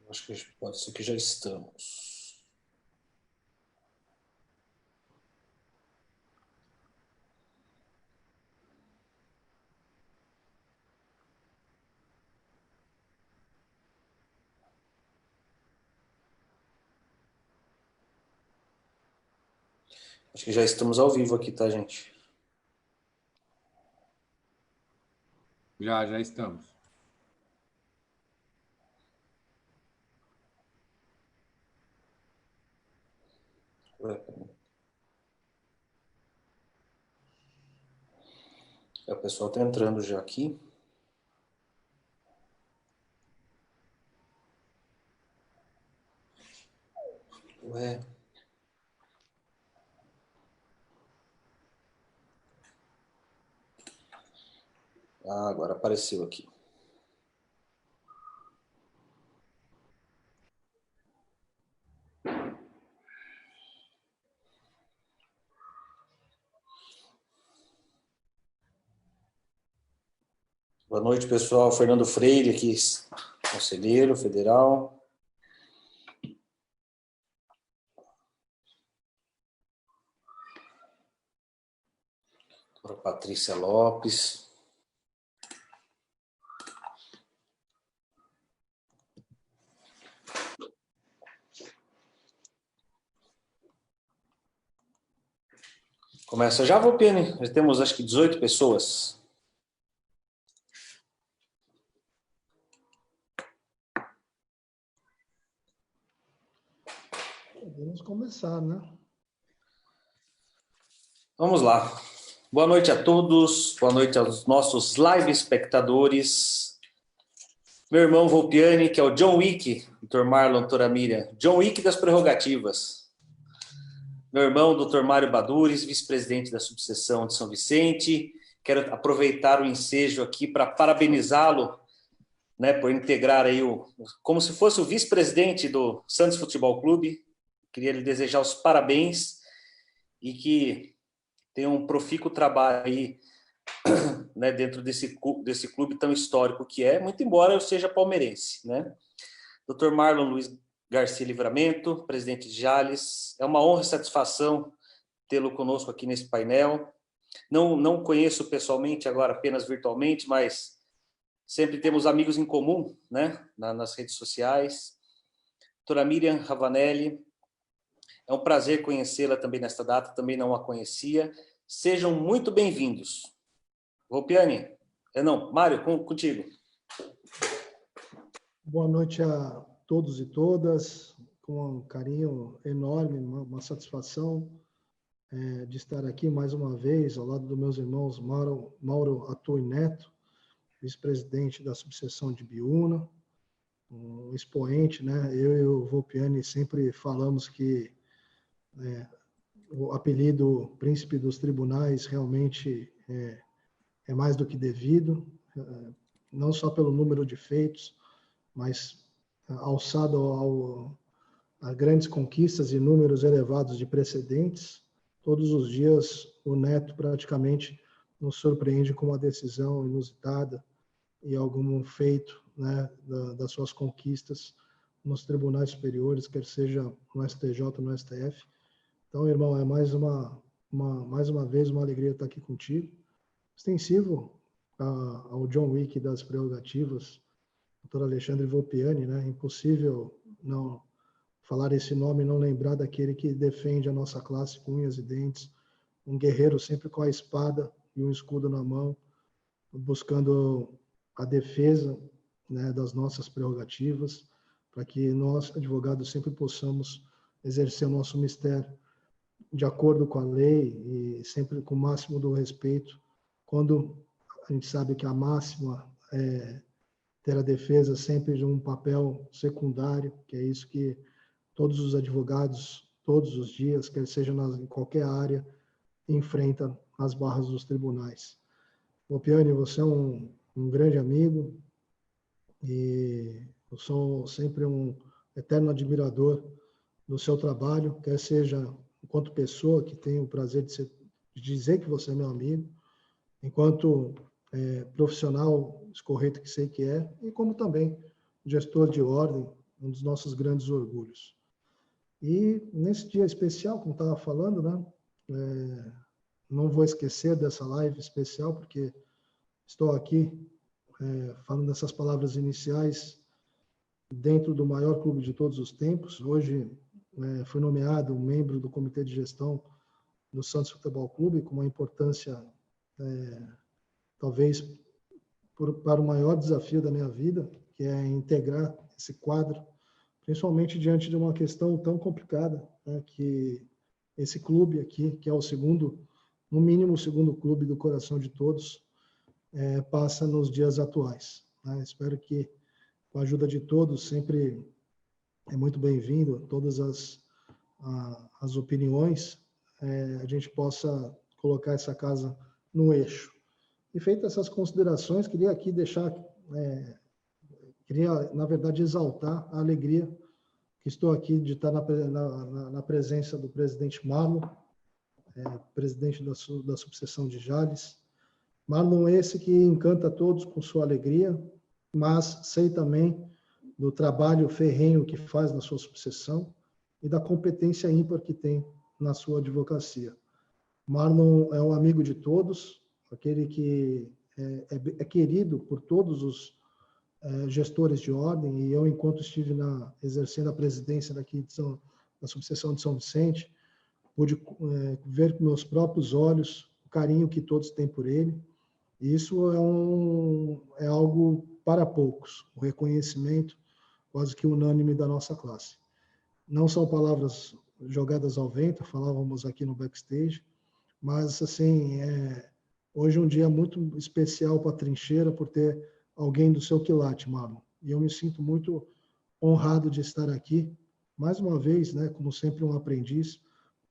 Acho que pode ser que já estamos. Acho que já estamos ao vivo aqui, tá, gente? Já estamos. O pessoal está entrando já aqui. Ué. Ah, agora apareceu aqui. Boa noite, pessoal. Fernando Freire aqui, conselheiro federal. Doutora Patrícia Lopes. Começa já, Volpiani. Já temos, acho que, 18 pessoas. Podemos começar, né? Vamos lá. Boa noite a todos. Boa noite aos nossos live espectadores. Meu irmão Volpiani, que é o John Wick, Dr. Marlon, doutora Miriam. John Wick das prerrogativas. Meu irmão, Dr. Mário Badures, vice-presidente da subseção de São Vicente. Quero aproveitar o ensejo aqui para parabenizá-lo, né, por integrar aí como se fosse o vice-presidente do Santos Futebol Clube. Queria lhe desejar os parabéns e que tenha um profícuo trabalho aí, né, dentro desse clube tão histórico que é, muito embora eu seja palmeirense, né? Dr. Marlon Luiz Garcia Livramento, presidente de Jales. É uma honra e satisfação tê-lo conosco aqui nesse painel. Não conheço pessoalmente, agora apenas virtualmente, mas sempre temos amigos em comum, né, nas redes sociais. Doutora Miriam Ravanelli, é um prazer conhecê-la também nesta data, também não a conhecia. Sejam muito bem-vindos. Volpiani, Mário, contigo. Boa noite a todos e todas, com um carinho enorme, uma satisfação de estar aqui mais uma vez, ao lado dos meus irmãos Mauro Atui Neto, vice-presidente da subseção de Biúna, um expoente, né? Eu e o Volpiani sempre falamos que o apelido Príncipe dos Tribunais realmente é mais do que devido, não só pelo número de feitos, mas alçado a grandes conquistas e números elevados de precedentes. Todos os dias o Neto praticamente nos surpreende com uma decisão inusitada e algum feito, né, das suas conquistas nos tribunais superiores, quer seja no STJ, no STF. Então, irmão, é mais uma vez uma alegria estar aqui contigo. Extensivo ao John Wick das prerrogativas, Dr. Alexandre Volpiani, né? Impossível não falar esse nome e não lembrar daquele que defende a nossa classe com unhas e dentes, um guerreiro sempre com a espada e um escudo na mão, buscando a defesa, né, das nossas prerrogativas, para que nós, advogados, sempre possamos exercer o nosso mistério de acordo com a lei e sempre com o máximo do respeito, quando a gente sabe que a máxima é ter a defesa sempre de um papel secundário, que é isso que todos os advogados, todos os dias, quer seja em qualquer área, enfrentam as barras dos tribunais. Volpiani, você é um grande amigo e eu sou sempre um eterno admirador do seu trabalho, quer seja enquanto pessoa, que tenho o prazer de dizer que você é meu amigo, enquanto profissional escorreto que sei que é, e como também gestor de ordem, um dos nossos grandes orgulhos. E nesse dia especial, como estava falando, né, não vou esquecer dessa live especial, porque estou aqui falando dessas palavras iniciais dentro do maior clube de todos os tempos. Hoje fui nomeado membro do comitê de gestão do Santos Futebol Clube, com uma importância, talvez, para o maior desafio da minha vida, que é integrar esse quadro, principalmente diante de uma questão tão complicada, né, que esse clube aqui, que é o segundo, no mínimo o segundo clube do coração de todos, passa nos dias atuais, né? Espero que, com a ajuda de todos, sempre é muito bem-vindo, todas as opiniões, a gente possa colocar essa casa no eixo. E feitas essas considerações, queria aqui deixar, queria, na verdade, exaltar a alegria que estou aqui de estar na presença do presidente Marlon, presidente da subseção de Jales. Marlon esse que encanta todos com sua alegria, mas sei também do trabalho ferrenho que faz na sua subseção e da competência ímpar que tem na sua advocacia. Marlon é um amigo de todos, aquele que é querido por todos os gestores de ordem, e eu, enquanto estive exercendo a presidência daqui da subseção de São Vicente, pude ver com meus próprios olhos o carinho que todos têm por ele, e isso é algo para poucos, o reconhecimento quase que unânime da nossa classe. Não são palavras jogadas ao vento, falávamos aqui no backstage, mas, assim, hoje é um dia muito especial para a trincheira por ter alguém do seu quilate, Marlon. E eu me sinto muito honrado de estar aqui, mais uma vez, né, como sempre, um aprendiz,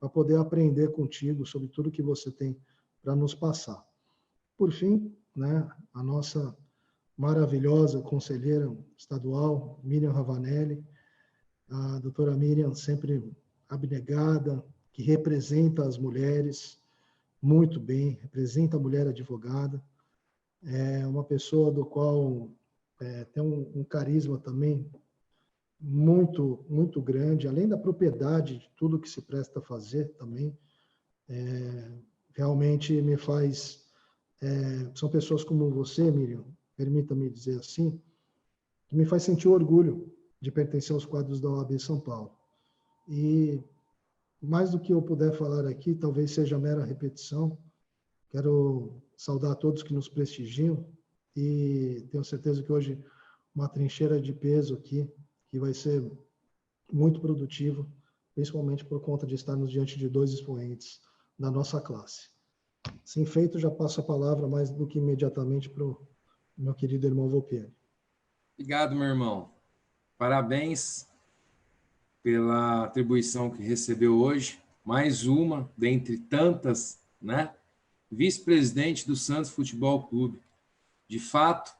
para poder aprender contigo sobre tudo que você tem para nos passar. Por fim, né, a nossa maravilhosa conselheira estadual, Miriam Ravanelli, a doutora Miriam, sempre abnegada, que representa as mulheres muito bem, representa a mulher advogada, é uma pessoa do qual tem um carisma também muito, muito grande, além da propriedade de tudo que se presta a fazer também, realmente me faz... são pessoas como você, Miriam, permita-me dizer assim, que me faz sentir orgulho de pertencer aos quadros da OAB São Paulo. E mais do que eu puder falar aqui, talvez seja mera repetição. Quero saudar a todos que nos prestigiam e tenho certeza que hoje uma trincheira de peso aqui, que vai ser muito produtivo, principalmente por conta de estarmos diante de dois expoentes da nossa classe. Assim feito, já passo a palavra mais do que imediatamente para o meu querido irmão Volpiani. Obrigado, meu irmão. Parabéns pela atribuição que recebeu hoje. Mais uma, dentre tantas, né? Vice-presidente do Santos Futebol Clube. De fato,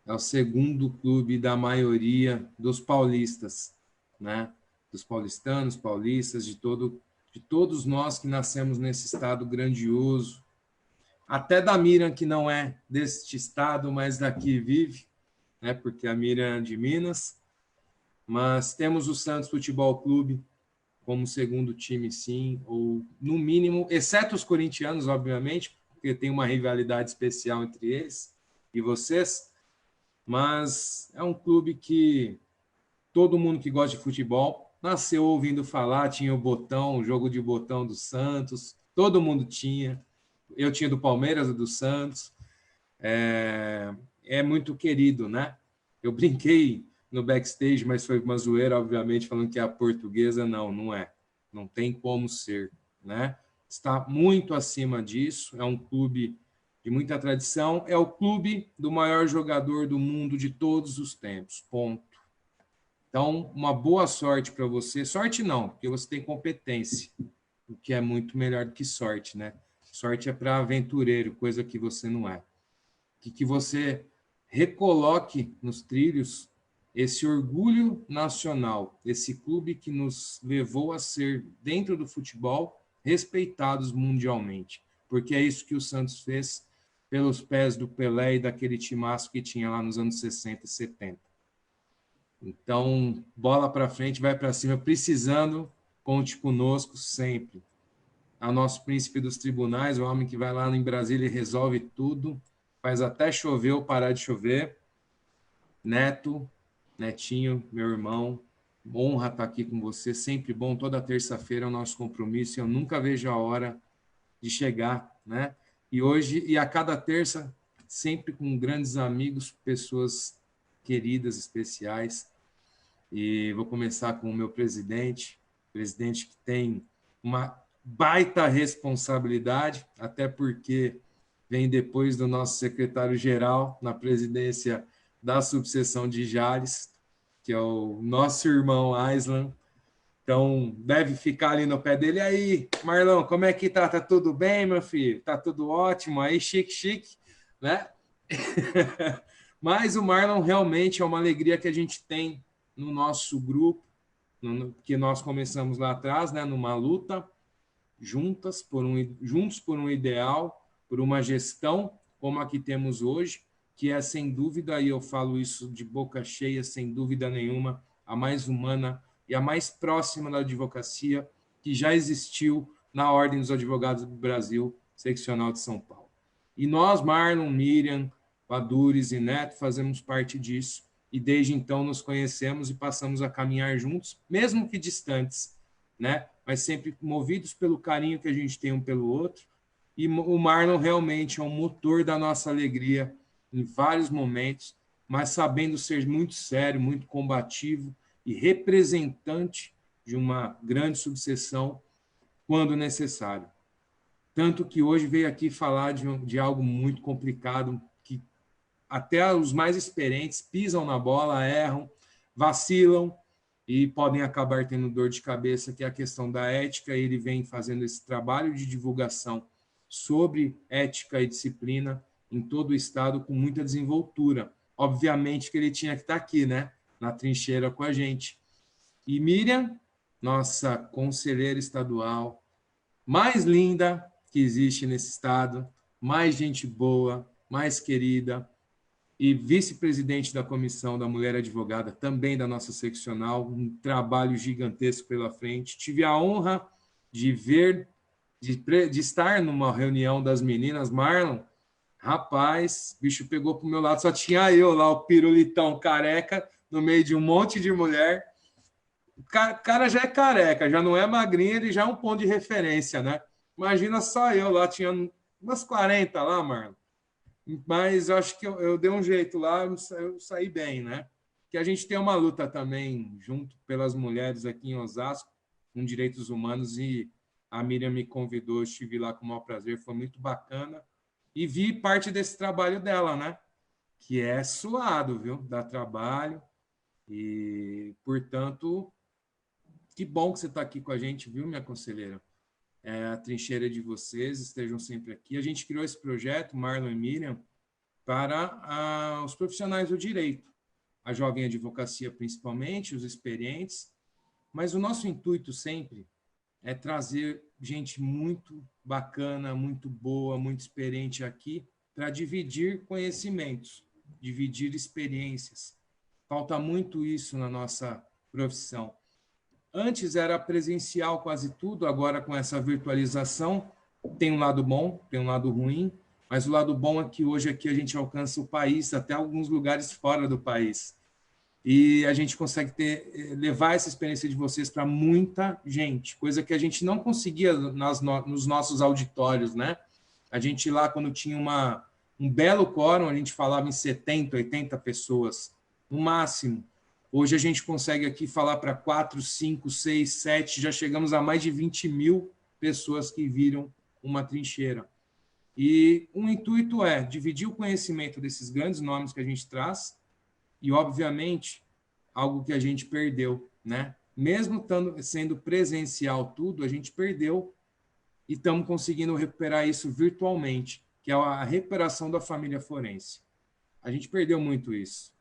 é o segundo clube da maioria dos paulistas, né? Dos paulistanos, paulistas, de todos nós que nascemos nesse estado grandioso. Até da Miriam, que não é deste estado, mas daqui vive, né? Porque a Miriam é de Minas. Mas temos o Santos Futebol Clube como segundo time, sim, ou no mínimo, exceto os corintianos, obviamente, porque tem uma rivalidade especial entre eles e vocês, mas é um clube que todo mundo que gosta de futebol nasceu ouvindo falar, tinha o jogo de botão do Santos, todo mundo tinha, eu tinha do Palmeiras e do Santos, é muito querido, né? Eu brinquei no backstage, mas foi uma zoeira, obviamente, falando que é a portuguesa. Não é. Não tem como ser, né? Está muito acima disso, é um clube de muita tradição, é o clube do maior jogador do mundo de todos os tempos, ponto. Então, uma boa sorte para você. Sorte não, porque você tem competência, o que é muito melhor do que sorte, né? Sorte é para aventureiro, coisa que você não é. Que você recoloque nos trilhos esse orgulho nacional, esse clube que nos levou a ser, dentro do futebol, respeitados mundialmente, porque é isso que o Santos fez pelos pés do Pelé e daquele timaço que tinha lá nos anos 60 e 70. Então, bola para frente, vai para cima. Precisando, conte conosco sempre. O nosso príncipe dos tribunais, o homem que vai lá em Brasília e resolve tudo, faz até chover ou parar de chover. Neto, Netinho, meu irmão, honra estar aqui com você, sempre bom, toda terça-feira é o nosso compromisso, e eu nunca vejo a hora de chegar, né? E hoje, e a cada terça, sempre com grandes amigos, pessoas queridas, especiais. E vou começar com o meu presidente que tem uma baita responsabilidade, até porque vem depois do nosso secretário-geral na presidência da subseção de Jales, que é o nosso irmão Aislan. Então, deve ficar ali no pé dele. E aí, Marlon, como é que tá? Tá tudo bem, meu filho? Tá tudo ótimo? Aí, chique, né? Mas o Marlon realmente é uma alegria que a gente tem no nosso grupo, que nós começamos lá atrás, né? Numa luta, juntos por um ideal, por uma gestão como a que temos hoje, que é, sem dúvida, e eu falo isso de boca cheia, sem dúvida nenhuma, a mais humana e a mais próxima da advocacia que já existiu na Ordem dos Advogados do Brasil, seccional de São Paulo. E nós, Marlon, Miriam, Padures e Neto, fazemos parte disso, e desde então nos conhecemos e passamos a caminhar juntos, mesmo que distantes, né? Mas sempre movidos pelo carinho que a gente tem um pelo outro. E o Marlon realmente é um motor da nossa alegria em vários momentos, mas sabendo ser muito sério, muito combativo e representante de uma grande subseção quando necessário. Tanto que hoje veio aqui falar de algo muito complicado, que até os mais experientes pisam na bola, erram, vacilam e podem acabar tendo dor de cabeça, que é a questão da ética. Ele vem fazendo esse trabalho de divulgação sobre ética e disciplina em todo o estado com muita desenvoltura. Obviamente que ele tinha que estar aqui, né? Na trincheira com a gente. E Miriam, nossa conselheira estadual, mais linda que existe nesse estado, mais gente boa, mais querida, e vice-presidente da Comissão da Mulher Advogada, também da nossa seccional, um trabalho gigantesco pela frente. Tive a honra de de estar numa reunião das meninas, Marlon. Rapaz, o bicho pegou pro meu lado, só tinha eu lá, o pirulitão careca, no meio de um monte de mulher. O cara já é careca, já não é magrinho, ele já é um ponto de referência, né? Imagina só eu lá, tinha umas 40 lá, Marlon. Mas eu acho que eu dei um jeito lá, eu saí bem, né? Que a gente tem uma luta também junto pelas mulheres aqui em Osasco, com direitos humanos, e a Miriam me convidou, eu estive lá com o maior prazer, foi muito bacana. E vi parte desse trabalho dela, né? Que é suado, viu? Dá trabalho. E, portanto, que bom que você está aqui com a gente, viu, minha conselheira? É a trincheira de vocês, estejam sempre aqui. A gente criou esse projeto, Marlon e Miriam, para os profissionais do direito, a jovem advocacia principalmente, os experientes, mas o nosso intuito sempre é trazer gente muito bacana, muito boa, muito experiente aqui para dividir conhecimentos, dividir experiências. Falta muito isso na nossa profissão. Antes era presencial quase tudo, agora com essa virtualização tem um lado bom, tem um lado ruim, mas o lado bom é que hoje aqui a gente alcança o país, até alguns lugares fora do país. E a gente consegue levar essa experiência de vocês para muita gente, coisa que a gente não conseguia nos nossos auditórios, né? A gente lá, quando tinha um belo quórum, a gente falava em 70, 80 pessoas, no máximo. Hoje a gente consegue aqui falar para 4, 5, 6, 7, já chegamos a mais de 20 mil pessoas que viram uma trincheira. E o intuito é dividir o conhecimento desses grandes nomes que a gente traz e, obviamente, algo que a gente perdeu, né? Mesmo sendo presencial tudo, a gente perdeu e estamos conseguindo recuperar isso virtualmente, que é a recuperação da família forense. A gente perdeu muito isso.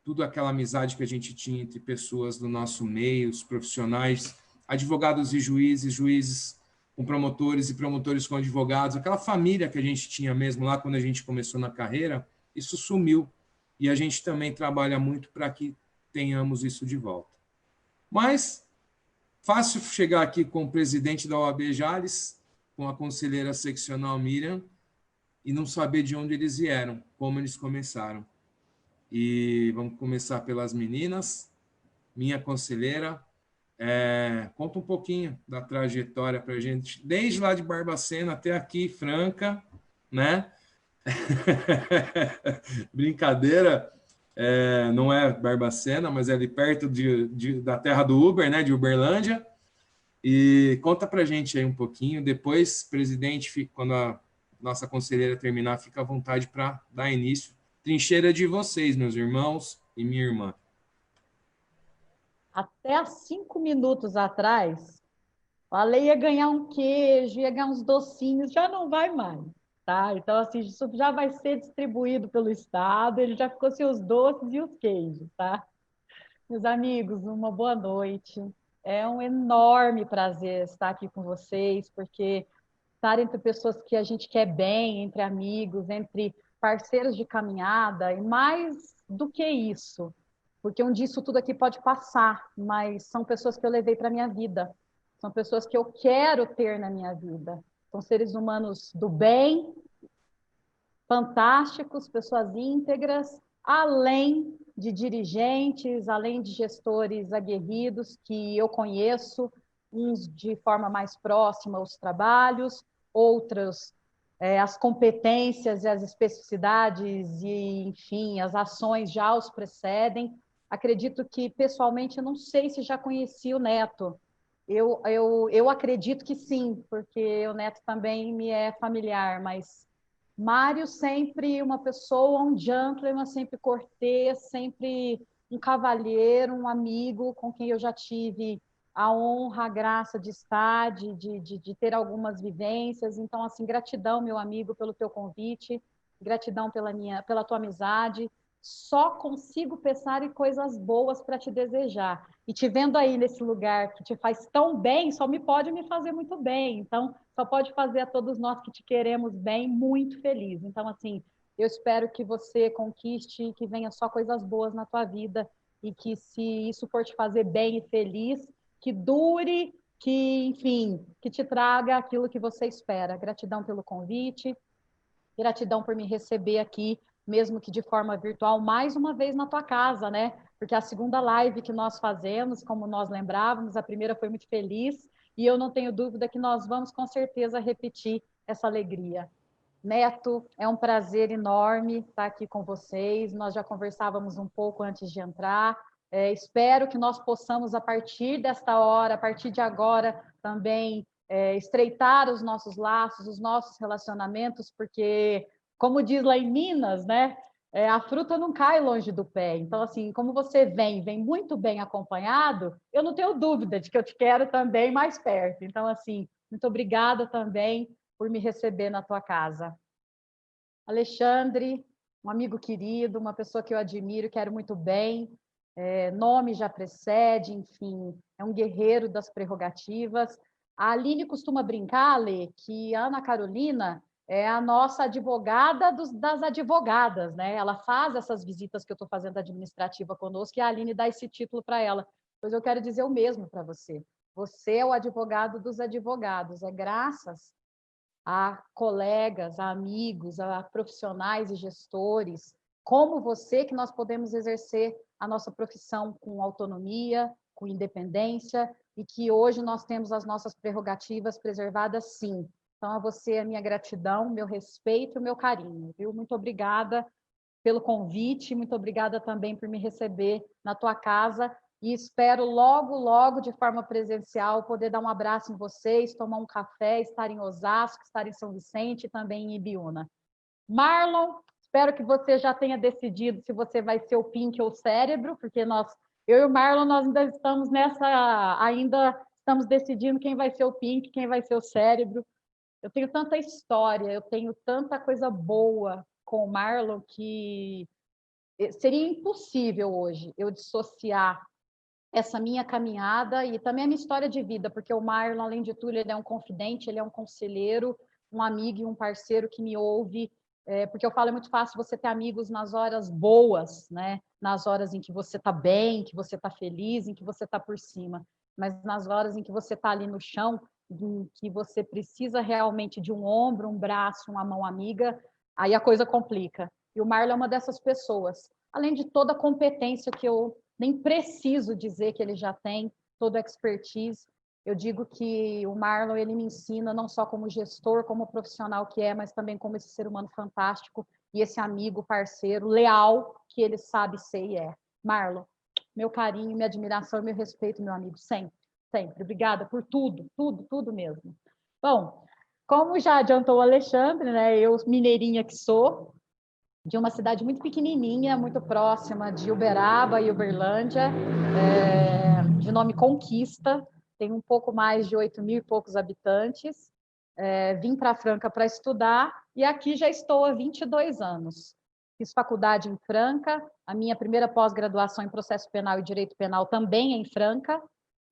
Tudo aquela amizade que a gente tinha entre pessoas do nosso meio, os profissionais, advogados e juízes, juízes com promotores e promotores com advogados, aquela família que a gente tinha mesmo lá quando a gente começou na carreira, isso sumiu. E a gente também trabalha muito para que tenhamos isso de volta. Mas, fácil chegar aqui com o presidente da OAB Jales, com a conselheira seccional Miriam, e não saber de onde eles vieram, como eles começaram. E vamos começar pelas meninas. Minha conselheira, conta um pouquinho da trajetória para a gente, desde lá de Barbacena até aqui, Franca, né? Brincadeira, não é Barbacena, mas é ali perto da terra do Uber, né? De Uberlândia. E conta para a gente aí um pouquinho. Depois, presidente, quando a nossa conselheira terminar, fica à vontade para dar início. Trincheira de vocês, meus irmãos e minha irmã. Até há 5 minutos atrás, falei ia ganhar um queijo, ia ganhar uns docinhos, já não vai mais, tá? Então, assim, isso já vai ser distribuído pelo Estado, ele já ficou sem os doces e os queijos, tá? Meus amigos, uma boa noite. É um enorme prazer estar aqui com vocês, porque estar entre pessoas que a gente quer bem, entre amigos, entre parceiros de caminhada, e mais do que isso, porque um dia isso tudo aqui pode passar, mas são pessoas que eu levei para a minha vida, são pessoas que eu quero ter na minha vida, são seres humanos do bem, fantásticos, pessoas íntegras, além de dirigentes, além de gestores aguerridos que eu conheço, uns de forma mais próxima os trabalhos, outros as competências e as especificidades e, enfim, as ações já os precedem. Acredito que, pessoalmente, eu não sei se já conheci o Neto. Eu acredito que sim, porque o Neto também me é familiar, mas Mário sempre uma pessoa, um gentleman, sempre cortês, sempre um cavalheiro, um amigo com quem eu já tive a honra, a graça de estar, de ter algumas vivências. Então, assim, gratidão, meu amigo, pelo teu convite, gratidão pela tua amizade. Só consigo pensar em coisas boas para te desejar. E te vendo aí nesse lugar que te faz tão bem, só me pode me fazer muito bem. Então, só pode fazer a todos nós que te queremos bem muito feliz. Então, assim, eu espero que você conquiste, que venha só coisas boas na tua vida e que, se isso for te fazer bem e feliz, que dure, que, enfim, que te traga aquilo que você espera. Gratidão pelo convite, gratidão por me receber aqui, mesmo que de forma virtual, mais uma vez na tua casa, né? Porque a segunda live que nós fazemos, como nós lembrávamos, a primeira foi muito feliz, e eu não tenho dúvida que nós vamos com certeza repetir essa alegria. Neto, é um prazer enorme estar aqui com vocês. Nós já conversávamos um pouco antes de entrar. Espero que nós possamos, a partir desta hora, a partir de agora, também estreitar os nossos laços, os nossos relacionamentos, porque, como diz lá em Minas, né, a fruta não cai longe do pé. Então, assim, como você vem muito bem acompanhado, eu não tenho dúvida de que eu te quero também mais perto. Então, assim, muito obrigada também por me receber na tua casa. Alexandre, um amigo querido, uma pessoa que eu admiro, quero muito bem, nome já precede, enfim, é um guerreiro das prerrogativas. A Aline costuma brincar, Lê, que a Ana Carolina é a nossa advogada das advogadas, né? Ela faz essas visitas que eu estou fazendo administrativa conosco e a Aline dá esse título para ela. Pois eu quero dizer o mesmo para você. Você é o advogado dos advogados, é graças a colegas, a amigos, a profissionais e gestores, como você, que nós podemos exercer a nossa profissão com autonomia, com independência, e que hoje nós temos as nossas prerrogativas preservadas, sim. Então, a você, a minha gratidão, meu respeito e o meu carinho, viu? Muito obrigada pelo convite, muito obrigada também por me receber na tua casa, e espero logo, logo, de forma presencial, poder dar um abraço em vocês, tomar um café, estar em Osasco, estar em São Vicente e também em Ibiúna. Marlon, espero que você já tenha decidido se você vai ser o Pink ou o Cérebro, porque eu e o Marlon, nós ainda estamos decidindo quem vai ser o Pink, quem vai ser o Cérebro. Eu tenho tanta história, eu tenho tanta coisa boa com o Marlon que seria impossível hoje eu dissociar essa minha caminhada e também a minha história de vida, porque o Marlon, além de tudo, ele é um confidente, ele é um conselheiro, um amigo e um parceiro que me ouve porque eu falo, é muito fácil você ter amigos nas horas boas, né? Nas horas em que você está bem, que você está feliz, em que você está por cima. Mas nas horas em que você está ali no chão, em que você precisa realmente de um ombro, um braço, uma mão amiga, aí a coisa complica. E o Marlon é uma dessas pessoas. Além de toda a competência que eu nem preciso dizer que ele já tem, toda a expertise, eu digo que o Marlon, ele me ensina não só como gestor, como profissional que é, mas também como esse ser humano fantástico e esse amigo, parceiro, leal, que ele sabe ser e é. Marlon, meu carinho, minha admiração e meu respeito, meu amigo, sempre, sempre. Obrigada por tudo, tudo, tudo mesmo. Bom, como já adiantou o Alexandre, né, eu, mineirinha que sou, de uma cidade muito pequenininha, muito próxima de Uberaba e Uberlândia, de nome Conquista, tem um pouco mais de 8.000 e poucos habitantes. Vim para Franca para estudar e aqui já estou há 22 anos. Fiz faculdade em Franca, a minha primeira pós-graduação em processo penal e direito penal também é em Franca,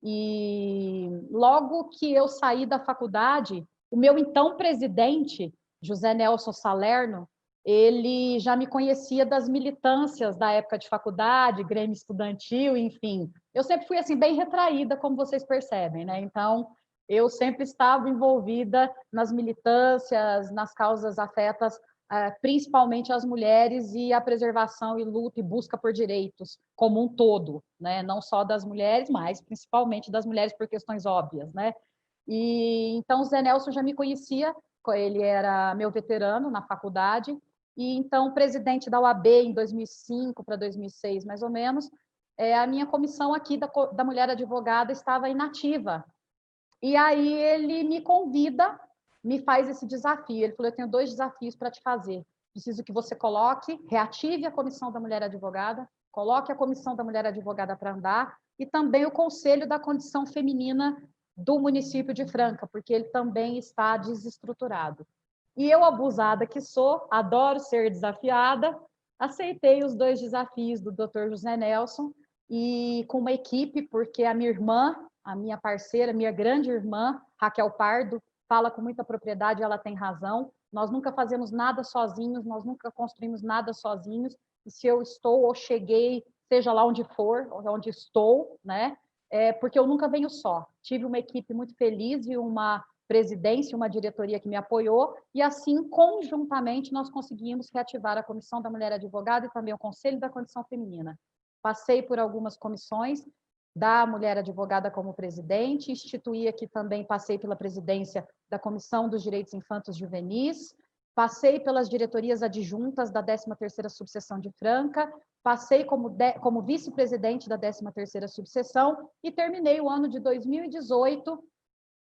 e logo que eu saí da faculdade, o meu então presidente, José Nelson Salerno, ele já me conhecia das militâncias da época de faculdade, Grêmio Estudantil, enfim. Eu sempre fui assim bem retraída, como vocês percebem, né? Então, eu sempre estava envolvida nas militâncias, nas causas afetas, principalmente as mulheres e a preservação e luta e busca por direitos como um todo, né? Não só das mulheres, mas principalmente das mulheres por questões óbvias, né? E então o Zé Nelson já me conhecia, ele era meu veterano na faculdade, e então presidente da UAB em 2005 para 2006, mais ou menos, a minha comissão aqui da Mulher Advogada estava inativa. E aí ele me convida, me faz esse desafio. Ele falou, eu tenho 2 desafios para te fazer. Preciso que você coloque, reative a Comissão da Mulher Advogada, coloque a Comissão da Mulher Advogada para andar, e também o Conselho da Condição Feminina do município de Franca, porque ele também está desestruturado. E eu, abusada que sou, adoro ser desafiada, aceitei os 2 desafios do Dr. José Nelson, e com uma equipe, porque a minha irmã, a minha parceira, minha grande irmã, Raquel Pardo, fala com muita propriedade, ela tem razão. Nós nunca fazemos nada sozinhos, nós nunca construímos nada sozinhos, e se eu estou ou cheguei, seja lá onde for, onde estou, né? Porque eu nunca venho só. Tive uma equipe muito feliz e uma presidência, uma diretoria que me apoiou, e assim, conjuntamente, nós conseguimos reativar a Comissão da Mulher Advogada e também o Conselho da Condição Feminina. Passei por algumas comissões da Mulher Advogada como presidente, instituí aqui também, passei pela presidência da Comissão dos Direitos Infantos Juvenis, passei pelas diretorias adjuntas da 13ª Subseção de Franca, passei como vice-presidente da 13ª Subseção e terminei o ano de 2018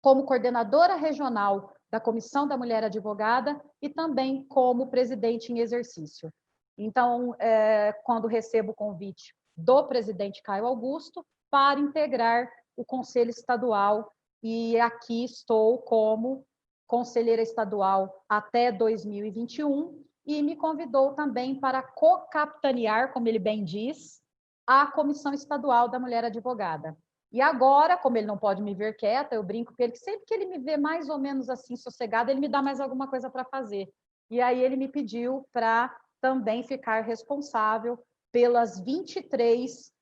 como coordenadora regional da Comissão da Mulher Advogada e também como presidente em exercício. Então, quando recebo o convite do presidente Caio Augusto para integrar o Conselho Estadual, e aqui estou como conselheira estadual até 2021, e me convidou também para co-capitanear, como ele bem diz, a Comissão Estadual da Mulher Advogada. E agora, como ele não pode me ver quieta, eu brinco com ele que sempre que ele me vê mais ou menos assim sossegada, ele me dá mais alguma coisa para fazer. E aí ele me pediu para também ficar responsável pelas 23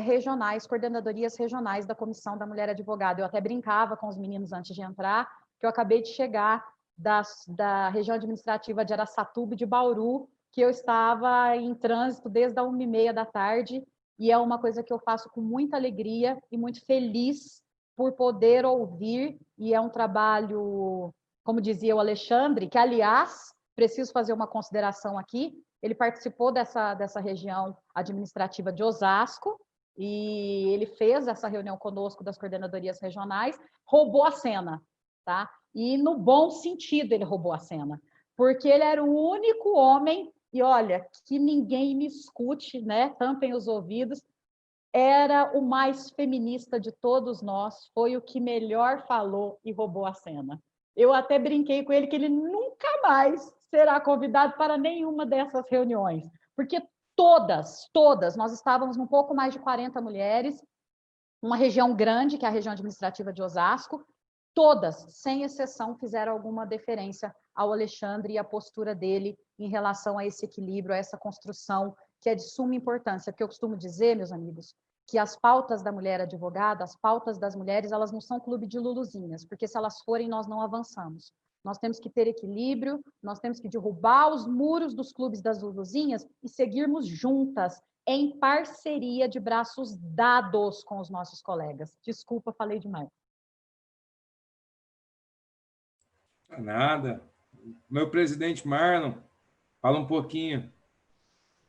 regionais, coordenadorias regionais da Comissão da Mulher Advogada. Eu até brincava com os meninos antes de entrar, que eu acabei de chegar da região administrativa de Araçatuba e de Bauru, que eu estava em trânsito desde a 1h30 da tarde, e é uma coisa que eu faço com muita alegria e muito feliz por poder ouvir, e é um trabalho, como dizia o Alexandre, que, aliás, preciso fazer uma consideração aqui, ele participou dessa região administrativa de Osasco, e ele fez essa reunião conosco das coordenadorias regionais, roubou a cena, tá? E no bom sentido ele roubou a cena, porque ele era o único homem, e olha, que ninguém me escute, né? Tampem os ouvidos, era o mais feminista de todos nós, foi o que melhor falou e roubou a cena. Eu até brinquei com ele que ele nunca mais será convidado para nenhuma dessas reuniões, porque todas, nós estávamos um pouco mais de 40 mulheres, uma região grande, que é a região administrativa de Osasco, todas, sem exceção, fizeram alguma deferência ao Alexandre e à postura dele em relação a esse equilíbrio, a essa construção que é de suma importância. Porque eu costumo dizer, meus amigos, que as pautas da mulher advogada, as pautas das mulheres, elas não são clube de luluzinhas, porque se elas forem, nós não avançamos. Nós temos que ter equilíbrio, nós temos que derrubar os muros dos clubes das luluzinhas e seguirmos juntas, em parceria, de braços dados com os nossos colegas. Desculpa, falei demais. Nada. Meu presidente Marlon, fala um pouquinho.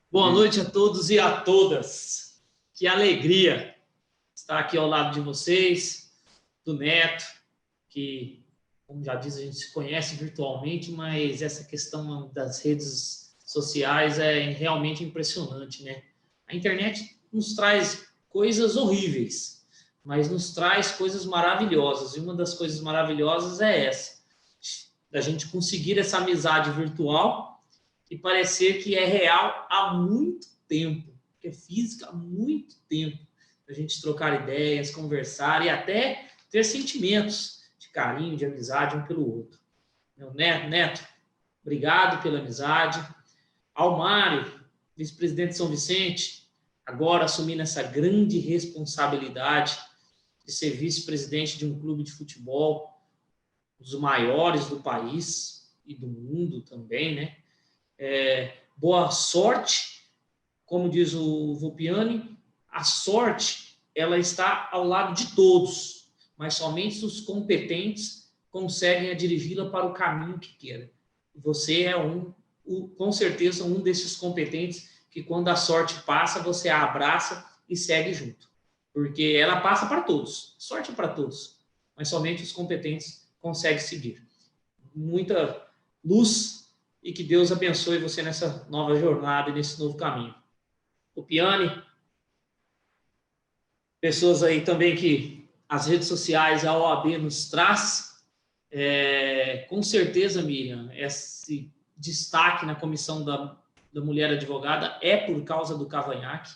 Boa noite a todos e a todas. Que alegria estar aqui ao lado de vocês, do Neto, que, como já diz, a gente se conhece virtualmente, mas essa questão das redes sociais é realmente impressionante, né? A internet nos traz coisas horríveis, mas nos traz coisas maravilhosas. E uma das coisas maravilhosas é essa, da gente conseguir essa amizade virtual e parecer que é real há muito tempo, que é física há muito tempo. A gente trocar ideias, conversar e até ter sentimentos de carinho, de amizade um pelo outro. Meu Neto, obrigado pela amizade. Ao Mário, vice-presidente de São Vicente, agora assumindo essa grande responsabilidade de ser vice-presidente de um clube de futebol, dos maiores do país e do mundo também, né? Boa sorte, como diz o Volpiani, a sorte ela está ao lado de todos, mas somente os competentes conseguem dirigi-la para o caminho que querem. Você é com certeza um desses competentes que quando a sorte passa, você a abraça e segue junto. Porque ela passa para todos, sorte é para todos, mas somente os competentes conseguem seguir. Muita luz e que Deus abençoe você nessa nova jornada e nesse novo caminho. O Piani, pessoas aí também que as redes sociais, a OAB nos traz, com certeza, Miriam, esse destaque na comissão da mulher advogada é por causa do Cavanhaque,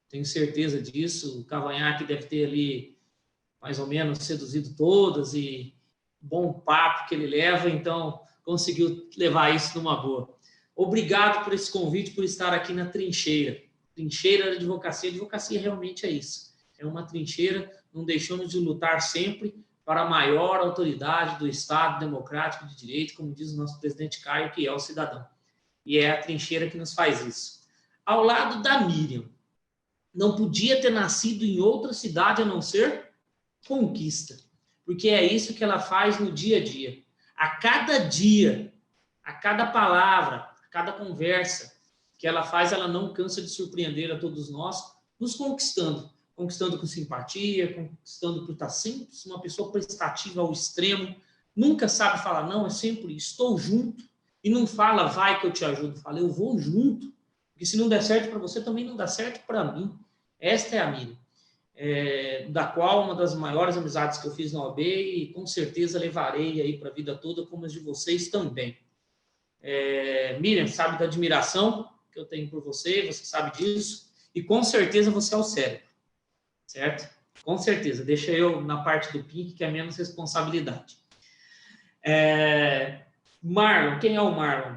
tenho certeza disso. O Cavanhaque deve ter ali mais ou menos seduzido todas e bom papo que ele leva, então conseguiu levar isso numa boa. Obrigado por esse convite, por estar aqui na trincheira. Trincheira da advocacia. Advocacia realmente é isso. É uma trincheira, não deixando de lutar sempre para a maior autoridade do Estado democrático de direito, como diz o nosso presidente Caio, que é o cidadão. E é a trincheira que nos faz isso. Ao lado da Miriam, não podia ter nascido em outra cidade a não ser Conquista, porque é isso que ela faz no dia a dia. A cada dia, a cada palavra, a cada conversa que ela faz, ela não cansa de surpreender a todos nós, nos conquistando com simpatia, conquistando por estar sempre uma pessoa prestativa ao extremo, nunca sabe falar não, é sempre estou junto, e não fala vai que eu te ajudo, fala eu vou junto, porque se não der certo para você, também não dá certo para mim. Esta é a Miriam, da qual uma das maiores amizades que eu fiz na OAB e com certeza levarei aí para a vida toda, como as de vocês também. Miriam, sabe da admiração que eu tenho por você sabe disso, e com certeza você é o cérebro, certo? Com certeza, deixa eu na parte do PIC, que é menos responsabilidade. Marlon, quem é o Marlon?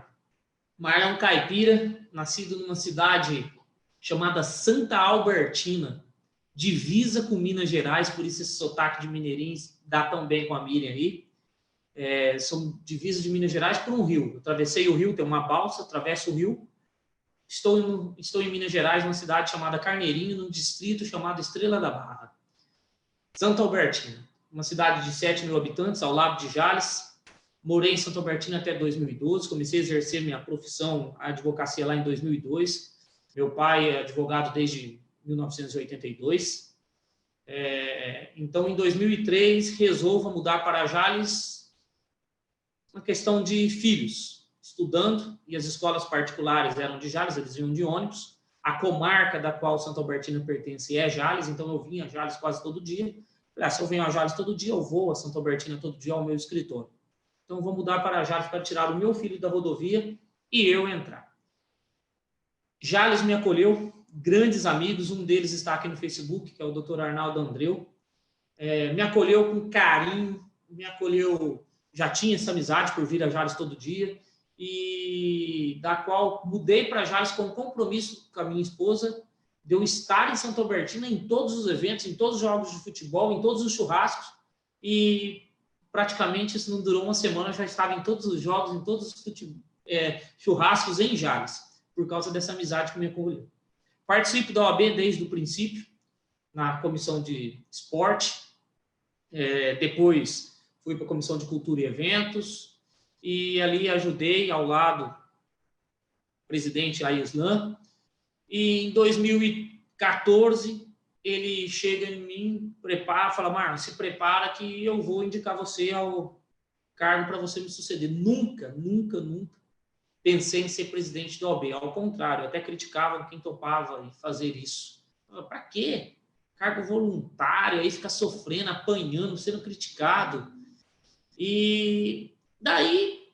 Marlon é um caipira, nascido numa cidade chamada Santa Albertina, divisa com Minas Gerais, por isso esse sotaque de mineirinhos dá tão bem com a Miriam aí. São divisas de Minas Gerais por um rio. Eu atravessei o rio, tem uma balsa, atravesso o rio. Estou em Minas Gerais, numa cidade chamada Carneirinho, num distrito chamado Estrela da Barra. Santa Albertina, uma cidade de 7 mil habitantes, ao lado de Jales. Morei em Santa Albertina até 2012, comecei a exercer minha profissão, a advocacia lá em 2002. Meu pai é advogado desde 1982. Então, em 2003, resolvo mudar para Jales, uma questão de filhos, estudando, e as escolas particulares eram de Jales, eles iam de ônibus. A comarca da qual Santa Albertina pertence é Jales, então eu vinha a Jales quase todo dia. Se eu venho a Jales todo dia, eu vou a Santa Albertina todo dia ao meu escritório. Então, vou mudar para Jales para tirar o meu filho da rodovia e eu entrar. Jales me acolheu, grandes amigos, um deles está aqui no Facebook, que é o Dr. Arnaldo Andreu. Me acolheu com carinho, me acolheu, já tinha essa amizade por vir a Jales todo dia, e da qual mudei para Jales com compromisso com a minha esposa, de eu estar em Santa Albertina em todos os eventos, em todos os jogos de futebol, em todos os churrascos, e praticamente isso não durou uma semana, já estava em todos os jogos, em todos os churrascos em Jales, por causa dessa amizade que me acolheu. Participo da OAB desde o princípio, na comissão de esporte, depois fui para a comissão de cultura e eventos, e ali ajudei ao lado do presidente Aislan, e em 2014 ele chega em mim, fala, Marlon, se prepara que eu vou indicar você ao cargo para você me suceder. Nunca pensei em ser presidente da OAB, ao contrário, até criticava quem topava em fazer isso. Para quê? Cargo voluntário, aí ficar sofrendo, apanhando, sendo criticado. E daí,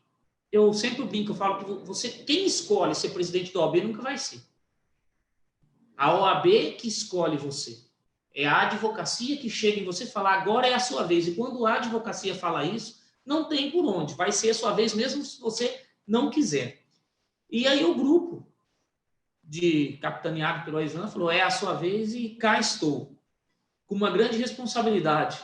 eu sempre brinco, eu falo que quem escolhe ser presidente da OAB nunca vai ser. A OAB que escolhe você. É a advocacia que chega em você e fala, agora é a sua vez. E quando a advocacia fala isso, não tem por onde. Vai ser a sua vez mesmo se você não quiser. E aí o grupo, capitaneado pelo Aislan, falou, é a sua vez e cá estou. Com uma grande responsabilidade.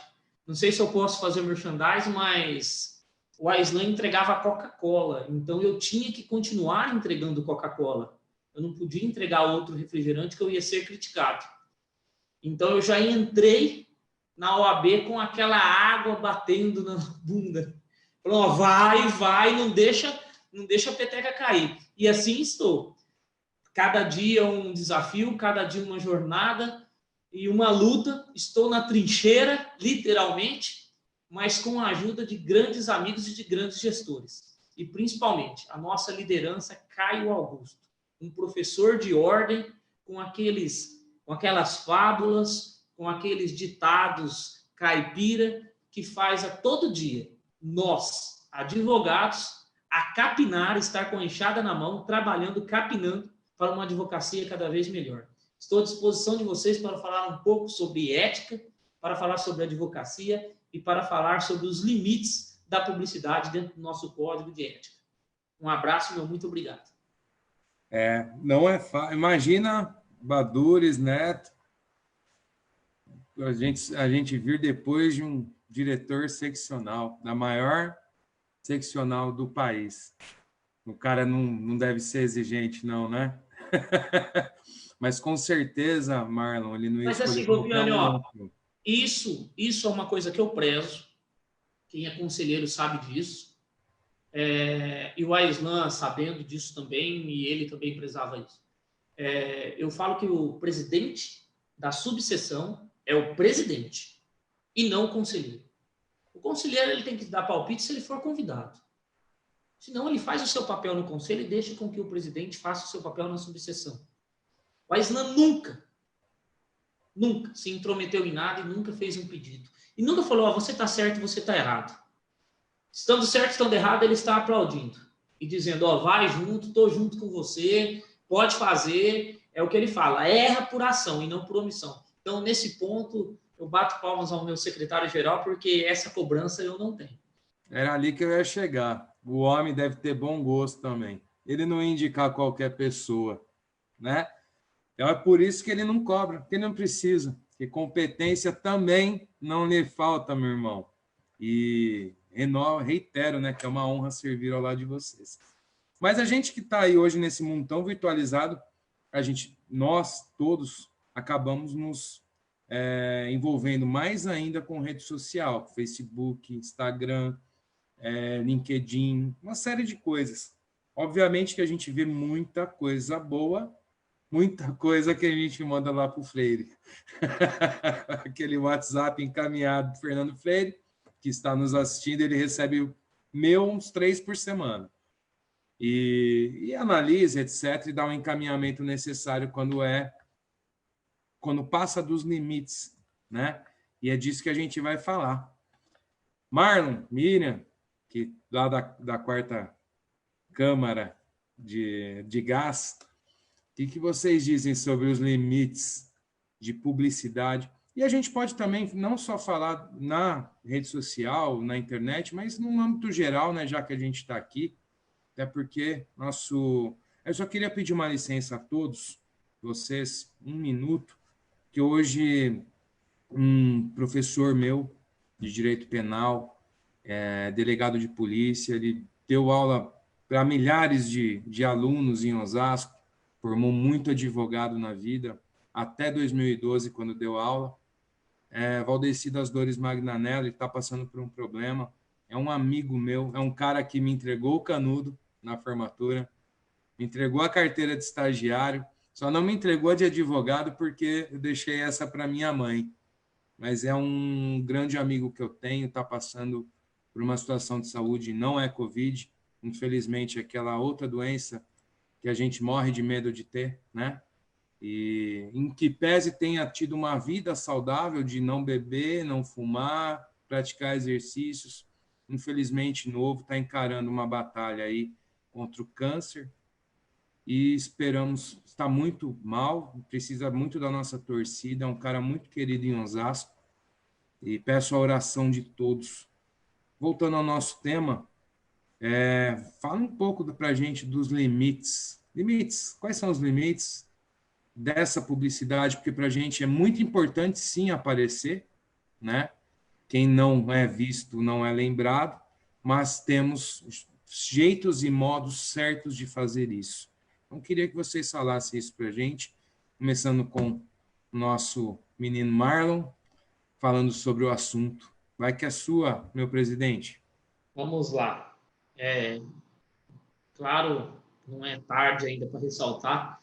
Não sei se eu posso fazer merchandising, mas o Aislan entregava a Coca-Cola. Então eu tinha que continuar entregando Coca-Cola. Eu não podia entregar outro refrigerante que eu ia ser criticado. Então, eu já entrei na OAB com aquela água batendo na bunda. Falou, vai, não deixa a peteca cair. E assim estou. Cada dia um desafio, cada dia uma jornada e uma luta. Estou na trincheira, literalmente, mas com a ajuda de grandes amigos e de grandes gestores. E, principalmente, a nossa liderança, Caio Augusto. Um professor de ordem com aquelas fábulas, com aqueles ditados caipira, que faz a todo dia nós, advogados, a capinar, estar com a enxada na mão, trabalhando, capinando para uma advocacia cada vez melhor. Estou à disposição de vocês para falar um pouco sobre ética, para falar sobre advocacia e para falar sobre os limites da publicidade dentro do nosso código de ética. Um abraço, meu muito obrigado. Não é fácil. Imagina Badures, Neto, a gente vir depois de um diretor seccional, da maior seccional do país. O cara não deve ser exigente, não, né? Mas com certeza, Marlon, ele não ia escolher qualquer um. Isso é uma coisa que eu prezo. Quem é conselheiro sabe disso. E o Aislan, sabendo disso também, e ele também prezava isso. Eu falo que o presidente da subseção é o presidente e não o conselheiro. O conselheiro ele tem que dar palpite se ele for convidado. Senão ele faz o seu papel no conselho e deixa com que o presidente faça o seu papel na subseção. O Aislan nunca se intrometeu em nada e nunca fez um pedido. E nunca falou, você está certo, você está errado. Estando certo, estando errado, ele está aplaudindo. E dizendo, vai junto, estou junto com você, pode fazer. É o que ele fala, erra por ação e não por omissão. Então, nesse ponto, eu bato palmas ao meu secretário-geral, porque essa cobrança eu não tenho. Era ali que eu ia chegar. O homem deve ter bom gosto também. Ele não ia indicar qualquer pessoa, né? Então, é por isso que ele não cobra, porque ele não precisa. Porque competência também não lhe falta, meu irmão. E reitero, né, que é uma honra servir ao lado de vocês. Mas a gente que está aí hoje nesse mundo tão virtualizado, nós todos acabamos nos envolvendo mais ainda com rede social, Facebook, Instagram, LinkedIn, uma série de coisas. Obviamente que a gente vê muita coisa boa, muita coisa que a gente manda lá para o Freire. Aquele WhatsApp encaminhado do Fernando Freire, que está nos assistindo, ele recebe uns 3 por semana. E analisa, etc., e dá um encaminhamento necessário quando passa dos limites, né? E é disso que a gente vai falar. Marlon, Miriam, que lá da quarta Câmara de Gás, o que vocês dizem sobre os limites de publicidade? E a gente pode também não só falar na rede social, na internet, mas no âmbito geral, né, já que a gente está aqui, até porque eu só queria pedir uma licença a todos, vocês, um minuto, que hoje um professor meu de direito penal, delegado de polícia, ele deu aula para milhares de alunos em Osasco, formou muito advogado na vida, até 2012, quando deu aula. Valdeci das Dores Magnanello, ele está passando por um problema, é um amigo meu, é um cara que me entregou o canudo na formatura, me entregou a carteira de estagiário, só não me entregou a de advogado porque eu deixei essa para minha mãe. Mas é um grande amigo que eu tenho, está passando por uma situação de saúde, não é Covid, infelizmente é aquela outra doença que a gente morre de medo de ter, né? E em que pese tenha tido uma vida saudável de não beber, não fumar, praticar exercícios, infelizmente novo, está encarando uma batalha aí contra o câncer e esperamos, está muito mal, precisa muito da nossa torcida, é um cara muito querido em Osasco e peço a oração de todos. Voltando ao nosso tema, fala um pouco para a gente dos limites. Limites, quais são os limites dessa publicidade? Porque para a gente é muito importante sim aparecer, né? Quem não é visto não é lembrado, mas temos jeitos e modos certos de fazer isso. Então, queria que vocês falassem isso para a gente, começando com o nosso menino Marlon, falando sobre o assunto. Vai que é sua, meu presidente. Vamos lá. Claro, não é tarde ainda para ressaltar.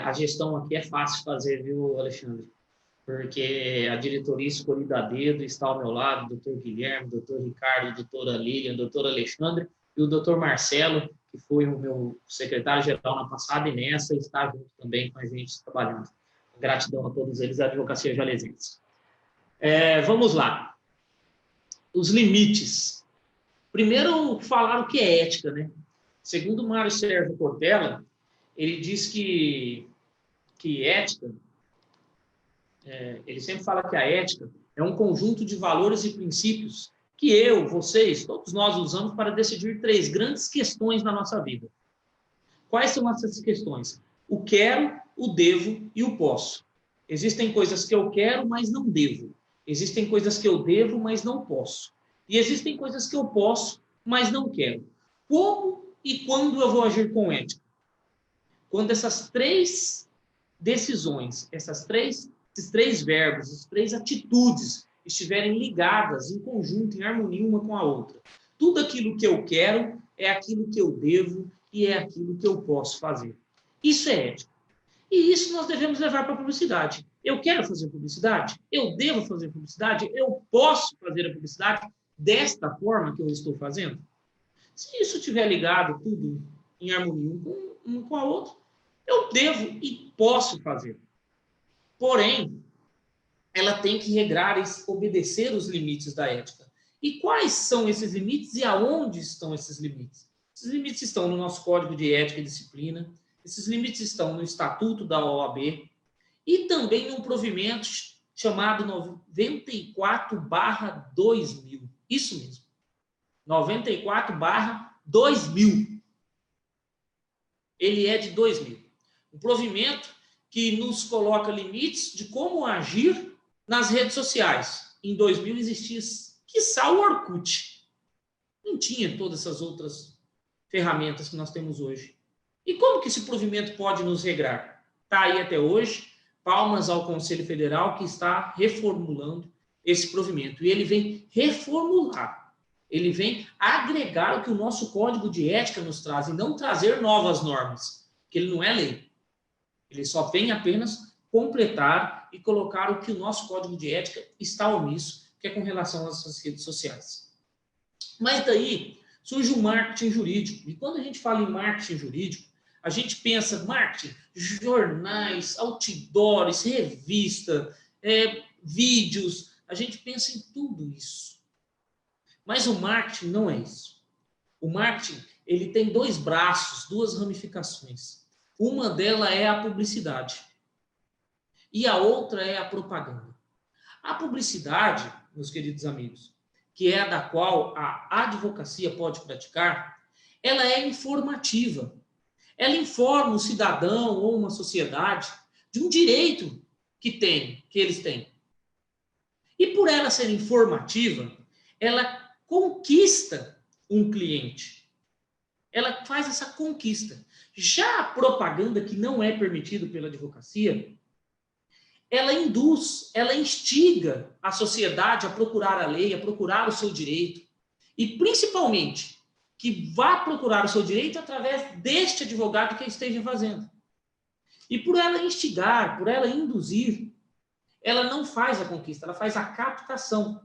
A gestão aqui é fácil de fazer, viu, Alexandre? Porque a diretoria escolhida a dedo está ao meu lado, o doutor Guilherme, o doutor Ricardo, a doutora Lilian, o doutor Alexandre e o doutor Marcelo, que foi o meu secretário-geral na passada e nessa, está junto também com a gente trabalhando. Gratidão a todos eles, a Advocacia Jalesense. Vamos lá. Os limites. Primeiro, falar o que é ética, né? Segundo o Mário Sérgio Cortella, ele diz que ética, ele sempre fala que a ética é um conjunto de valores e princípios que eu, vocês, todos nós usamos para decidir 3 grandes questões na nossa vida. Quais são essas questões? O quero, o devo e o posso. Existem coisas que eu quero, mas não devo. Existem coisas que eu devo, mas não posso. E existem coisas que eu posso, mas não quero. Como e quando eu vou agir com ética? Quando essas 3 decisões, esses 3 verbos, essas 3 atitudes estiverem ligadas em conjunto, em harmonia uma com a outra. Tudo aquilo que eu quero é aquilo que eu devo e é aquilo que eu posso fazer. Isso é ética. E isso nós devemos levar para a publicidade. Eu quero fazer publicidade? Eu devo fazer publicidade? Eu posso fazer a publicidade desta forma que eu estou fazendo? Se isso estiver ligado tudo em harmonia um com a outra, eu devo e posso fazer. Porém, ela tem que regrar e obedecer os limites da ética. E quais são esses limites e aonde estão esses limites? Esses limites estão no nosso Código de Ética e Disciplina, esses limites estão no Estatuto da OAB e também num provimento chamado 94/2000. Isso mesmo. 94/2000. Ele é de 2000. Um provimento que nos coloca limites de como agir nas redes sociais. Em 2000 existia, quiçá, o Orkut. Não tinha todas essas outras ferramentas que nós temos hoje. E como que esse provimento pode nos regrar? Está aí até hoje, palmas ao Conselho Federal que está reformulando esse provimento. E ele vem reformular, ele vem agregar o que o nosso Código de Ética nos traz e não trazer novas normas, que ele não é lei. Ele só vem apenas completar e colocar o que o nosso Código de Ética está omisso, que é com relação às redes sociais. Mas daí surge o marketing jurídico. E quando a gente fala em marketing jurídico, a gente pensa marketing, jornais, outdoors, revista, vídeos, a gente pensa em tudo isso. Mas o marketing não é isso. O marketing, ele tem 2 braços, 2 ramificações. Uma delas é a publicidade. E a outra é a propaganda. A publicidade, meus queridos amigos, que é a da qual a advocacia pode praticar, ela é informativa. Ela informa o cidadão ou uma sociedade de um direito que eles têm. E por ela ser informativa, ela conquista um cliente. Ela faz essa conquista. Já a propaganda, que não é permitido pela advocacia, ela induz, ela instiga a sociedade a procurar a lei, a procurar o seu direito. E, principalmente, que vá procurar o seu direito através deste advogado que esteja fazendo. E por ela instigar, por ela induzir, ela não faz a conquista, ela faz a captação.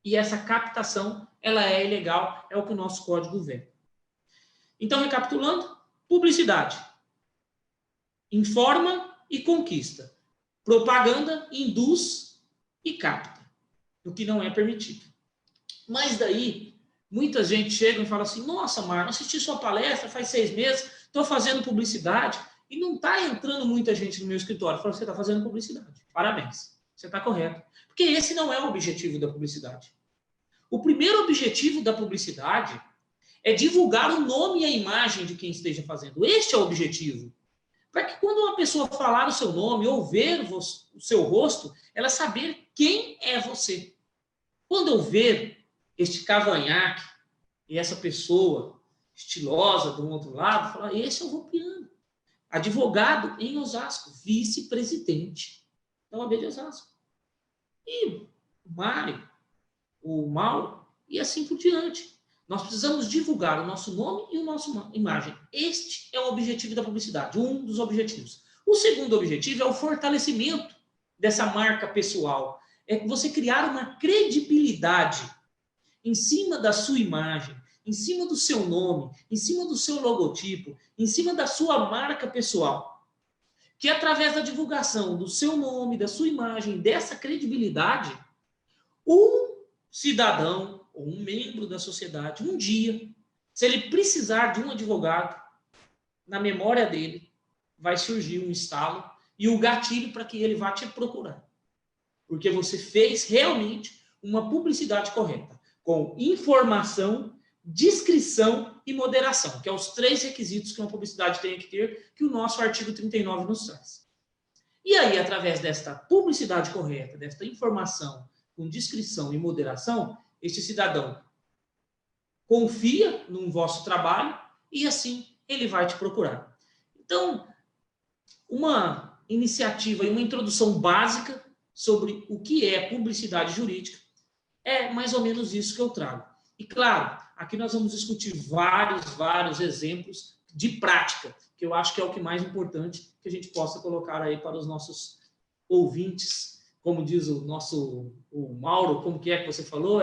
E essa captação, ela é ilegal, é o que o nosso código vê. Então, recapitulando, publicidade informa e conquista. Propaganda induz e capta, o que não é permitido. Mas daí, muita gente chega e fala assim, nossa, Marlon, assisti sua palestra faz 6 meses, estou fazendo publicidade e não está entrando muita gente no meu escritório. Fala, você está fazendo publicidade. Parabéns, você está correto. Porque esse não é o objetivo da publicidade. O primeiro objetivo da publicidade é divulgar o nome e a imagem de quem esteja fazendo. Este é o objetivo. Para que quando uma pessoa falar o seu nome ou ver o seu rosto, ela saber quem é você. Quando eu ver este cavanhaque e essa pessoa estilosa do outro lado, falar, esse é o Volpiani, advogado em Osasco, vice-presidente da OAB de Osasco. E o Mário, o Mauro, e assim por diante. Nós precisamos divulgar o nosso nome e a nossa imagem. Este é o objetivo da publicidade, um dos objetivos. O segundo objetivo é o fortalecimento dessa marca pessoal. É você criar uma credibilidade em cima da sua imagem, em cima do seu nome, em cima do seu logotipo, em cima da sua marca pessoal. Que através da divulgação do seu nome, da sua imagem, dessa credibilidade, um cidadão ou um membro da sociedade, um dia, se ele precisar de um advogado, na memória dele vai surgir um estalo e o gatilho para que ele vá te procurar. Porque você fez realmente uma publicidade correta, com informação, discrição e moderação, que são os 3 requisitos que uma publicidade tem que ter, que o nosso artigo 39 nos traz. E aí, através desta publicidade correta, desta informação, com discrição e moderação, este cidadão confia no vosso trabalho e assim ele vai te procurar. Então, uma iniciativa e uma introdução básica sobre o que é publicidade jurídica é mais ou menos isso que eu trago. E claro, aqui nós vamos discutir vários exemplos de prática, que eu acho que é o que mais importante que a gente possa colocar aí para os nossos ouvintes. Como diz o Mauro, como que é que você falou?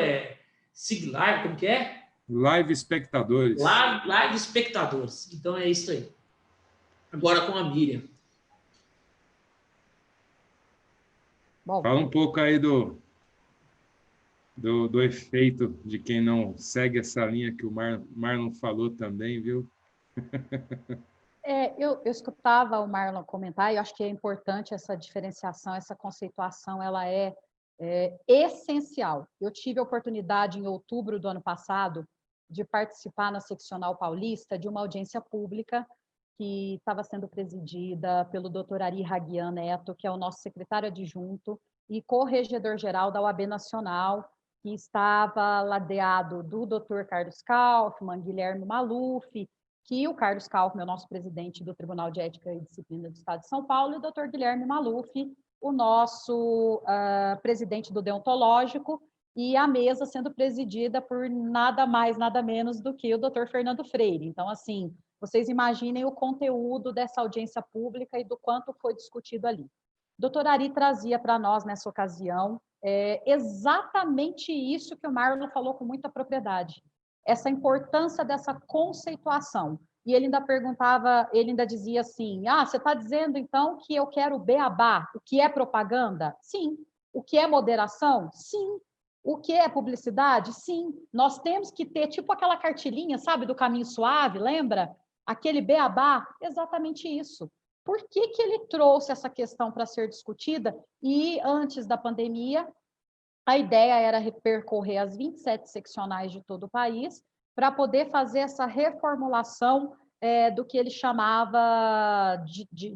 Sig Live, como que é? Live espectadores. Live espectadores. Então é isso aí. Agora com a Miriam. Bom, Fala um pouco aí do efeito de quem não segue essa linha que o Marlon falou também, viu? eu escutava o Marlon comentar, e eu acho que é importante essa diferenciação, essa conceituação, ela é essencial. Eu tive a oportunidade, em outubro do ano passado, de participar na Seccional Paulista de uma audiência pública que estava sendo presidida pelo Dr. Ari Raguian Neto, que é o nosso secretário adjunto e corregedor-geral da OAB Nacional, que estava ladeado do Dr. Carlos Kaufmann, Guilherme Maluf, que o Carlos Kaufmann é o nosso presidente do Tribunal de Ética e Disciplina do Estado de São Paulo, e o Dr. Guilherme Maluf, o nosso presidente do Deontológico, e a mesa sendo presidida por nada mais, nada menos do que o Dr. Fernando Freire. Então, assim, vocês imaginem o conteúdo dessa audiência pública e do quanto foi discutido ali. O doutor Ari trazia para nós, nessa ocasião, exatamente isso que o Marlon falou com muita propriedade, essa importância dessa conceituação. E ele ainda perguntava, ele ainda dizia assim, você está dizendo, então, que eu quero beabá, o que é propaganda? Sim. O que é moderação? Sim. O que é publicidade? Sim. Nós temos que ter, tipo aquela cartilinha, sabe, do Caminho Suave, lembra? Aquele beabá, exatamente isso. por que que ele trouxe essa questão para ser discutida? E antes da pandemia, a ideia era percorrer as 27 seccionais de todo o país para poder fazer essa reformulação do que ele chamava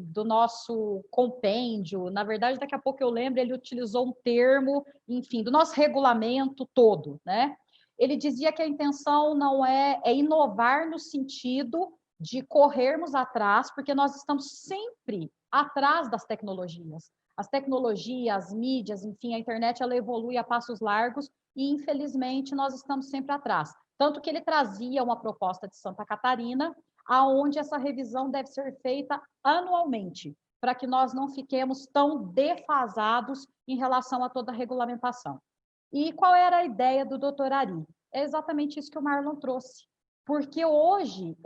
do nosso compêndio. Na verdade, daqui a pouco eu lembro, ele utilizou um termo, enfim, do nosso regulamento todo, né? Ele dizia que a intenção não é inovar no sentido de corrermos atrás, porque nós estamos sempre atrás das tecnologias. As tecnologias, as mídias, enfim, a internet, ela evolui a passos largos e, infelizmente, nós estamos sempre atrás. Tanto que ele trazia uma proposta de Santa Catarina, aonde essa revisão deve ser feita anualmente, para que nós não fiquemos tão defasados em relação a toda a regulamentação. E qual era a ideia do Dr. Ari? É exatamente isso que o Marlon trouxe. Porque hoje,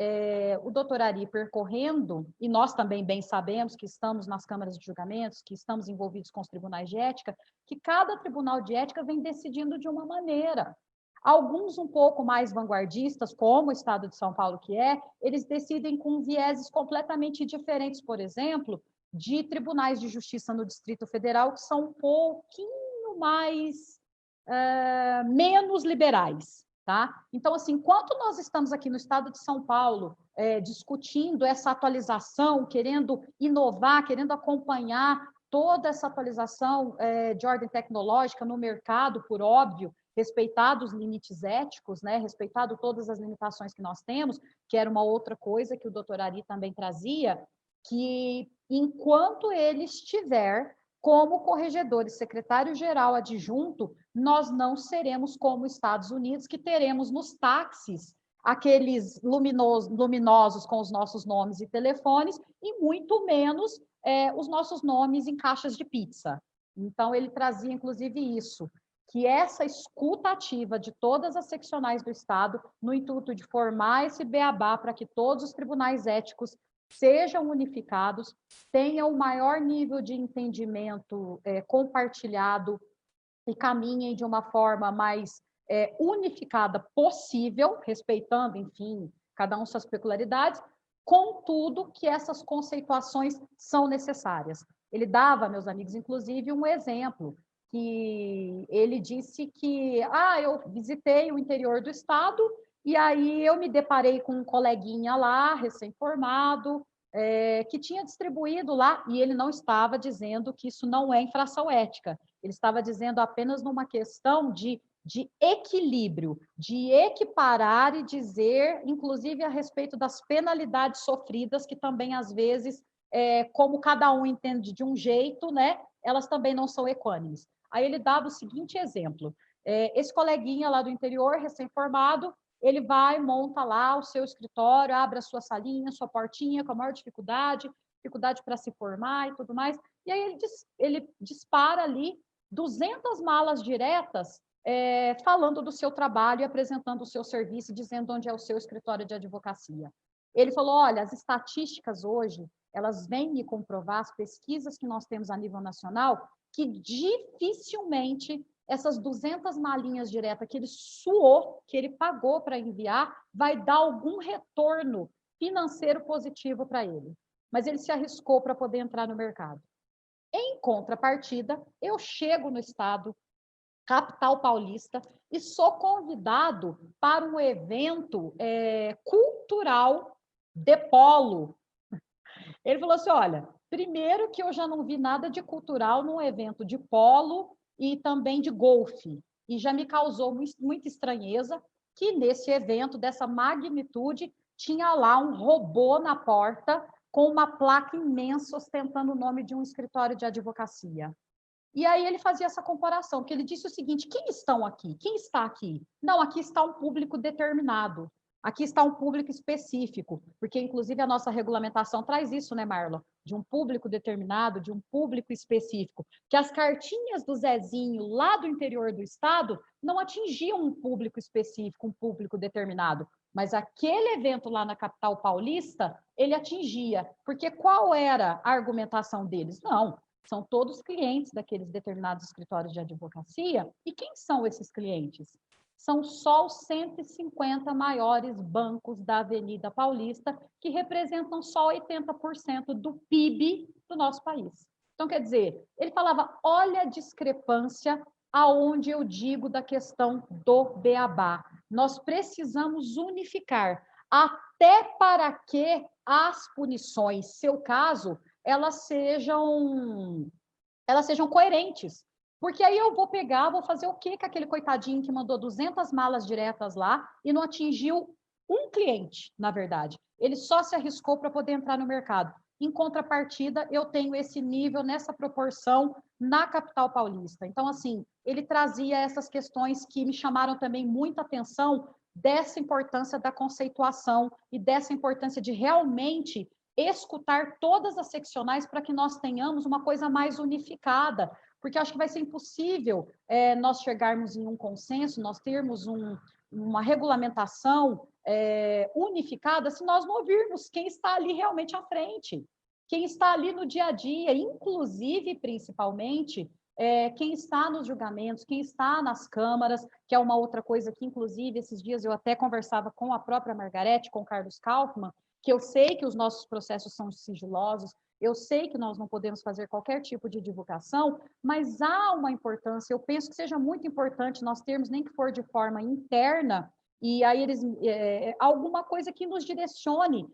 o Dr. Ari percorrendo, e nós também bem sabemos que estamos nas câmaras de julgamentos, que estamos envolvidos com os tribunais de ética, que cada tribunal de ética vem decidindo de uma maneira. Alguns um pouco mais vanguardistas, como o Estado de São Paulo que eles decidem com vieses completamente diferentes, por exemplo, de tribunais de justiça no Distrito Federal, que são um pouquinho mais, menos liberais. Tá? Então, assim, enquanto nós estamos aqui no Estado de São Paulo discutindo essa atualização, querendo inovar, querendo acompanhar toda essa atualização de ordem tecnológica no mercado, por óbvio, respeitado os limites éticos, né? Respeitado todas as limitações que nós temos, que era uma outra coisa que o Dr. Ari também trazia, que enquanto ele estiver como corregedor e secretário-geral adjunto, nós não seremos como Estados Unidos, que teremos nos táxis aqueles luminosos com os nossos nomes e telefones, e muito menos os nossos nomes em caixas de pizza. Então, ele trazia, inclusive, isso, que essa escuta ativa de todas as seccionais do Estado, no intuito de formar esse beabá para que todos os tribunais éticos sejam unificados, tenham o maior nível de entendimento compartilhado e caminhem de uma forma mais unificada possível, respeitando, enfim, cada um suas peculiaridades, contudo que essas conceituações são necessárias. Ele dava, meus amigos, inclusive, um exemplo, que ele disse que eu visitei o interior do estado e aí eu me deparei com um coleguinha lá, recém-formado, que tinha distribuído lá, e ele não estava dizendo que isso não é infração ética, ele estava dizendo apenas numa questão de equilíbrio, de equiparar e dizer, inclusive, a respeito das penalidades sofridas, que também, às vezes, como cada um entende de um jeito, né, elas também não são equânimes. Aí ele dava o seguinte exemplo, esse coleguinha lá do interior, recém-formado, ele vai, monta lá o seu escritório, abre a sua salinha, sua portinha, com a maior dificuldade para se formar e tudo mais, e aí ele dispara ali 200 malas diretas falando do seu trabalho e apresentando o seu serviço, dizendo onde é o seu escritório de advocacia. Ele falou, olha, as estatísticas hoje, elas vêm me comprovar, as pesquisas que nós temos a nível nacional, que dificilmente essas 200 malinhas diretas que ele suou, que ele pagou para enviar, vai dar algum retorno financeiro positivo para ele. Mas ele se arriscou para poder entrar no mercado. Em contrapartida, eu chego no estado, capital paulista, e sou convidado para um evento cultural de polo. Ele falou assim, olha, primeiro que eu já não vi nada de cultural num evento de polo e também de golfe, e já me causou muita estranheza que nesse evento dessa magnitude tinha lá um robô na porta com uma placa imensa ostentando o nome de um escritório de advocacia. E aí ele fazia essa comparação, porque ele disse o seguinte, quem estão aqui? Quem está aqui? Não, aqui está um público determinado. Aqui está um público específico, porque, inclusive, a nossa regulamentação traz isso, né, Marlon? De um público determinado, de um público específico. Que as cartinhas do Zezinho, lá do interior do estado, não atingiam um público específico, um público determinado. Mas aquele evento lá na capital paulista, ele atingia. Porque qual era a argumentação deles? Não, são todos clientes daqueles determinados escritórios de advocacia. E quem são esses clientes? são só os 150 maiores bancos da Avenida Paulista, que representam só 80% do PIB do nosso país. Então, quer dizer, ele falava, olha a discrepância aonde eu digo da questão do beabá. Nós precisamos unificar, até para que as punições, seu caso, elas sejam coerentes. Porque aí eu vou pegar, vou fazer o quê com aquele coitadinho que mandou 200 malas diretas lá e não atingiu um cliente, na verdade. Ele só se arriscou para poder entrar no mercado. Em contrapartida, eu tenho esse nível, nessa proporção, na capital paulista. Então, assim, ele trazia essas questões que me chamaram também muita atenção dessa importância da conceituação e dessa importância de realmente escutar todas as seccionais para que nós tenhamos uma coisa mais unificada, porque eu acho que vai ser impossível nós chegarmos em um consenso, nós termos uma regulamentação unificada se nós não ouvirmos quem está ali realmente à frente, quem está ali no dia a dia, inclusive, principalmente, quem está nos julgamentos, quem está nas câmaras, que é uma outra coisa que, inclusive, esses dias eu até conversava com a própria Margarete, com o Carlos Kaufmann, que eu sei que os nossos processos são sigilosos, eu sei que nós não podemos fazer qualquer tipo de divulgação, mas há uma importância, eu penso que seja muito importante nós termos, nem que for de forma interna, e aí eles alguma coisa que nos direcione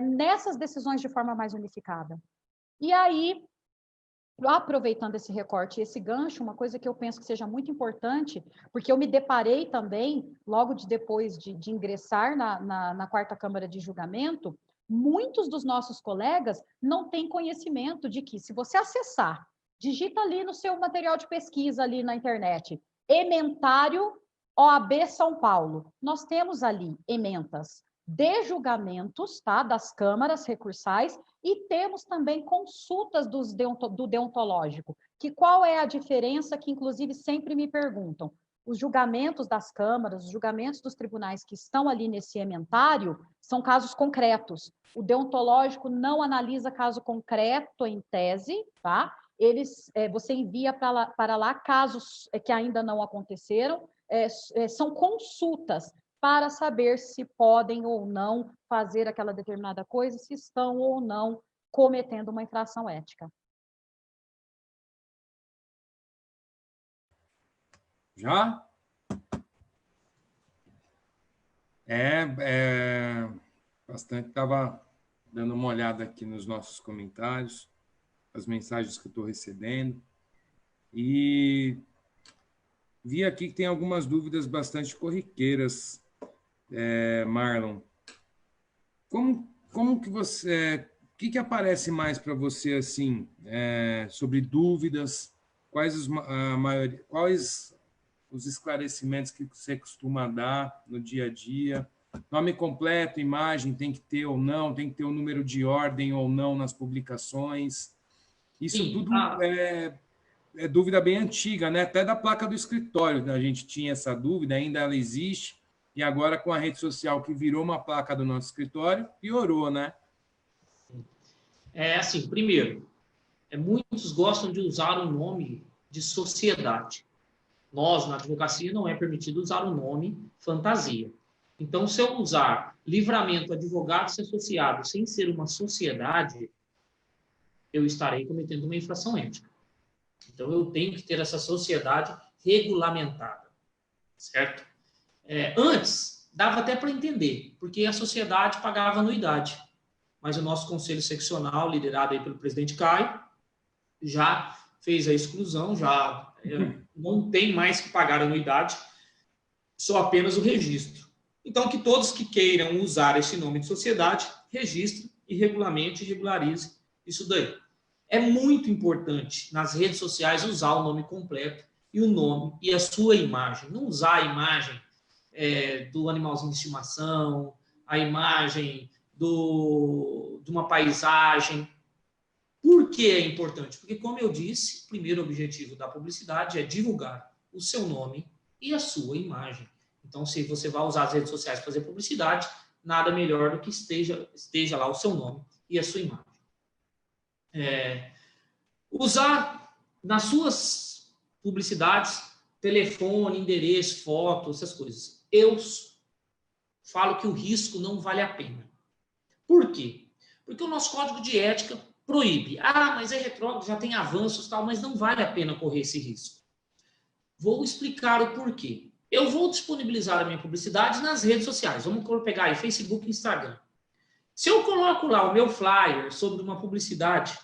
nessas decisões de forma mais unificada. E aí, aproveitando esse recorte e esse gancho, uma coisa que eu penso que seja muito importante, porque eu me deparei também, logo depois de ingressar na 4ª Câmara de Julgamento, muitos dos nossos colegas não têm conhecimento de que, se você acessar, digita ali no seu material de pesquisa, ali na internet, ementário OAB São Paulo, nós temos ali ementas de julgamentos, tá, das câmaras recursais, e temos também consultas do deontológico, que qual é a diferença que, inclusive, sempre me perguntam. Os julgamentos das câmaras, os julgamentos dos tribunais que estão ali nesse ementário são casos concretos. O deontológico não analisa caso concreto em tese, tá? Você envia para lá casos que ainda não aconteceram, são consultas para saber se podem ou não fazer aquela determinada coisa, se estão ou não cometendo uma infração ética. Já? Bastante. Estava dando uma olhada aqui nos nossos comentários, as mensagens que eu estou recebendo, e vi aqui que tem algumas dúvidas bastante corriqueiras, Marlon. Como que você... O que aparece mais para você, assim, sobre dúvidas? Quais os esclarecimentos que você costuma dar no dia a dia? Nome completo, imagem, tem que ter ou não? Tem que ter o número de ordem ou não nas publicações? Isso Sim, tudo é dúvida bem antiga, né? Até da placa do escritório a gente tinha essa dúvida, ainda ela existe, e agora com a rede social que virou uma placa do nosso escritório, piorou, né? Assim, primeiro, muitos gostam de usar o nome de sociedade. Nós, na advocacia, não é permitido usar o nome fantasia. Então, se eu usar Livramento Advogados Associados sem ser uma sociedade, eu estarei cometendo uma infração ética. Então, eu tenho que ter essa sociedade regulamentada, certo? Antes, dava até para entender, porque a sociedade pagava anuidade. Mas o nosso conselho seccional, liderado aí pelo presidente Caio, já fez a exclusão, já não tem mais que pagar anuidade, só apenas o registro. Então, que todos que queiram usar esse nome de sociedade, registrem e regulamente regularizem isso daí. É muito importante nas redes sociais usar o nome completo e o nome e a sua imagem. Não usar a imagem do animalzinho de estimação, a imagem de uma paisagem. Por que é importante? Porque, como eu disse, o primeiro objetivo da publicidade é divulgar o seu nome e a sua imagem. Então, se você vai usar as redes sociais para fazer publicidade, nada melhor do que esteja lá o seu nome e a sua imagem. Usar nas suas publicidades telefone, endereço, foto, essas coisas. Eu falo que o risco não vale a pena. Por quê? Porque o nosso código de ética proíbe. Ah, mas é retrógrado, já tem avanços e tal, mas não vale a pena correr esse risco. Vou explicar o porquê. Eu vou disponibilizar a minha publicidade nas redes sociais. Vamos pegar aí Facebook e Instagram. Se eu coloco lá o meu flyer sobre uma publicidade,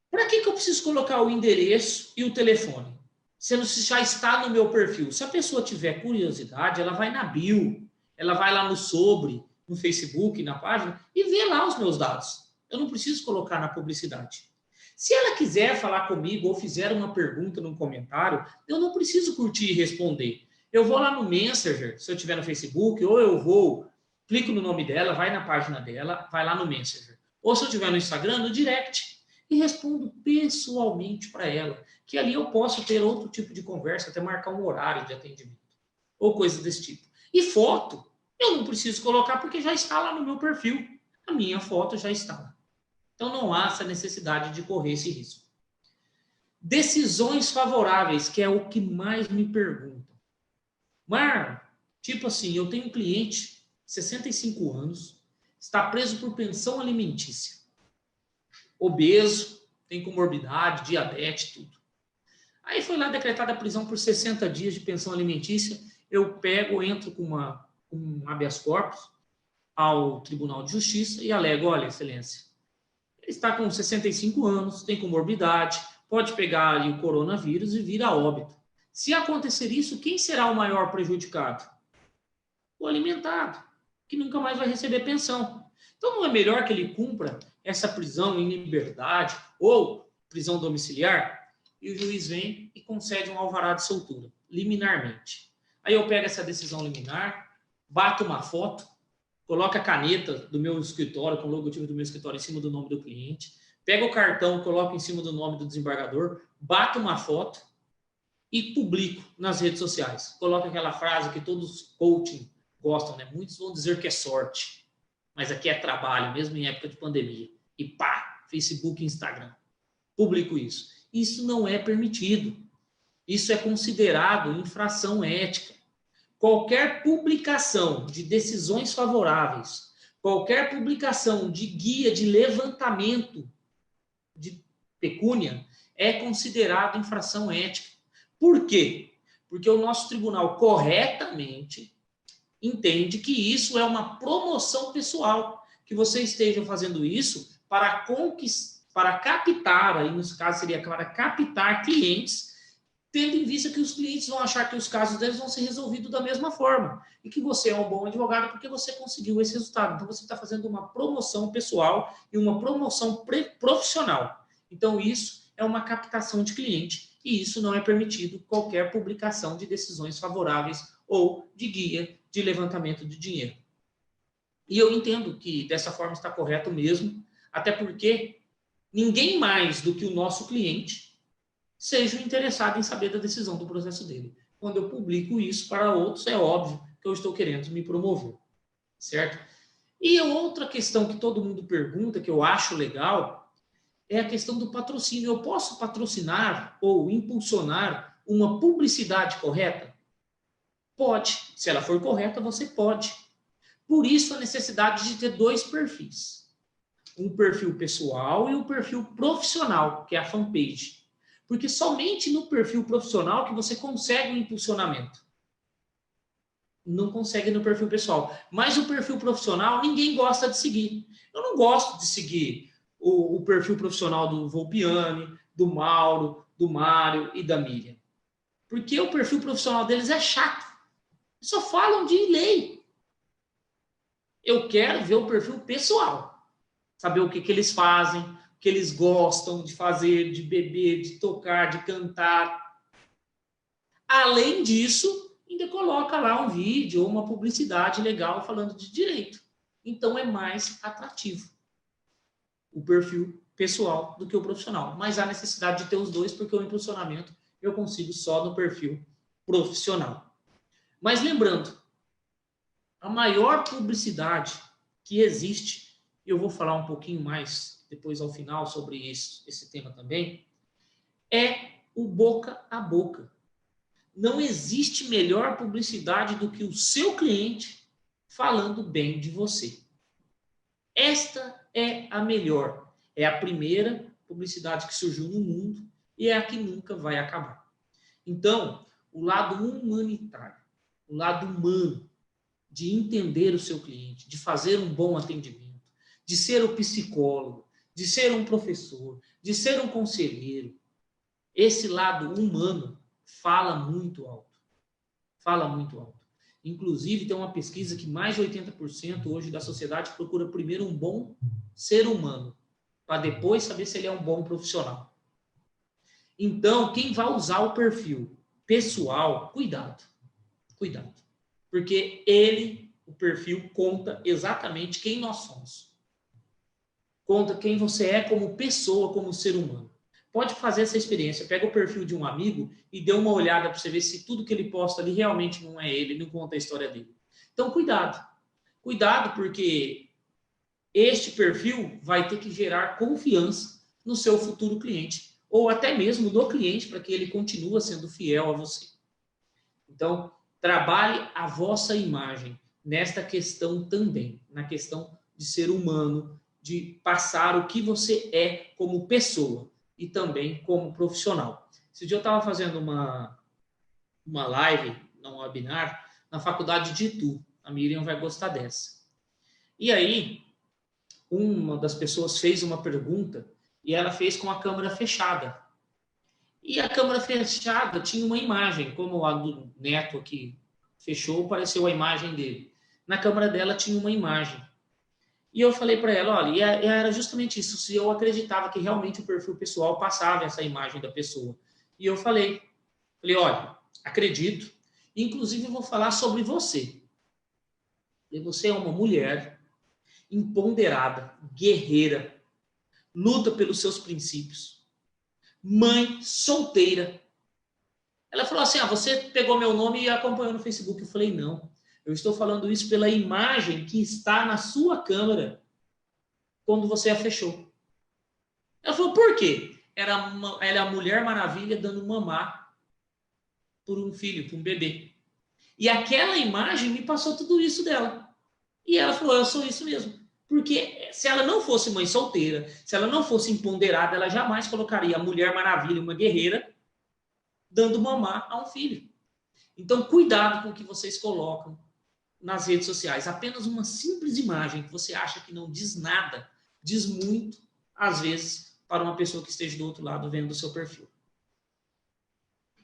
para que eu preciso colocar o endereço e o telefone? Sendo se já está no meu perfil. Se a pessoa tiver curiosidade, ela vai na bio, ela vai lá no sobre, no Facebook, na página, e vê lá os meus dados. Eu não preciso colocar na publicidade. Se ela quiser falar comigo ou fizer uma pergunta no comentário, eu não preciso curtir e responder. Eu vou lá no Messenger, se eu estiver no Facebook, ou eu vou, clico no nome dela, vai na página dela, vai lá no Messenger. Ou se eu estiver no Instagram, no direct, e respondo pessoalmente para ela, que ali eu posso ter outro tipo de conversa, até marcar um horário de atendimento, ou coisa desse tipo. E foto, eu não preciso colocar porque já está lá no meu perfil. A minha foto já está lá. Então, não há essa necessidade de correr esse risco. Decisões favoráveis, que é o que mais me perguntam. Mar, tipo assim, eu tenho um cliente, 65 anos, está preso por pensão alimentícia. Obeso, tem comorbidade, diabetes, tudo. Aí foi lá decretada a prisão por 60 dias de pensão alimentícia. Eu pego, entro com um habeas corpus ao Tribunal de Justiça e alego, olha, excelência, ele está com 65 anos, tem comorbidade, pode pegar ali o coronavírus e vir a óbito. Se acontecer isso, quem será o maior prejudicado? O alimentado, que nunca mais vai receber pensão. Então, não é melhor que ele cumpra essa prisão em liberdade ou prisão domiciliar? E o juiz vem e concede um alvará de soltura, liminarmente. Aí eu pego essa decisão liminar, bato uma foto, coloco a caneta do meu escritório, com o logotipo do meu escritório em cima do nome do cliente, pego o cartão, coloco em cima do nome do desembargador, bato uma foto e publico nas redes sociais. Coloco aquela frase que todos os coaching gostam, né? Muitos vão dizer que é sorte, mas aqui é trabalho, mesmo em época de pandemia. E pá, Facebook e Instagram. Publico isso. Isso não é permitido. Isso é considerado infração ética. Qualquer publicação de decisões favoráveis, qualquer publicação de guia de levantamento de pecúnia é considerado infração ética. Por quê? Porque o nosso tribunal corretamente entende que isso é uma promoção pessoal, que você esteja fazendo isso para captar, aí nesse caso seria para captar clientes, tendo em vista que os clientes vão achar que os casos deles vão ser resolvidos da mesma forma e que você é um bom advogado porque você conseguiu esse resultado. Então, você está fazendo uma promoção pessoal e uma promoção profissional. Então, isso é uma captação de cliente e isso não é permitido qualquer publicação de decisões favoráveis ou de guia de levantamento de dinheiro. E eu entendo que dessa forma está correto mesmo, até porque ninguém mais do que o nosso cliente seja interessado em saber da decisão do processo dele. Quando eu publico isso para outros, é óbvio que eu estou querendo me promover, certo? E outra questão que todo mundo pergunta, que eu acho legal, é a questão do patrocínio. Eu posso patrocinar ou impulsionar uma publicidade correta? Pode. Se ela for correta, você pode. Por isso, a necessidade de ter dois perfis. Um perfil pessoal e um perfil profissional, que é a fanpage. Porque somente no perfil profissional que você consegue um impulsionamento. Não consegue no perfil pessoal. Mas o perfil profissional, ninguém gosta de seguir. Eu não gosto de seguir o perfil profissional do Volpiani, do Mauro, do Mário e da Miriam. Porque o perfil profissional deles é chato. Só falam de lei. Eu quero ver o perfil pessoal. Saber o que eles fazem, o que eles gostam de fazer, de beber, de tocar, de cantar. Além disso, ainda coloca lá um vídeo ou uma publicidade legal falando de direito. Então, é mais atrativo o perfil pessoal do que o profissional. Mas há necessidade de ter os dois, porque o impulsionamento eu consigo só no perfil profissional. Mas lembrando, a maior publicidade que existe, eu vou falar um pouquinho mais depois ao final sobre esse tema também, é o boca a boca. Não existe melhor publicidade do que o seu cliente falando bem de você. Esta é a melhor. É a primeira publicidade que surgiu no mundo e é a que nunca vai acabar. Então, o lado humanitário, o lado humano, de entender o seu cliente, de fazer um bom atendimento, de ser o psicólogo, de ser um professor, de ser um conselheiro, esse lado humano fala muito alto. Fala muito alto. Inclusive, tem uma pesquisa que mais de 80% hoje da sociedade procura primeiro um bom ser humano, para depois saber se ele é um bom profissional. Então, quem vai usar o perfil pessoal, cuidado. Cuidado. Porque o perfil, conta exatamente quem nós somos. Conta quem você é como pessoa, como ser humano. Pode fazer essa experiência. Pega o perfil de um amigo e dê uma olhada para você ver se tudo que ele posta ali realmente não é ele, não conta a história dele. Então, cuidado. Cuidado, porque este perfil vai ter que gerar confiança no seu futuro cliente, ou até mesmo do cliente, para que ele continue sendo fiel a você. Então, trabalhe a vossa imagem nesta questão também, na questão de ser humano, de passar o que você é como pessoa e também como profissional. Esse dia eu estava fazendo uma live, um webinar, na faculdade de Itu. A Miriam vai gostar dessa. E aí, uma das pessoas fez uma pergunta e ela fez com a câmera fechada. E a câmera fechada tinha uma imagem, como a do Neto aqui fechou, apareceu a imagem dele. Na câmera dela tinha uma imagem. E eu falei para ela, olha, e era justamente isso, se eu acreditava que realmente o perfil pessoal passava essa imagem da pessoa. E eu falei, olha, acredito, inclusive eu vou falar sobre você. E você é uma mulher empoderada, guerreira, luta pelos seus princípios, mãe solteira. Ela falou assim, você pegou meu nome e acompanhou no Facebook. Eu falei, não, eu estou falando isso pela imagem que está na sua câmera quando você a fechou. Ela falou, por quê? Ela é a Mulher Maravilha dando mamar por um filho, por um bebê. E aquela imagem me passou tudo isso dela. E ela falou, eu sou isso mesmo. Porque se ela não fosse mãe solteira, se ela não fosse empoderada, ela jamais colocaria a Mulher Maravilha, uma guerreira, dando mamar a um filho. Então, cuidado com o que vocês colocam nas redes sociais. Apenas uma simples imagem que você acha que não diz nada, diz muito, às vezes, para uma pessoa que esteja do outro lado vendo o seu perfil.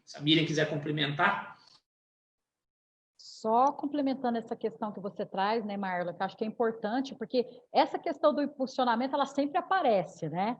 Se a Miriam quiser complementar. Só complementando essa questão que você traz, né, Marla, que eu acho que é importante, porque essa questão do impulsionamento, ela sempre aparece, né?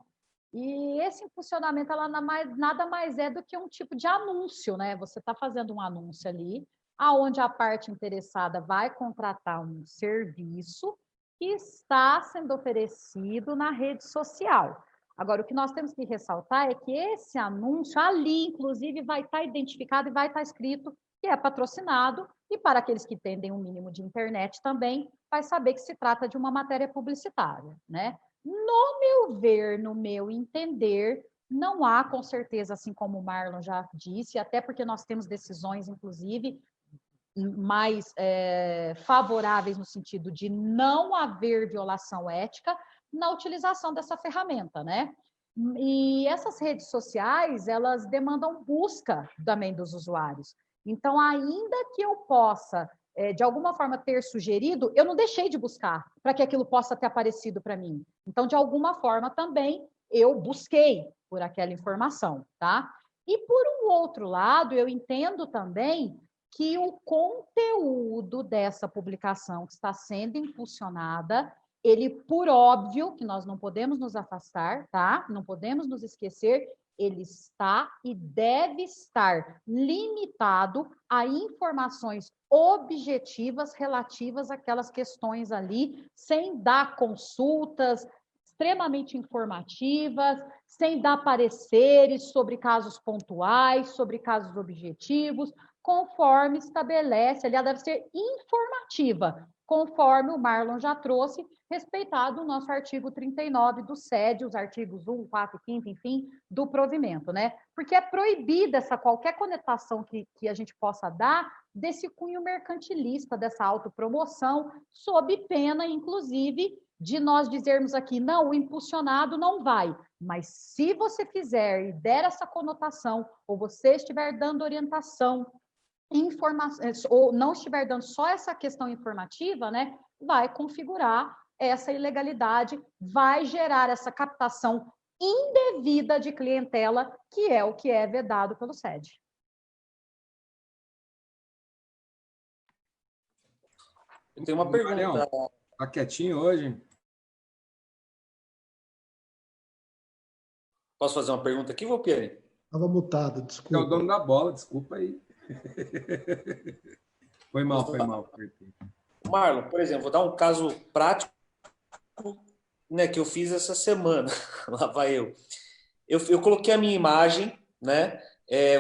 E esse impulsionamento, ela nada mais é do que um tipo de anúncio, né? Você está fazendo um anúncio ali, aonde a parte interessada vai contratar um serviço que está sendo oferecido na rede social. Agora, o que nós temos que ressaltar é que esse anúncio ali, inclusive, vai estar identificado e vai estar escrito que é patrocinado, e para aqueles que entendem um mínimo de internet também, vai saber que se trata de uma matéria publicitária, né? No meu ver, no meu entender, não há, com certeza, assim como o Marlon já disse, até porque nós temos decisões, inclusive, mais favoráveis no sentido de não haver violação ética na utilização dessa ferramenta, né? E essas redes sociais, elas demandam busca também dos usuários. Então, ainda que eu possa, de alguma forma, ter sugerido, eu não deixei de buscar para que aquilo possa ter aparecido para mim. Então, de alguma forma, também eu busquei por aquela informação, tá? E, por um outro lado, eu entendo também que o conteúdo dessa publicação que está sendo impulsionada, ele, por óbvio, que nós não podemos nos afastar, tá? Não podemos nos esquecer, ele está e deve estar limitado a informações objetivas relativas àquelas questões ali, sem dar consultas extremamente informativas, sem dar pareceres sobre casos pontuais, sobre casos objetivos, conforme estabelece, aliás, deve ser informativa, conforme o Marlon já trouxe, respeitado o nosso artigo 39 do SED, os artigos 1, 4, 5, enfim, do provimento, né? Porque é proibida qualquer conotação que a gente possa dar desse cunho mercantilista, dessa autopromoção, sob pena, inclusive, de nós dizermos aqui, não, o impulsionado não vai. Mas se você fizer e der essa conotação, ou você estiver dando orientação, informação, ou não estiver dando só essa questão informativa, né, vai configurar essa ilegalidade, vai gerar essa captação indevida de clientela, que é o que é vedado pelo SED. Eu tenho uma pergunta. Tá quietinho hoje? Posso fazer uma pergunta aqui, Volpiani? Estava mutado, É o desculpa. dono da bola, desculpa aí. Foi mal. Marlon, por exemplo, vou dar um caso prático, né, que eu fiz essa semana. Lá vai eu. Eu coloquei a minha imagem, né,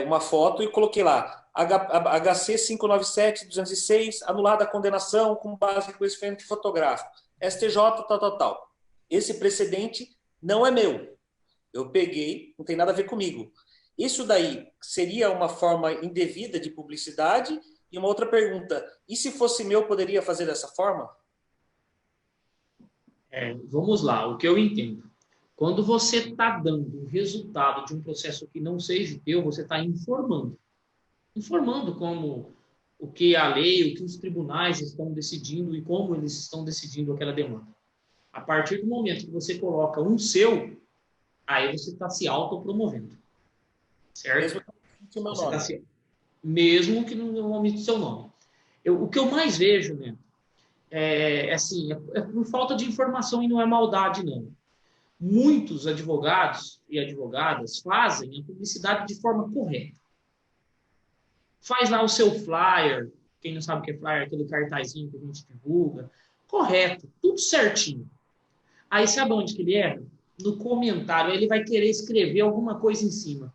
uma foto, e coloquei lá, HC 597-206, anulada a condenação com base em conhecimento fotográfico. STJ, tal. Esse precedente não é meu. Eu peguei, não tem nada a ver comigo. Isso daí seria uma forma indevida de publicidade? E uma outra pergunta, e se fosse meu, poderia fazer dessa forma? Vamos lá, o que eu entendo. Quando você está dando o resultado de um processo que não seja teu, você está informando. Informando como o que a lei, o que os tribunais estão decidindo e como eles estão decidindo aquela demanda. A partir do momento que você coloca um seu, aí você está se autopromovendo. Certo? Mesmo que não omite seu nome. O que eu mais vejo, né, é por falta de informação e não é maldade, não. Muitos advogados e advogadas fazem a publicidade de forma correta. Faz lá o seu flyer, quem não sabe o que é flyer, aquele cartazinho que a gente divulga, correto, tudo certinho. Aí sabe onde que ele erra? No comentário, aí ele vai querer escrever alguma coisa em cima.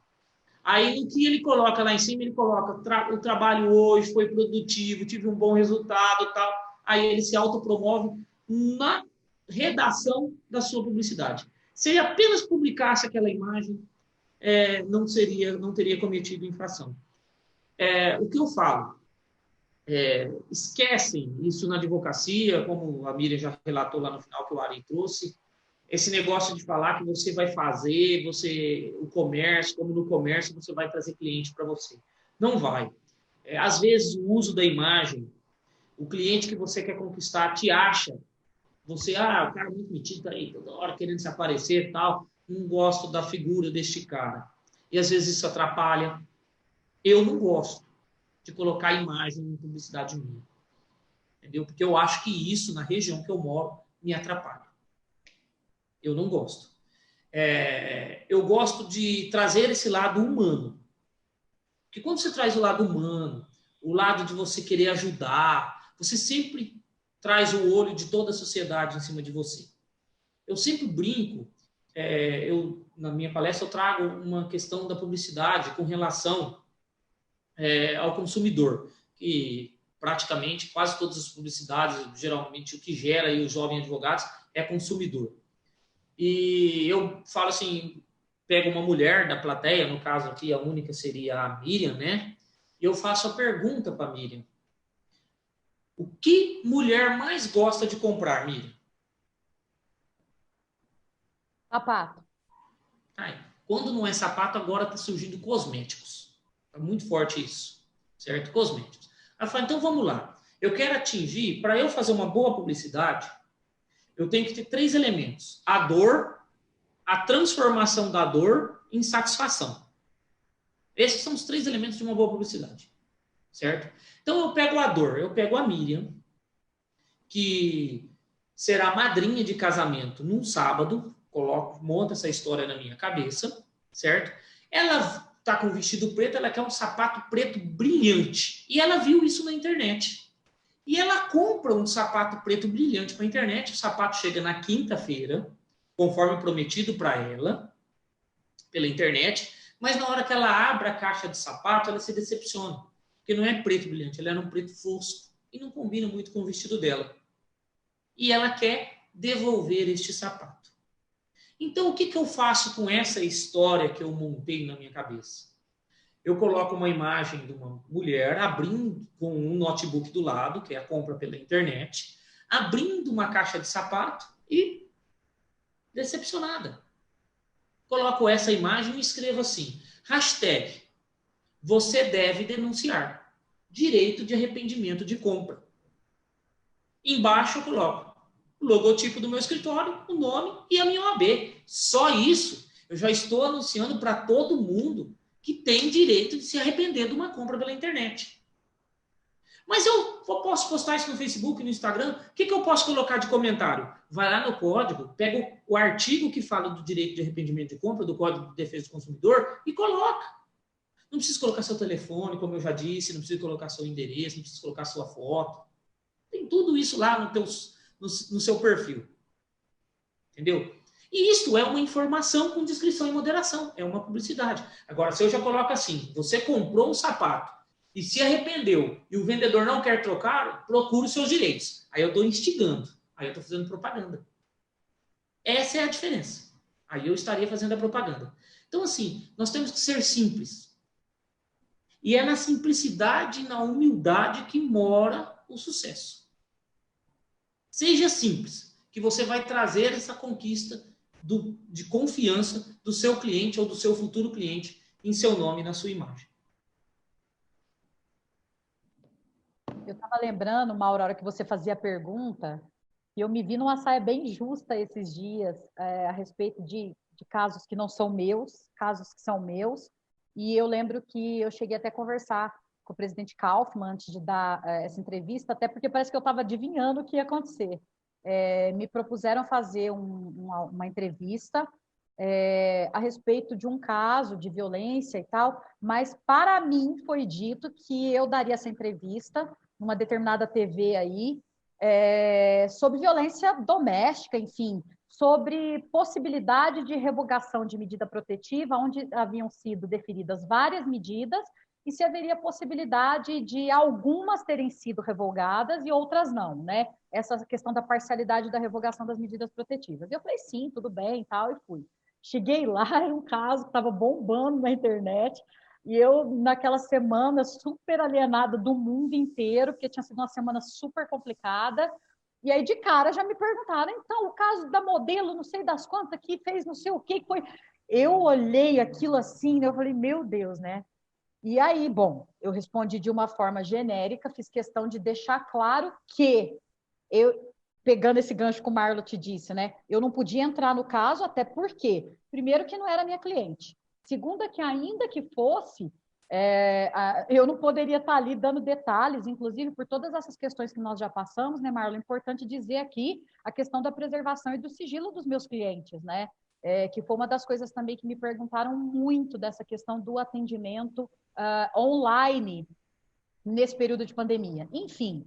Aí, no que ele coloca lá em cima, ele coloca o trabalho hoje foi produtivo, tive um bom resultado, tal. Aí ele se autopromove na redação da sua publicidade. Se ele apenas publicasse aquela imagem, não teria cometido infração. O que eu falo? Esquecem isso na advocacia, como a Miriam já relatou lá no final, que o Ari trouxe, esse negócio de falar que você vai fazer, o comércio, como no comércio, você vai trazer cliente para você. Não vai. Às vezes, o uso da imagem, o cliente que você quer conquistar te acha, o cara é muito metido, tá aí toda hora querendo se aparecer e tal, não gosto da figura deste cara. E às vezes isso atrapalha. Eu não gosto de colocar imagem em publicidade minha. Entendeu? Porque eu acho que isso, na região que eu moro, me atrapalha. Eu não gosto. Eu gosto de trazer esse lado humano. Porque quando você traz o lado humano, o lado de você querer ajudar, você sempre traz o olho de toda a sociedade em cima de você. Eu sempre brinco, na minha palestra eu trago uma questão da publicidade com relação ao consumidor, que praticamente quase todas as publicidades, geralmente o que gera aí os jovens advogados é consumidor. E eu falo assim, pego uma mulher da plateia, no caso aqui a única seria a Miriam, né? E eu faço a pergunta para a Miriam. O que mulher mais gosta de comprar, Miriam? Sapato. Quando não é sapato, agora está surgindo cosméticos. É muito forte isso, certo? Cosméticos. Ela fala, então vamos lá. Eu quero atingir, para eu fazer uma boa publicidade, eu tenho que ter 3 elementos. A dor, a transformação da dor em satisfação. Esses são os 3 elementos de uma boa publicidade. Certo? Então, eu pego a dor, eu pego a Miriam, que será madrinha de casamento num sábado, monta essa história na minha cabeça, certo? Ela está com um vestido preto, ela quer um sapato preto brilhante. E ela viu isso na internet. E ela compra um sapato preto brilhante para a internet, o sapato chega na quinta-feira, conforme prometido para ela, pela internet, mas na hora que ela abre a caixa de sapato, ela se decepciona. porque não é preto brilhante, ela era um preto fosco e não combina muito com o vestido dela. E ela quer devolver este sapato. Então, o que eu faço com essa história que eu montei na minha cabeça? Eu coloco uma imagem de uma mulher abrindo com um notebook do lado, que é a compra pela internet, abrindo uma caixa de sapato e decepcionada. Coloco essa imagem e escrevo assim, hashtag, você deve denunciar, direito de arrependimento de compra. Embaixo eu coloco o logotipo do meu escritório, o nome e a minha OAB. Só isso, eu já estou anunciando para todo mundo que tem direito de se arrepender de uma compra pela internet. Mas eu posso postar isso no Facebook, no Instagram? O que eu posso colocar de comentário? Vai lá no código, pega o artigo que fala do direito de arrependimento de compra, do Código de Defesa do Consumidor, e coloca. Não precisa colocar seu telefone, como eu já disse, não precisa colocar seu endereço, não precisa colocar sua foto. Tem tudo isso lá no seu perfil. Entendeu? E isto é uma informação com discrição e moderação, é uma publicidade. Agora, se eu já coloco assim, você comprou um sapato e se arrependeu e o vendedor não quer trocar, procure os seus direitos. Aí eu estou instigando, aí eu estou fazendo propaganda. Essa é a diferença. Aí eu estaria fazendo a propaganda. Então, assim, nós temos que ser simples. E é na simplicidade e na humildade que mora o sucesso. Seja simples, que você vai trazer essa conquista de confiança do seu cliente ou do seu futuro cliente em seu nome e na sua imagem. Eu estava lembrando, Mauro, a hora que você fazia a pergunta, e eu me vi numa saia bem justa esses dias a respeito de casos que não são meus, casos que são meus, e eu lembro que eu cheguei até a conversar com o presidente Kaufmann antes de dar essa entrevista, até porque parece que eu estava adivinhando o que ia acontecer. Me propuseram fazer uma entrevista a respeito de um caso de violência e tal, mas para mim foi dito que eu daria essa entrevista numa determinada TV aí, sobre violência doméstica, enfim, sobre possibilidade de revogação de medida protetiva, onde haviam sido deferidas várias medidas, e se haveria possibilidade de algumas terem sido revogadas e outras não, né? Essa questão da parcialidade da revogação das medidas protetivas. Eu falei, sim, tudo bem e tal, e fui. Cheguei lá, era um caso que estava bombando na internet, e eu, naquela semana, super alienada do mundo inteiro, porque tinha sido uma semana super complicada, e aí, de cara, já me perguntaram, então, o caso da modelo, não sei das quantas, que fez não sei o que foi... Eu olhei aquilo assim, eu falei, meu Deus, né? E aí, bom, eu respondi de uma forma genérica, fiz questão de deixar claro que eu, pegando esse gancho que o Marlon te disse, né? Eu não podia entrar no caso, até porque, primeiro, que não era minha cliente. Segunda, que ainda que fosse, eu não poderia estar ali dando detalhes, inclusive por todas essas questões que nós já passamos, né, Marlon? É importante dizer aqui a questão da preservação e do sigilo dos meus clientes, né? Que foi uma das coisas também que me perguntaram muito dessa questão do atendimento online nesse período de pandemia. Enfim,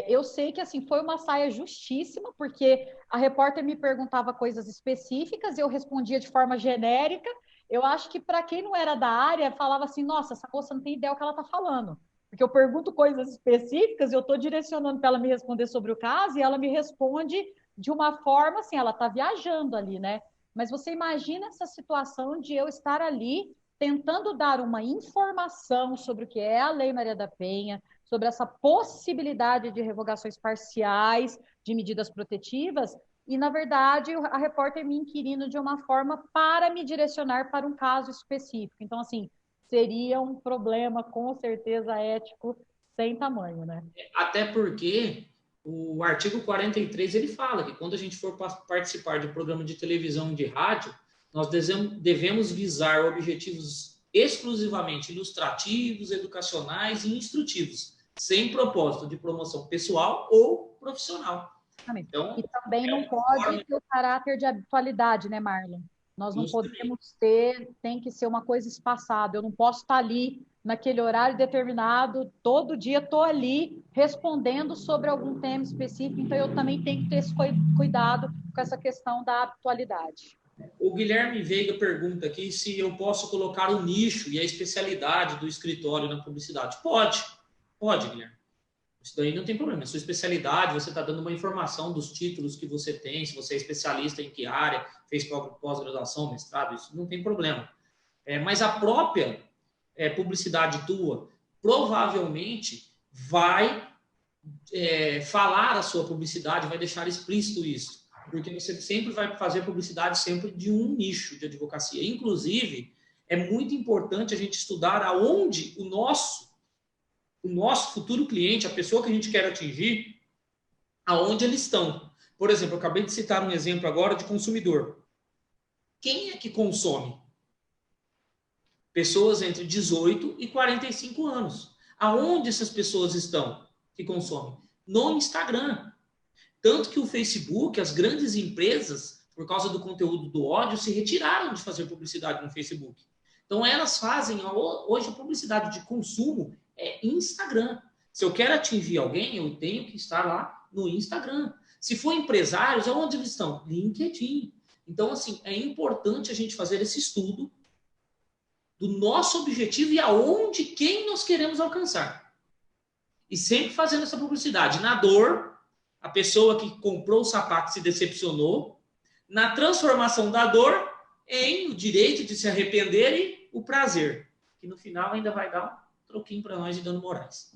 eu sei que assim foi uma saia justíssima, porque a repórter me perguntava coisas específicas, eu respondia de forma genérica. Eu acho que para quem não era da área, falava assim, nossa, essa moça não tem ideia do que ela está falando. Porque eu pergunto coisas específicas e eu estou direcionando para ela me responder sobre o caso, e ela me responde de uma forma assim, ela está viajando ali, né? Mas você imagina essa situação de eu estar ali tentando dar uma informação sobre o que é a Lei Maria da Penha, sobre essa possibilidade de revogações parciais de medidas protetivas, e, na verdade, a repórter me inquirindo de uma forma para me direcionar para um caso específico. Então, assim, seria um problema, com certeza, ético sem tamanho, né? Até porque o artigo 43, ele fala que quando a gente for participar de programa de televisão e de rádio, nós devemos visar objetivos exclusivamente ilustrativos, educacionais e instrutivos, sem propósito de promoção pessoal ou profissional. Então, e também não pode ter o caráter de atualidade, né, Marlon? Nós não podemos ter, tem que ser uma coisa espaçada. Eu não posso estar ali naquele horário determinado, todo dia estou ali respondendo sobre algum tema específico, então eu também tenho que ter esse cuidado com essa questão da atualidade. O Guilherme Veiga pergunta aqui se eu posso colocar o nicho e a especialidade do escritório na publicidade. Pode, Guilherme. Isso daí não tem problema. A sua especialidade, você está dando uma informação dos títulos que você tem, se você é especialista em que área, fez pós-graduação, mestrado, isso não tem problema. Mas a própria publicidade tua provavelmente vai falar a sua publicidade, vai deixar explícito isso. Porque você sempre vai fazer publicidade sempre de um nicho de advocacia. Inclusive, é muito importante a gente estudar aonde o nosso futuro cliente, a pessoa que a gente quer atingir, aonde eles estão. Por exemplo, eu acabei de citar um exemplo agora de consumidor. Quem é que consome? Pessoas entre 18 e 45 anos. Aonde essas pessoas estão que consomem? No Instagram. Tanto que o Facebook, as grandes empresas, por causa do conteúdo do ódio, se retiraram de fazer publicidade no Facebook. Então, elas fazem, hoje, a publicidade de consumo é Instagram. Se eu quero atingir alguém, eu tenho que estar lá no Instagram. Se for empresários, aonde eles estão? LinkedIn. Então, assim, é importante a gente fazer esse estudo do nosso objetivo e aonde, quem nós queremos alcançar. E sempre fazendo essa publicidade. Na dor, a pessoa que comprou o sapato se decepcionou. Na transformação da dor em o direito de se arrepender e o prazer. Que no final ainda vai dar um troquinho para nós de Dano Moraes.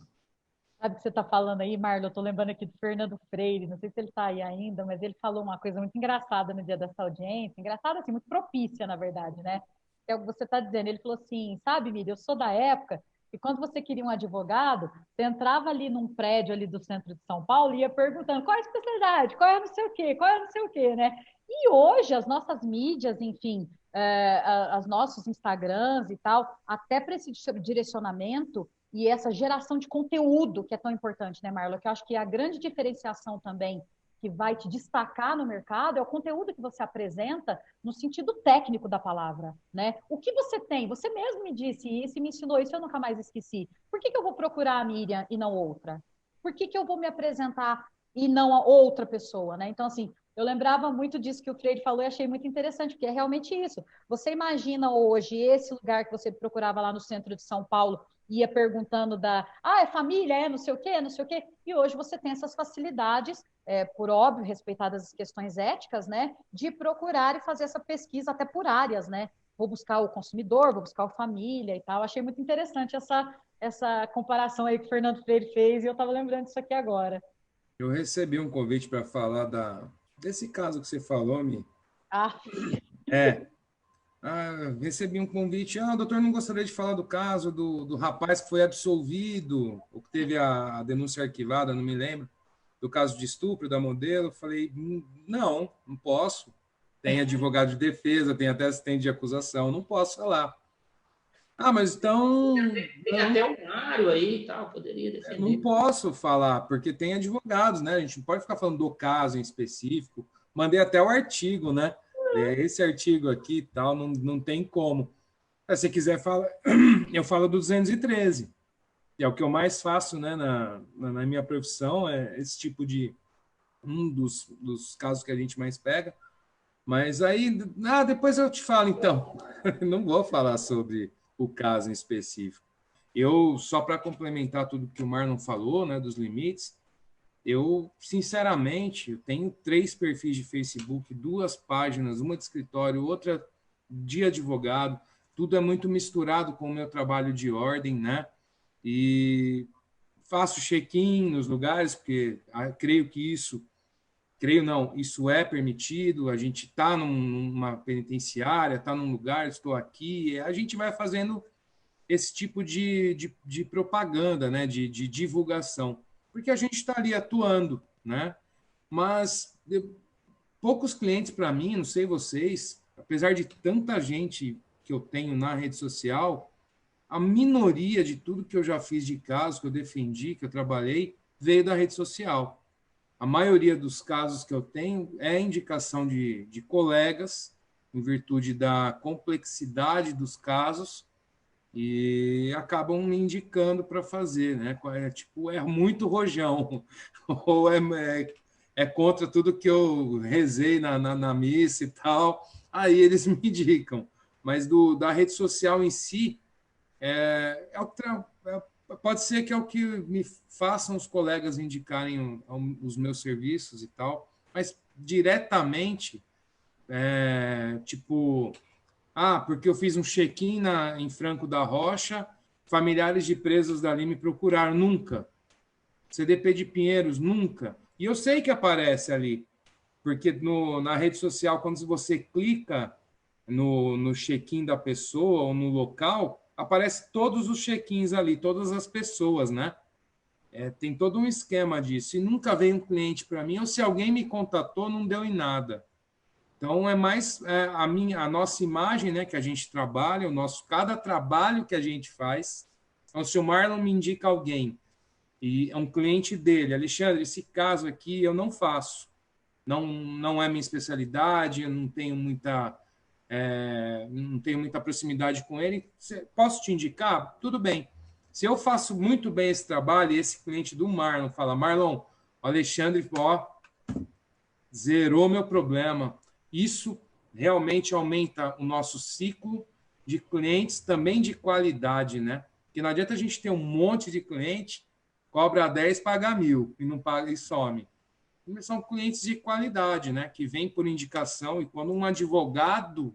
Sabe o que você está falando aí, Marlon? Eu estou lembrando aqui do Fernando Freire, não sei se ele está aí ainda, mas ele falou uma coisa muito engraçada no dia dessa audiência, engraçada assim, muito propícia, na verdade, né? É o que você está dizendo. Ele falou assim, sabe, Miriam, eu sou da época que quando você queria um advogado, você entrava ali num prédio ali do centro de São Paulo e ia perguntando qual é a especialidade, qual é não sei o quê, qual é não sei o quê, né? E hoje as nossas mídias, enfim, os nossos Instagrams e tal, até para esse direcionamento e essa geração de conteúdo que é tão importante, né, Marla? Que eu acho que a grande diferenciação também que vai te destacar no mercado é o conteúdo que você apresenta no sentido técnico da palavra, né? O que você tem? Você mesmo me disse isso e me ensinou isso, eu nunca mais esqueci. Por que eu vou procurar a Miriam e não outra? Por que eu vou me apresentar e não a outra pessoa, né? Então, assim, eu lembrava muito disso que o Freire falou e achei muito interessante, porque é realmente isso. Você imagina hoje esse lugar que você procurava lá no centro de São Paulo, ia perguntando é família, é não sei o quê, não sei o quê, e hoje você tem essas facilidades, por óbvio, respeitadas as questões éticas, né, de procurar e fazer essa pesquisa até por áreas, né, vou buscar o consumidor, vou buscar o família e tal, achei muito interessante essa comparação aí que o Fernando Freire fez, e eu estava lembrando disso aqui agora. Eu recebi um convite para falar desse caso que você falou, Mi. Recebi um convite. Doutor, não gostaria de falar do caso do rapaz que foi absolvido, ou que teve a denúncia arquivada, não me lembro, do caso de estupro da modelo. Eu falei, não posso. Tem advogado de defesa, tem até assistente de acusação, não posso falar. Mas então... Tem até o Mário aí e tal, poderia defender. Não posso falar, porque tem advogados, né? A gente não pode ficar falando do caso em específico. Mandei até o artigo, né? Esse artigo aqui e tal, não tem como. Se você quiser falar, eu falo do 213, que é o que eu mais faço, né, na minha profissão, é esse tipo de um dos casos que a gente mais pega. Mas aí, depois eu te falo, então. Não vou falar sobre o caso em específico. Só para complementar tudo que o Marlon falou, né, dos limites, eu, sinceramente, eu tenho 3 perfis de Facebook, 2 páginas, uma de escritório, outra de advogado, tudo é muito misturado com o meu trabalho de ordem, né? E faço check-in nos lugares, porque creio que isso é permitido, a gente está numa penitenciária, está num lugar, estou aqui, a gente vai fazendo esse tipo de propaganda, né? de divulgação, porque a gente está ali atuando, né? Mas poucos clientes para mim, não sei vocês, apesar de tanta gente que eu tenho na rede social, a minoria de tudo que eu já fiz de caso, que eu defendi, que eu trabalhei, veio da rede social. A maioria dos casos que eu tenho é indicação de colegas, em virtude da complexidade dos casos, e acabam me indicando para fazer, né? É muito rojão, ou é contra tudo que eu rezei na missa e tal, aí eles me indicam. Mas da rede social em si, pode ser que é o que me façam os colegas indicarem os meus serviços e tal, mas diretamente, tipo, porque eu fiz um check-in em Franco da Rocha, familiares de presos dali me procuraram, nunca. CDP de Pinheiros, nunca. E eu sei que aparece ali, porque na rede social, quando você clica no check-in da pessoa ou no local, aparece todos os check-ins ali, todas as pessoas, né? Tem todo um esquema disso. E nunca veio um cliente para mim, ou se alguém me contatou, não deu em nada. Então, é mais a nossa imagem, né, que a gente trabalha, cada trabalho que a gente faz. Então, se o Marlon me indica alguém e é um cliente dele, Alexandre, esse caso aqui eu não faço. Não é minha especialidade, eu não tenho muita proximidade com ele. Posso te indicar? Tudo bem. Se eu faço muito bem esse trabalho e esse cliente do Marlon fala, Marlon, o Alexandre, zerou meu problema. Isso realmente aumenta o nosso ciclo de clientes, também de qualidade, né? Porque não adianta a gente ter um monte de cliente, cobra 10, paga 1.000 e não paga e some. São clientes de qualidade, né? Que vêm por indicação, e quando um advogado,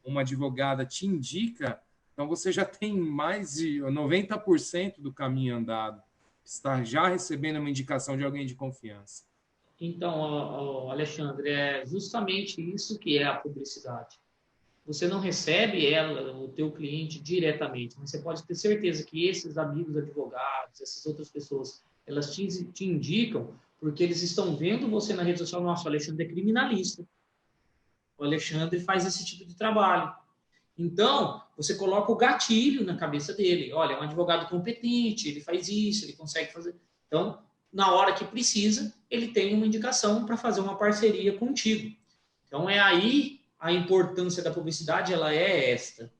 uma advogada te indica, então você já tem mais de 90% do caminho andado. Está já recebendo uma indicação de alguém de confiança. Então, Alexandre, é justamente isso que é a publicidade. Você não recebe o teu cliente diretamente, mas você pode ter certeza que esses amigos advogados, essas outras pessoas, elas te indicam porque eles estão vendo você na rede social. Nossa, o Alexandre é criminalista. O Alexandre faz esse tipo de trabalho. Então, você coloca o gatilho na cabeça dele. Olha, é um advogado competente, ele faz isso, ele consegue fazer. Então, na hora que precisa, ele tem uma indicação para fazer uma parceria contigo. Então, é aí a importância da publicidade, ela é esta.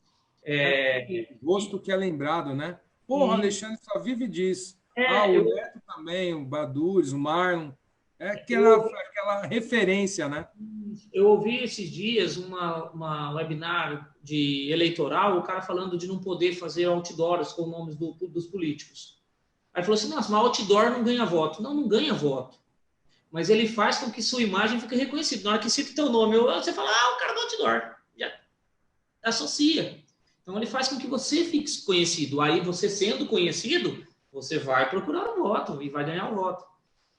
O rosto que é lembrado, né? Porra, o Alexandre só vive disso. O Neto também, o Badures, o Marlon. É aquela referência, né? Eu ouvi esses dias uma webinar de eleitoral, o cara falando de não poder fazer outdoors com nomes dos políticos. Aí falou assim, nossa, mas outdoor não ganha voto. Não ganha voto. Mas ele faz com que sua imagem fique reconhecida. Na hora que cita o teu nome, você fala, o cara do outdoor. Já associa. Então, ele faz com que você fique conhecido. Aí, você sendo conhecido, você vai procurar o voto e vai ganhar o voto.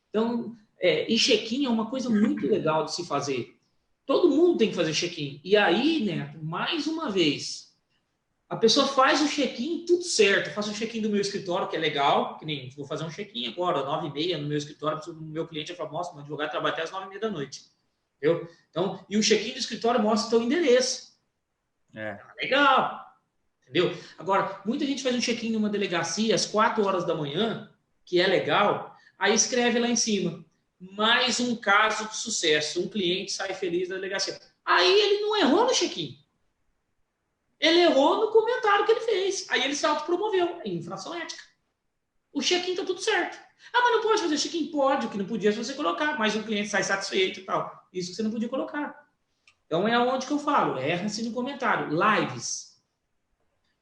Então, e check-in é uma coisa muito legal de se fazer. Todo mundo tem que fazer check-in. E aí, Neto, mais uma vez, a pessoa faz o check-in, tudo certo. Eu faço o check-in do meu escritório, que é legal, que nem vou fazer um check-in agora, 9h30 no meu escritório, o meu cliente é famoso, meu advogado trabalha até as 9h30 da noite. Entendeu? Então, e o check-in do escritório mostra o teu endereço. Legal. Entendeu? Agora, muita gente faz um check-in numa delegacia às 4 horas da manhã, que é legal, aí escreve lá em cima, mais um caso de sucesso, um cliente sai feliz da delegacia. Aí ele não errou no check-in. Ele errou no comentário que ele fez. Aí ele se autopromoveu. É infração ética. O check-in tá tudo certo. Mas não pode fazer check-in? Pode. O que não podia é você colocar. Mas o cliente sai satisfeito e tal. Isso que você não podia colocar. Então é onde que eu falo. Erra-se no comentário. Lives.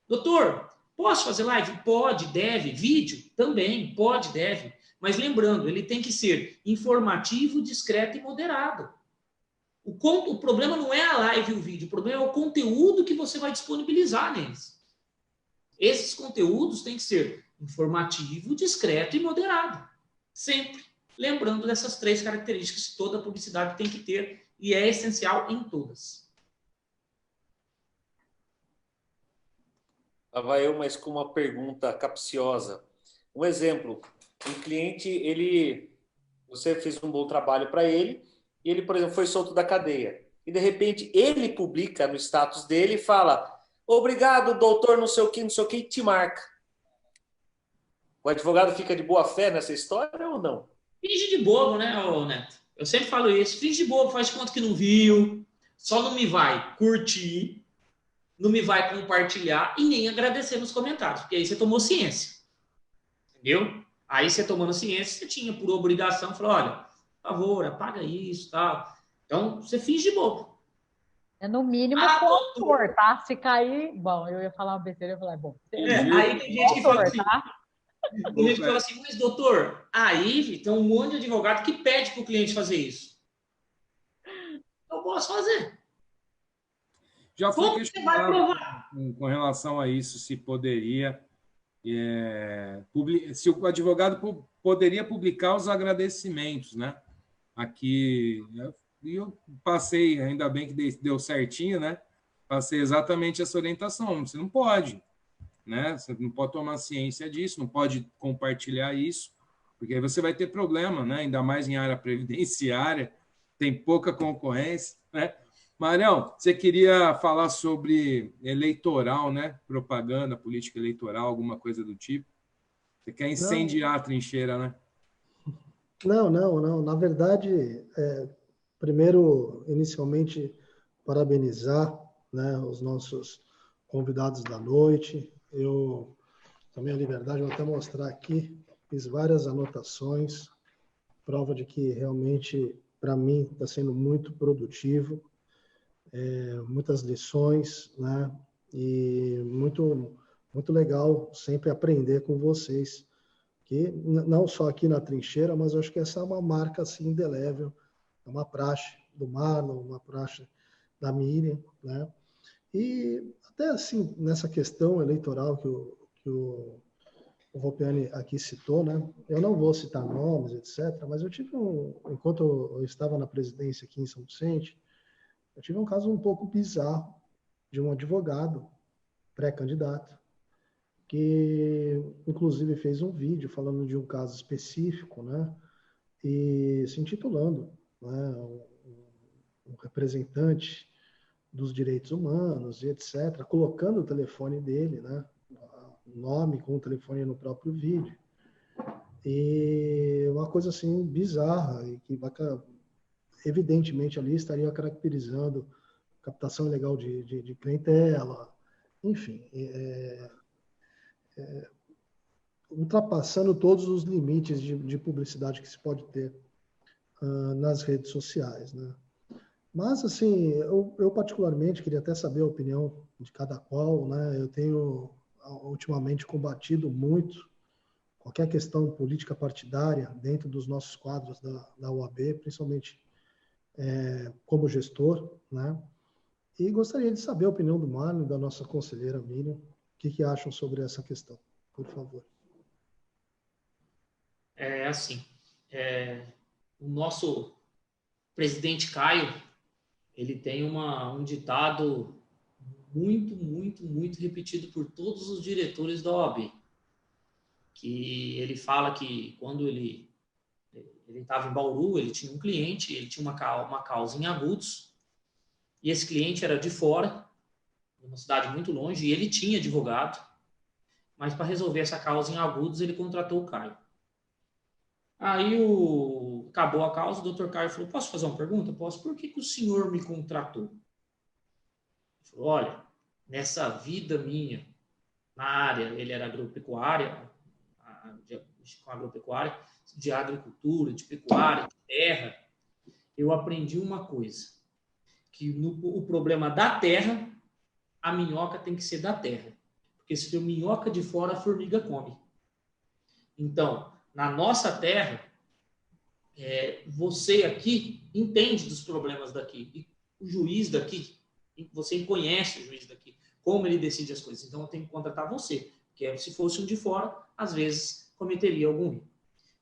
Doutor, posso fazer live? Pode, deve. Vídeo? Também. Pode, deve. Mas lembrando, ele tem que ser informativo, discreto e moderado. O problema não é a live e o vídeo, o problema é o conteúdo que você vai disponibilizar neles. Esses conteúdos têm que ser informativo, discreto e moderado. Sempre lembrando dessas 3 características que toda publicidade tem que ter e é essencial em todas. Lá vai eu, mas com uma pergunta capciosa. Um exemplo, um cliente, você fez um bom trabalho para ele, e ele, por exemplo, foi solto da cadeia. E, de repente, ele publica no status dele e fala, obrigado, doutor, não sei o que, e te marca. O advogado fica de boa fé nessa história ou não? Finge de bobo, né, Neto? Eu sempre falo isso. Finge de bobo, faz de conta que não viu, só não me vai curtir, não me vai compartilhar e nem agradecer nos comentários, porque aí você tomou ciência. Entendeu? Aí você tomando ciência, você tinha por obrigação, falou, olha, por favor, apaga isso, tal. Então, você finge de bobo. É no mínimo coautor, tá? Se cair... Bom, eu ia falar uma besteira, eu ia falar, bom... Aí tem gente que fala assim, tá? tem gente que fala assim, mas doutor, aí tem um monte de advogado que pede para o cliente fazer isso. Eu posso fazer. Já fui Como você vai questionado provar? com relação a isso, se poderia, se o advogado poderia publicar os agradecimentos, né? Aqui, eu passei, ainda bem que deu certinho, né? Passei exatamente essa orientação. Você não pode, né? Você não pode tomar ciência disso, não pode compartilhar isso, porque aí você vai ter problema, né? Ainda mais em área previdenciária, tem pouca concorrência, né? Marião, você queria falar sobre eleitoral, né? Propaganda, política eleitoral, alguma coisa do tipo? Você quer incendiar a trincheira, né? Não. Na verdade, primeiro, inicialmente, parabenizar, né, os nossos convidados da noite. Eu tomei a liberdade, vou até mostrar aqui, fiz várias anotações, prova de que realmente, para mim, está sendo muito produtivo, muitas lições, né, e muito legal sempre aprender com vocês, que não só aqui na trincheira, mas eu acho que essa é uma marca assim indelével, é uma praxe do Marlon, uma praxe da Miriam, né? E até assim, nessa questão eleitoral que o Volpiani aqui citou, né? Eu não vou citar nomes, etc., mas eu tive enquanto eu estava na presidência aqui em São Vicente, eu tive um caso um pouco bizarro de um advogado pré-candidato, que inclusive fez um vídeo falando de um caso específico, né? E se intitulando, né? Um representante dos direitos humanos e etc., colocando o telefone dele, né? O nome com o telefone no próprio vídeo. E uma coisa assim bizarra, e que evidentemente ali estaria caracterizando captação ilegal de clientela, enfim, ultrapassando todos os limites de publicidade que se pode ter nas redes sociais, né? Mas, assim, eu particularmente queria até saber a opinião de cada qual, né? Eu tenho ultimamente combatido muito qualquer questão política partidária dentro dos nossos quadros da OAB, principalmente como gestor, né? E gostaria de saber a opinião do Marlon e da nossa conselheira Miriam, o que acham sobre essa questão, por favor. É assim, o nosso presidente Caio, ele tem um ditado muito repetido por todos os diretores da OAB, que ele fala que quando ele estava em Bauru, ele tinha um cliente, ele tinha uma causa em Agudos, e esse cliente era de fora, de uma cidade muito longe, e ele tinha advogado, mas para resolver essa causa em Agudos, ele contratou o Caio. Aí acabou a causa, o Dr. Caio falou, posso fazer uma pergunta? Posso. Por que o senhor me contratou? Ele falou, olha, nessa vida minha, na área, ele era agropecuária, com agropecuária, de agricultura, de pecuária, de terra, eu aprendi uma coisa, que o problema da terra, a minhoca tem que ser da terra. Porque se for minhoca de fora, a formiga come. Então, na nossa terra, você aqui entende dos problemas daqui. E o juiz daqui, você conhece o juiz daqui, como ele decide as coisas. Então, eu tenho que contratar você. Porque se fosse um de fora, às vezes cometeria algum erro.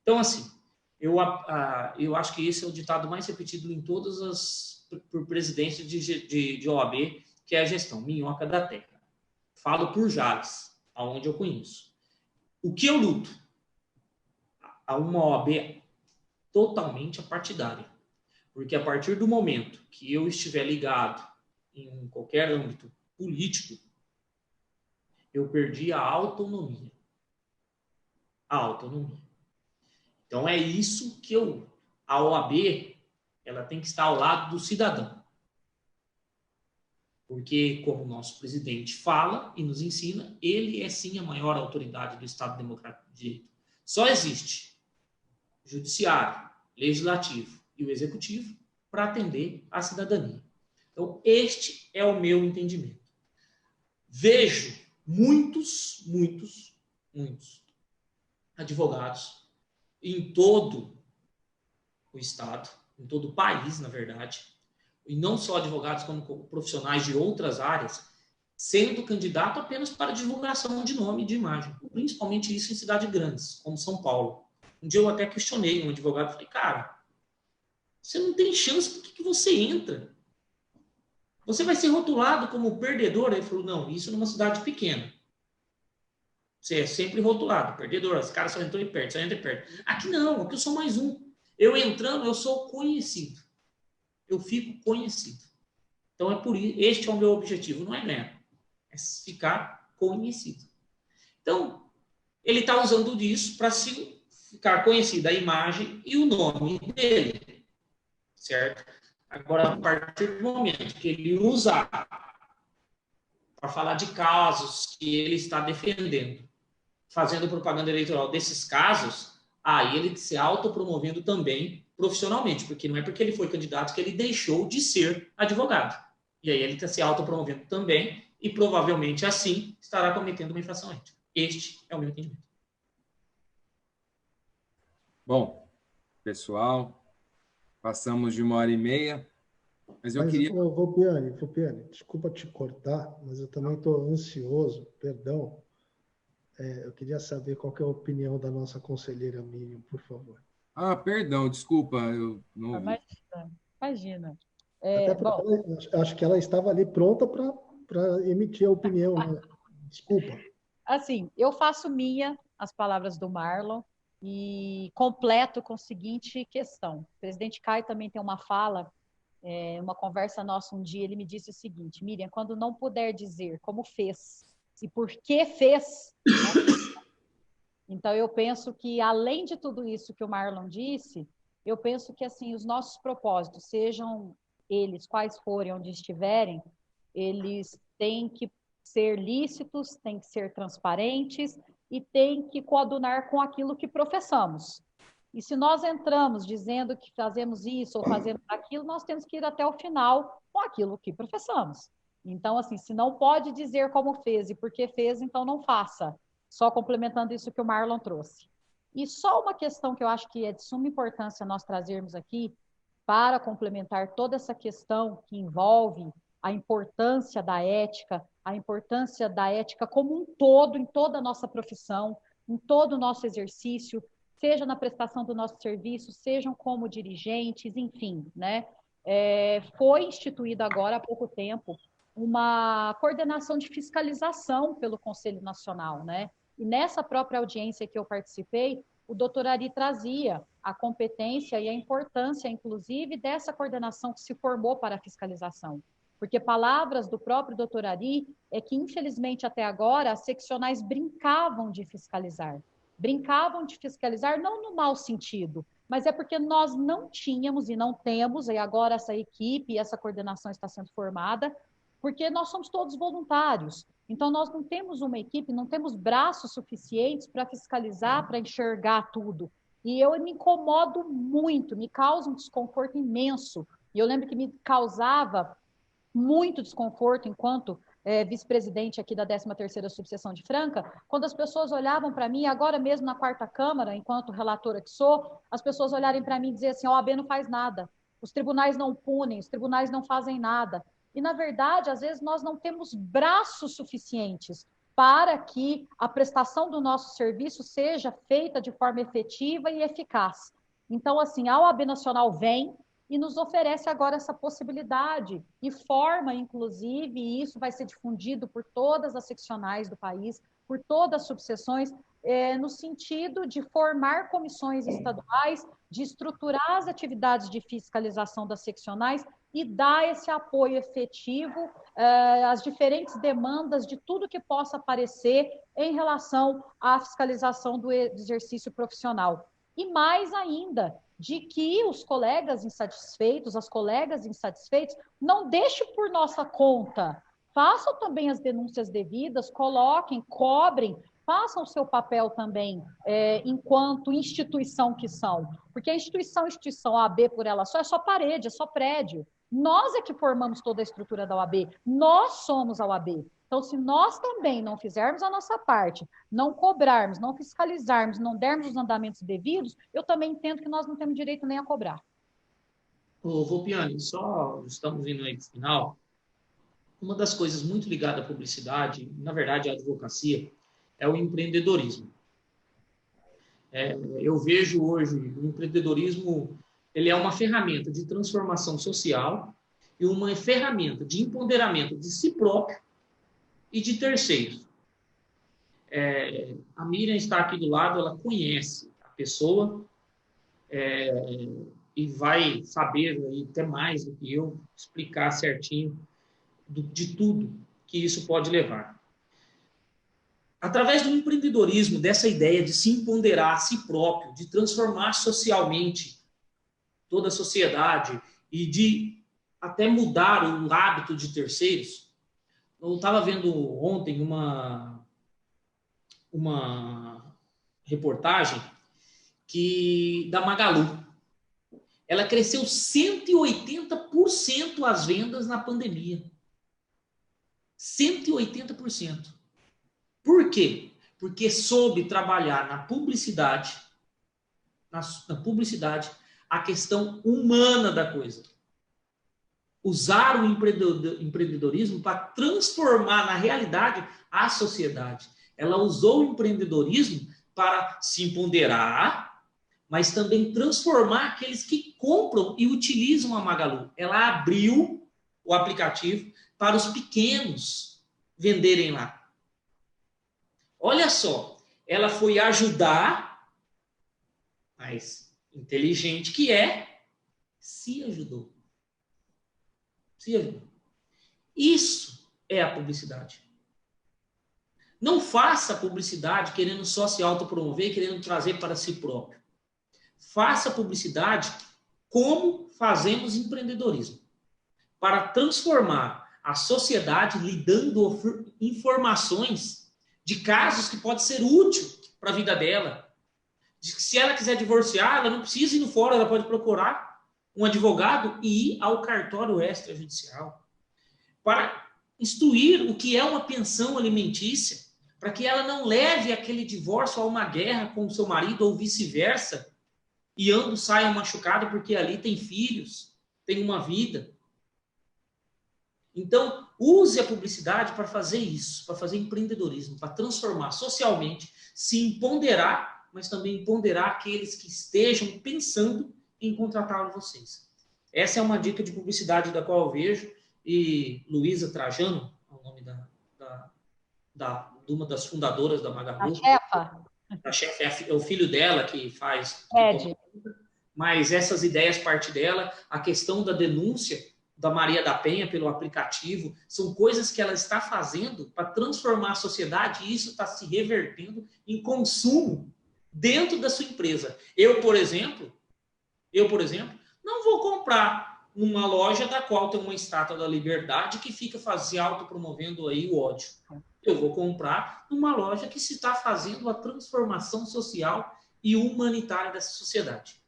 Então, assim, eu acho que esse é o ditado mais repetido em todas por presidência de OAB, que é a gestão, minhoca da terra. Falo por Jales, aonde eu conheço. O que eu luto? A uma OAB totalmente partidária. Porque a partir do momento que eu estiver ligado em qualquer âmbito político, eu perdi a autonomia. A autonomia. Então, é isso que a OAB, ela tem que estar ao lado do cidadão. Porque, como o nosso presidente fala e nos ensina, ele é sim a maior autoridade do Estado Democrático de Direito. Só existe judiciário, legislativo e o executivo para atender a cidadania. Então, este é o meu entendimento. Vejo muitos advogados em todo o estado, em todo o país, na verdade, e não só advogados, como profissionais de outras áreas, sendo candidato apenas para divulgação de nome e de imagem, principalmente isso em cidades grandes, como São Paulo. Um dia eu até questionei um advogado, falei, cara, você não tem chance, por que você entra? Você vai ser rotulado como perdedor? Ele falou, não, isso numa cidade pequena. Você é sempre rotulado, perdedor, os caras só entram e perdem, só entram e perdem. Aqui não, aqui eu sou mais um. Eu entrando, eu sou conhecido. Eu fico conhecido. Então, é por isso, este é o meu objetivo, não é ganhar, é ficar conhecido. Então, ele está usando disso para ficar conhecida a imagem e o nome dele, certo? Agora, a partir do momento que ele usa para falar de casos que ele está defendendo, fazendo propaganda eleitoral desses casos, aí ele se autopromovendo também profissionalmente, porque não é porque ele foi candidato que ele deixou de ser advogado. E aí ele está se autopromovendo também e provavelmente assim estará cometendo uma infração ética. Este é o meu entendimento. Bom, pessoal, passamos de 1h30, mas eu queria... Volpiani, desculpa te cortar, mas eu também estou ansioso, perdão. Eu queria saber qual que é a opinião da nossa conselheira Miriam, por favor. Ah, perdão, desculpa, eu não ouvi. Imagina. Até porque acho que ela estava ali pronta para emitir a opinião, né? Desculpa. Assim, eu faço minha as palavras do Marlon e completo com a seguinte questão. O presidente Caio também tem uma fala, uma conversa nossa um dia, ele me disse o seguinte, Miriam, quando não puder dizer como fez e por que fez, né? Então eu penso que, além de tudo isso que o Marlon disse, eu penso que assim os nossos propósitos, sejam eles quais forem, onde estiverem, eles têm que ser lícitos, têm que ser transparentes e têm que coadunar com aquilo que professamos. E se nós entramos dizendo que fazemos isso ou fazemos aquilo, nós temos que ir até o final com aquilo que professamos. Então, assim, se não pode dizer como fez e por que fez, então não faça. Só complementando isso que o Marlon trouxe. E só uma questão que eu acho que é de suma importância nós trazermos aqui, para complementar toda essa questão que envolve a importância da ética como um todo, em toda a nossa profissão, em todo o nosso exercício, seja na prestação do nosso serviço, sejam como dirigentes, enfim, né? Foi instituída agora há pouco tempo uma coordenação de fiscalização pelo Conselho Nacional, né? E nessa própria audiência que eu participei, o doutor Ari trazia a competência e a importância, inclusive, dessa coordenação que se formou para a fiscalização. Porque palavras do próprio doutor Ari é que, infelizmente, até agora, as seccionais brincavam de fiscalizar. Brincavam de fiscalizar não no mau sentido, mas é porque nós não tínhamos e não temos, e agora essa equipe, essa coordenação está sendo formada, porque nós somos todos voluntários. Então, nós não temos uma equipe, não temos braços suficientes para fiscalizar, para enxergar tudo. E eu me incomodo muito, me causa um desconforto imenso. E eu lembro que me causava muito desconforto enquanto vice-presidente aqui da 13ª Subseção de Franca, quando as pessoas olhavam para mim, agora mesmo na 4ª Câmara, enquanto relatora que sou, as pessoas olharem para mim e dizer assim, a OAB não faz nada, os tribunais não punem, os tribunais não fazem nada. E, na verdade, às vezes nós não temos braços suficientes para que a prestação do nosso serviço seja feita de forma efetiva e eficaz. Então, assim, a OAB Nacional vem e nos oferece agora essa possibilidade e forma, inclusive, e isso vai ser difundido por todas as seccionais do país, por todas as subseções, no sentido de formar comissões estaduais, de estruturar as atividades de fiscalização das seccionais e dar esse apoio efetivo às diferentes demandas de tudo que possa aparecer em relação à fiscalização do exercício profissional. E mais ainda, de que os colegas insatisfeitos, as colegas insatisfeitas, não deixem por nossa conta, façam também as denúncias devidas, coloquem, cobrem, façam o seu papel também, enquanto instituição que são. Porque a instituição OAB por ela só é só parede, é só prédio. Nós é que formamos toda a estrutura da OAB, nós somos a OAB. Então, se nós também não fizermos a nossa parte, não cobrarmos, não fiscalizarmos, não dermos os andamentos devidos, eu também entendo que nós não temos direito nem a cobrar. Ô, Volpiani, só estamos indo aí para o final. Uma das coisas muito ligadas à publicidade, na verdade, à advocacia, é o empreendedorismo. Eu vejo hoje o empreendedorismo, ele é uma ferramenta de transformação social e uma ferramenta de empoderamento de si próprio e de terceiros. A Miriam está aqui do lado, ela conhece a pessoa e vai saber aí, até mais do que eu explicar certinho de tudo que isso pode levar. Através do empreendedorismo, dessa ideia de se empoderar a si próprio, de transformar socialmente toda a sociedade e de até mudar o hábito de terceiros. Eu estava vendo ontem uma reportagem da Magalu. Ela cresceu 180% as vendas na pandemia. 180%. Por quê? Porque soube trabalhar na publicidade, a questão humana da coisa. Usar o empreendedorismo para transformar na realidade a sociedade. Ela usou o empreendedorismo para se empoderar, mas também transformar aqueles que compram e utilizam a Magalu. Ela abriu o aplicativo para os pequenos venderem lá. Olha só, ela foi ajudar, mas inteligente que se ajudou. Se ajudou. Isso é a publicidade. Não faça publicidade querendo só se autopromover, querendo trazer para si próprio. Faça publicidade como fazemos empreendedorismo, para transformar a sociedade lhe dando informações de casos que pode ser útil para a vida dela. Se ela quiser divorciar, ela não precisa ir no fórum, ela pode procurar um advogado e ir ao cartório extrajudicial para instruir o que é uma pensão alimentícia, para que ela não leve aquele divórcio a uma guerra com o seu marido ou vice-versa e ambos saiam machucados porque ali tem filhos, tem uma vida. Então, use a publicidade para fazer isso, para fazer empreendedorismo, para transformar socialmente, se empoderar, mas também empoderar aqueles que estejam pensando em contratar vocês. Essa é uma dica de publicidade da qual eu vejo, e Luísa Trajano, é o nome de uma das fundadoras da Magalu. A chefa? A chefe é o filho dela que faz. Ed. Mas essas ideias partem dela. A questão da denúncia da Maria da Penha pelo aplicativo, são coisas que ela está fazendo para transformar a sociedade e isso está se revertendo em consumo dentro da sua empresa. Eu, por exemplo, não vou comprar numa loja da qual tem uma estátua da liberdade que fica se autopromovendo aí o ódio. Eu vou comprar numa loja que se está fazendo a transformação social e humanitária dessa sociedade.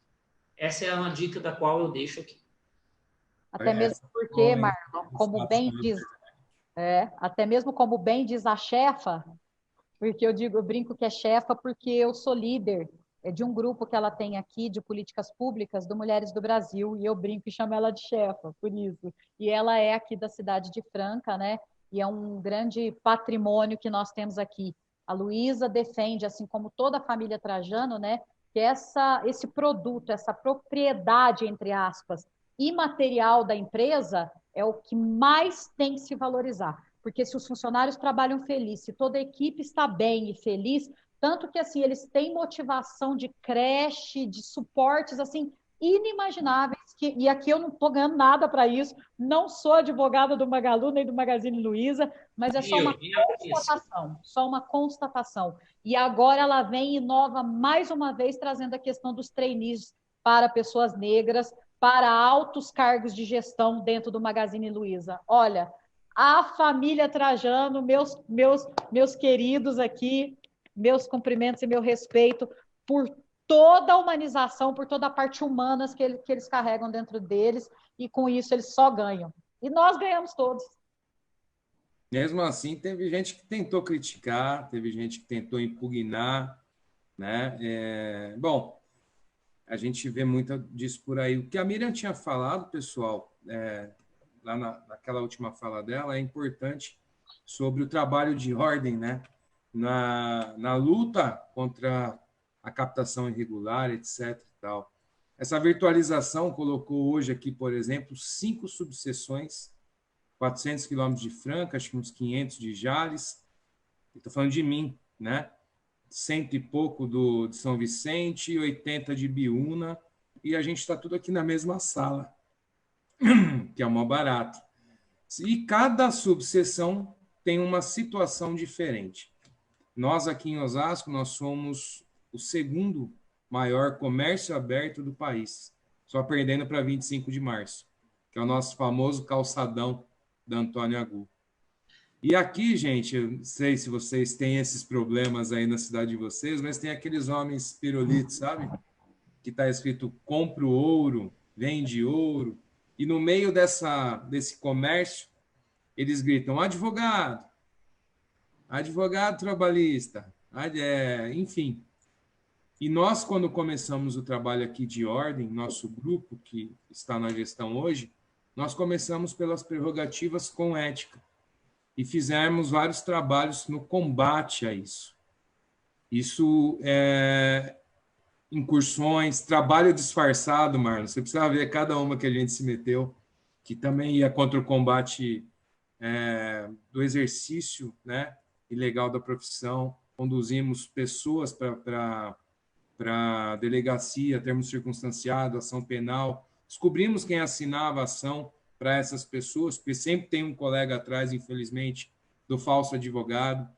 Essa é uma dica da qual eu deixo aqui. Até mesmo porque, Marlon, até mesmo como bem diz a chefa, porque eu brinco que é chefa porque eu sou líder de um grupo que ela tem aqui de políticas públicas do Mulheres do Brasil, e eu brinco e chamo ela de chefa, por isso. E ela é aqui da cidade de Franca, né? E é um grande patrimônio que nós temos aqui. A Luísa defende, assim como toda a família Trajano, né? Que esse produto, essa propriedade, entre aspas, imaterial da empresa é o que mais tem que se valorizar. Porque se os funcionários trabalham felizes, se toda a equipe está bem e feliz, tanto que assim eles têm motivação de creche, de suportes assim inimagináveis, e aqui eu não estou ganhando nada para isso, não sou advogada do Magalu nem do Magazine Luiza, mas é só uma constatação. E agora ela vem e inova mais uma vez, trazendo a questão dos trainees para pessoas negras, para altos cargos de gestão dentro do Magazine Luiza. Olha, a família Trajano, meus queridos aqui, meus cumprimentos e meu respeito por toda a humanização, por toda a parte humana que eles carregam dentro deles, e com isso eles só ganham. E nós ganhamos todos. Mesmo assim, teve gente que tentou criticar, teve gente que tentou impugnar, né? Bom, a gente vê muito disso por aí. O que a Miriam tinha falado, pessoal, lá naquela última fala dela, é importante sobre o trabalho de ordem, né? Na luta contra a captação irregular, etc. e tal. Essa virtualização colocou hoje aqui, por exemplo, 5 subseções, 400 quilômetros de Franca, acho que uns 500 de Jales. Estou falando de mim, né? 100 e pouco de São Vicente, 80 de Biúna, e a gente está tudo aqui na mesma sala, que é o maior barato. E cada subseção tem uma situação diferente. Nós aqui em Osasco, nós somos o segundo maior comércio aberto do país, só perdendo para 25 de março, que é o nosso famoso calçadão da Antônio Agu. E aqui, gente, eu não sei se vocês têm esses problemas aí na cidade de vocês, mas tem aqueles homens pirulitos, sabe? Que está escrito compra ouro, vende ouro, e no meio desse comércio, eles gritam advogado, advogado trabalhista, enfim. E nós, quando começamos o trabalho aqui de ordem, nosso grupo que está na gestão hoje, nós começamos pelas prerrogativas com ética e fizemos vários trabalhos no combate a isso. Isso é incursões, trabalho disfarçado, Marlon. Você precisa ver cada uma que a gente se meteu, que também ia contra o combate do exercício, né, ilegal da profissão. Conduzimos pessoas para a delegacia, termos circunstanciado, ação penal. Descobrimos quem assinava a ação para essas pessoas, porque sempre tem um colega atrás, infelizmente, do falso advogado.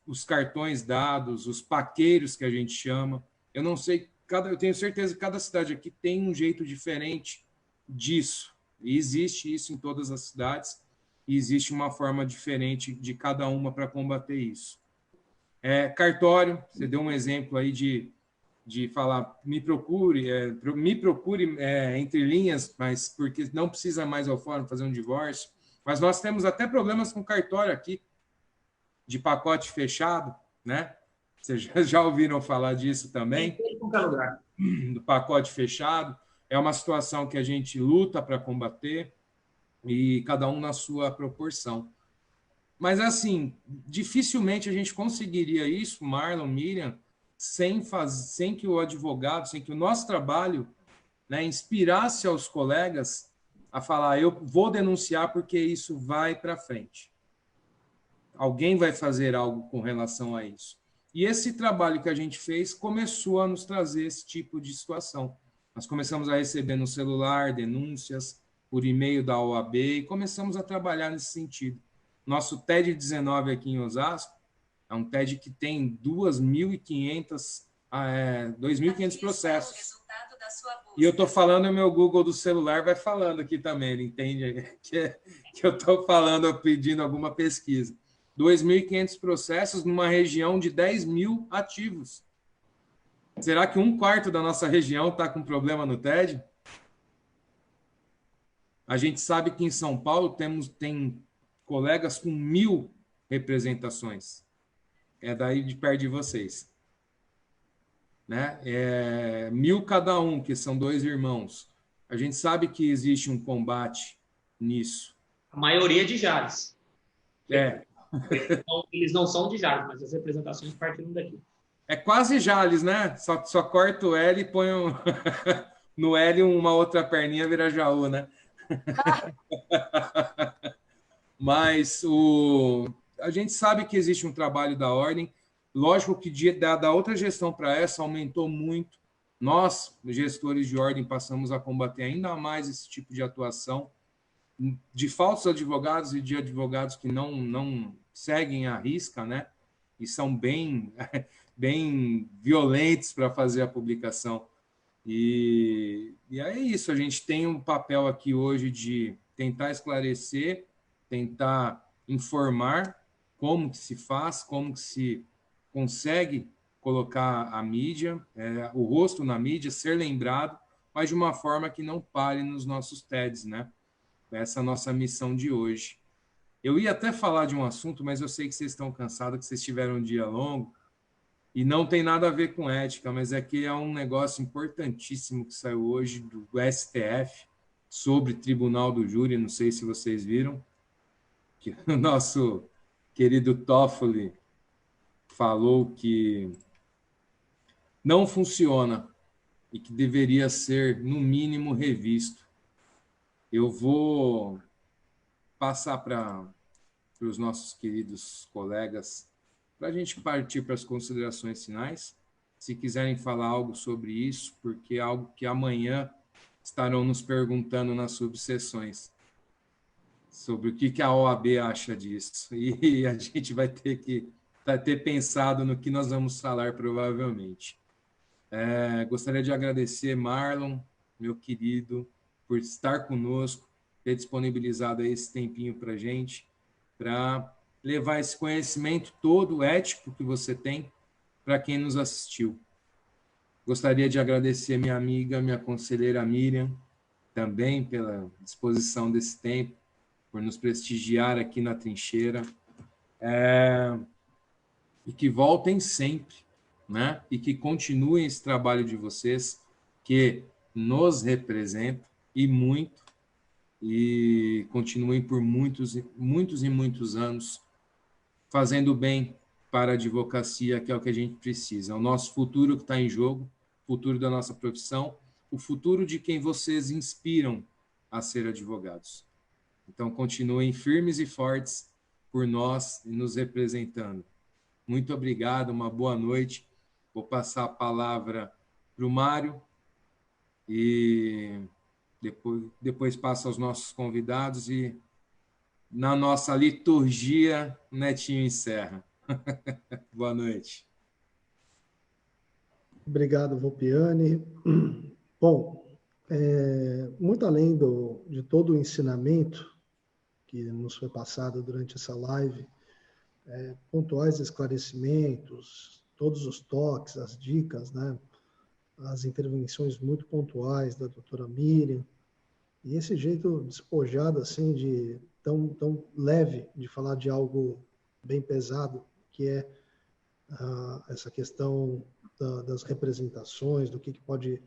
Os cartões dados, os paqueiros que a gente chama. Eu não sei, eu tenho certeza que cada cidade aqui tem um jeito diferente disso. E existe isso em todas as cidades, e existe uma forma diferente de cada uma para combater isso. Cartório, você deu um exemplo aí de falar, me procure entre linhas, mas porque não precisa mais ao fórum fazer um divórcio. Mas nós temos até problemas com cartório aqui, de pacote fechado, né? Vocês já ouviram falar disso também? Em qualquer lugar. Do pacote fechado. É uma situação que a gente luta para combater, e cada um na sua proporção. Mas, assim, dificilmente a gente conseguiria isso, Marlon, Miriam, sem que o advogado, sem que o nosso trabalho, né, inspirasse aos colegas a falar, eu vou denunciar porque isso vai para frente. Alguém vai fazer algo com relação a isso. E esse trabalho que a gente fez começou a nos trazer esse tipo de situação. Nós começamos a receber no celular denúncias, por e-mail da OAB, e começamos a trabalhar nesse sentido. Nosso TED 19 aqui em Osasco é um TED que tem 2.500 processos. E eu estou falando, o meu Google do celular vai falando aqui também, ele entende que eu estou falando, pedindo alguma pesquisa. 2.500 processos numa região de 10 mil ativos. Será que 1/4 da nossa região está com problema no TED? A gente sabe que em São Paulo tem colegas com 1.000 representações. É daí de perto de vocês. Né? 1.000 cada um, que são 2 irmãos. A gente sabe que existe um combate nisso. A maioria de Jales. Então, eles não são de Jales, mas as representações partiram daqui. É quase Jales, né? Só corta o L e põe no L uma outra perninha, vira Jaú, né? Mas a gente sabe que existe um trabalho da ordem. Lógico que da outra gestão para essa aumentou muito. Nós, gestores de ordem, passamos a combater ainda mais esse tipo de atuação de falsos advogados e de advogados que não seguem a risca, né? E são bem violentos para fazer a publicação. E é isso, a gente tem um papel aqui hoje de tentar esclarecer, tentar informar como que se faz, como que se consegue colocar a mídia, o rosto na mídia, ser lembrado, mas de uma forma que não pare nos nossos TEDs, né? Essa é a nossa missão de hoje. Eu ia até falar de um assunto, mas eu sei que vocês estão cansados, que vocês tiveram um dia longo, e não tem nada a ver com ética, mas é que é um negócio importantíssimo que saiu hoje do STF sobre Tribunal do Júri, não sei se vocês viram, que o nosso querido Toffoli falou que não funciona e que deveria ser, no mínimo, revisto. Eu vou passar para os nossos queridos colegas para a gente partir para as considerações finais. Se quiserem falar algo sobre isso, porque é algo que amanhã estarão nos perguntando nas subseções, sobre o que a OAB acha disso. E a gente vai ter pensado no que nós vamos falar, provavelmente. Gostaria de agradecer, Marlon, meu querido, por estar conosco, ter disponibilizado esse tempinho para a gente, para levar esse conhecimento todo ético que você tem para quem nos assistiu. Gostaria de agradecer minha amiga, minha conselheira Miriam, também pela disposição desse tempo, por nos prestigiar aqui na trincheira. E que voltem sempre, né? E que continuem esse trabalho de vocês, que nos representa e muito, e continuem por muitos e muitos anos fazendo bem para a advocacia, que é o que a gente precisa. É o nosso futuro que está em jogo, o futuro da nossa profissão, o futuro de quem vocês inspiram a ser advogados. Então, continuem firmes e fortes por nós e nos representando. Muito obrigado, uma boa noite. Vou passar a palavra para o Mário e depois passo aos nossos convidados e na nossa liturgia, Netinho encerra. Boa noite. Obrigado, Volpiani. Bom, muito além de todo o ensinamento que nos foi passado durante essa live, pontuais esclarecimentos, todos os toques, as dicas, né? As intervenções muito pontuais da doutora Miriam, e esse jeito despojado, assim, tão leve de falar de algo bem pesado, que é essa questão das representações, do que pode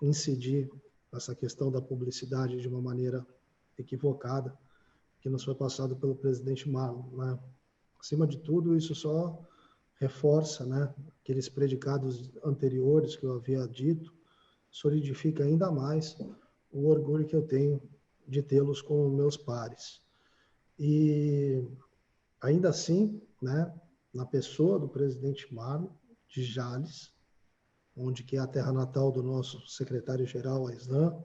incidir essa questão da publicidade de uma maneira equivocada, que nos foi passado pelo presidente Marlon, né? Acima de tudo, isso só reforça, né, aqueles predicados anteriores que eu havia dito, solidifica ainda mais o orgulho que eu tenho de tê-los como meus pares. E ainda assim, né, na pessoa do presidente Marlon, de Jales, onde que é a terra natal do nosso secretário-geral, Aislan,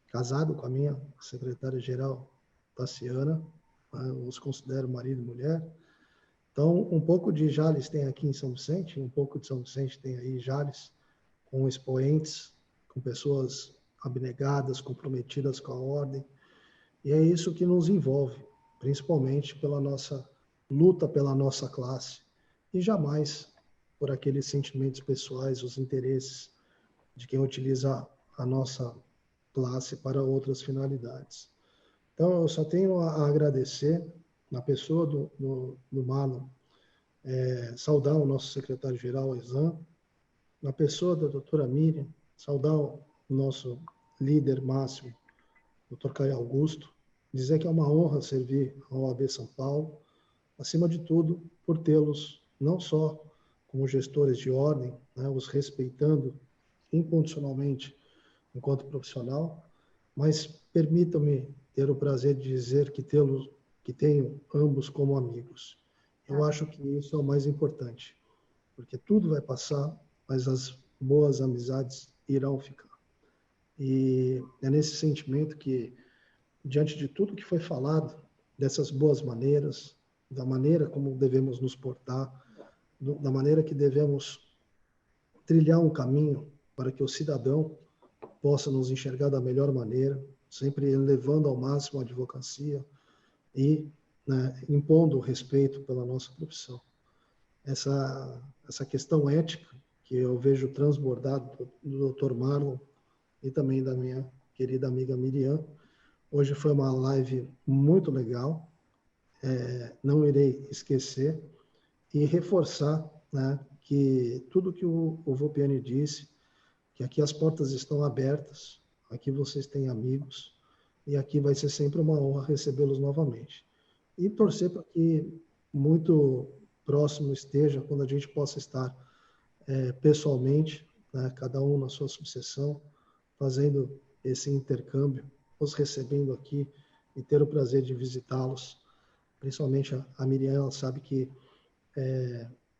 casado com a minha secretária-geral, Tassiana, né, eu os considero marido e mulher. Então, um pouco de Jales tem aqui em São Vicente, um pouco de São Vicente tem aí Jales, com expoentes, com pessoas abnegadas, comprometidas com a ordem. E é isso que nos envolve, principalmente pela nossa luta pela nossa classe, e jamais por aqueles sentimentos pessoais, os interesses de quem utiliza a nossa classe para outras finalidades. Então, eu só tenho a agradecer, na pessoa do Marlon, saudar o nosso secretário-geral, Aislan, na pessoa da doutora Miriam, saudar o nosso líder máximo, doutor Caio Augusto, dizer que é uma honra servir a OAB São Paulo, acima de tudo, por tê-los não só como gestores de ordem, né, os respeitando incondicionalmente enquanto profissional, mas permitam-me ter o prazer de dizer que tenho ambos como amigos. Eu acho que isso é o mais importante, porque tudo vai passar, mas as boas amizades irão ficar. E é nesse sentimento que, diante de tudo que foi falado, dessas boas maneiras, da maneira como devemos nos portar, da maneira que devemos trilhar um caminho para que o cidadão possa nos enxergar da melhor maneira, sempre elevando ao máximo a advocacia e, né, impondo o respeito pela nossa profissão. essa questão ética que eu vejo transbordado do Dr. Marlon e também da minha querida amiga Miriam. Hoje foi uma live muito legal, não irei esquecer, e reforçar, né, que tudo que o Volpiani disse, que aqui as portas estão abertas, aqui vocês têm amigos, e aqui vai ser sempre uma honra recebê-los novamente. E torcer para que muito próximo esteja, quando a gente possa estar pessoalmente, né, cada um na sua sucessão, fazendo esse intercâmbio, os recebendo aqui e ter o prazer de visitá-los. Principalmente a Miriam, ela sabe que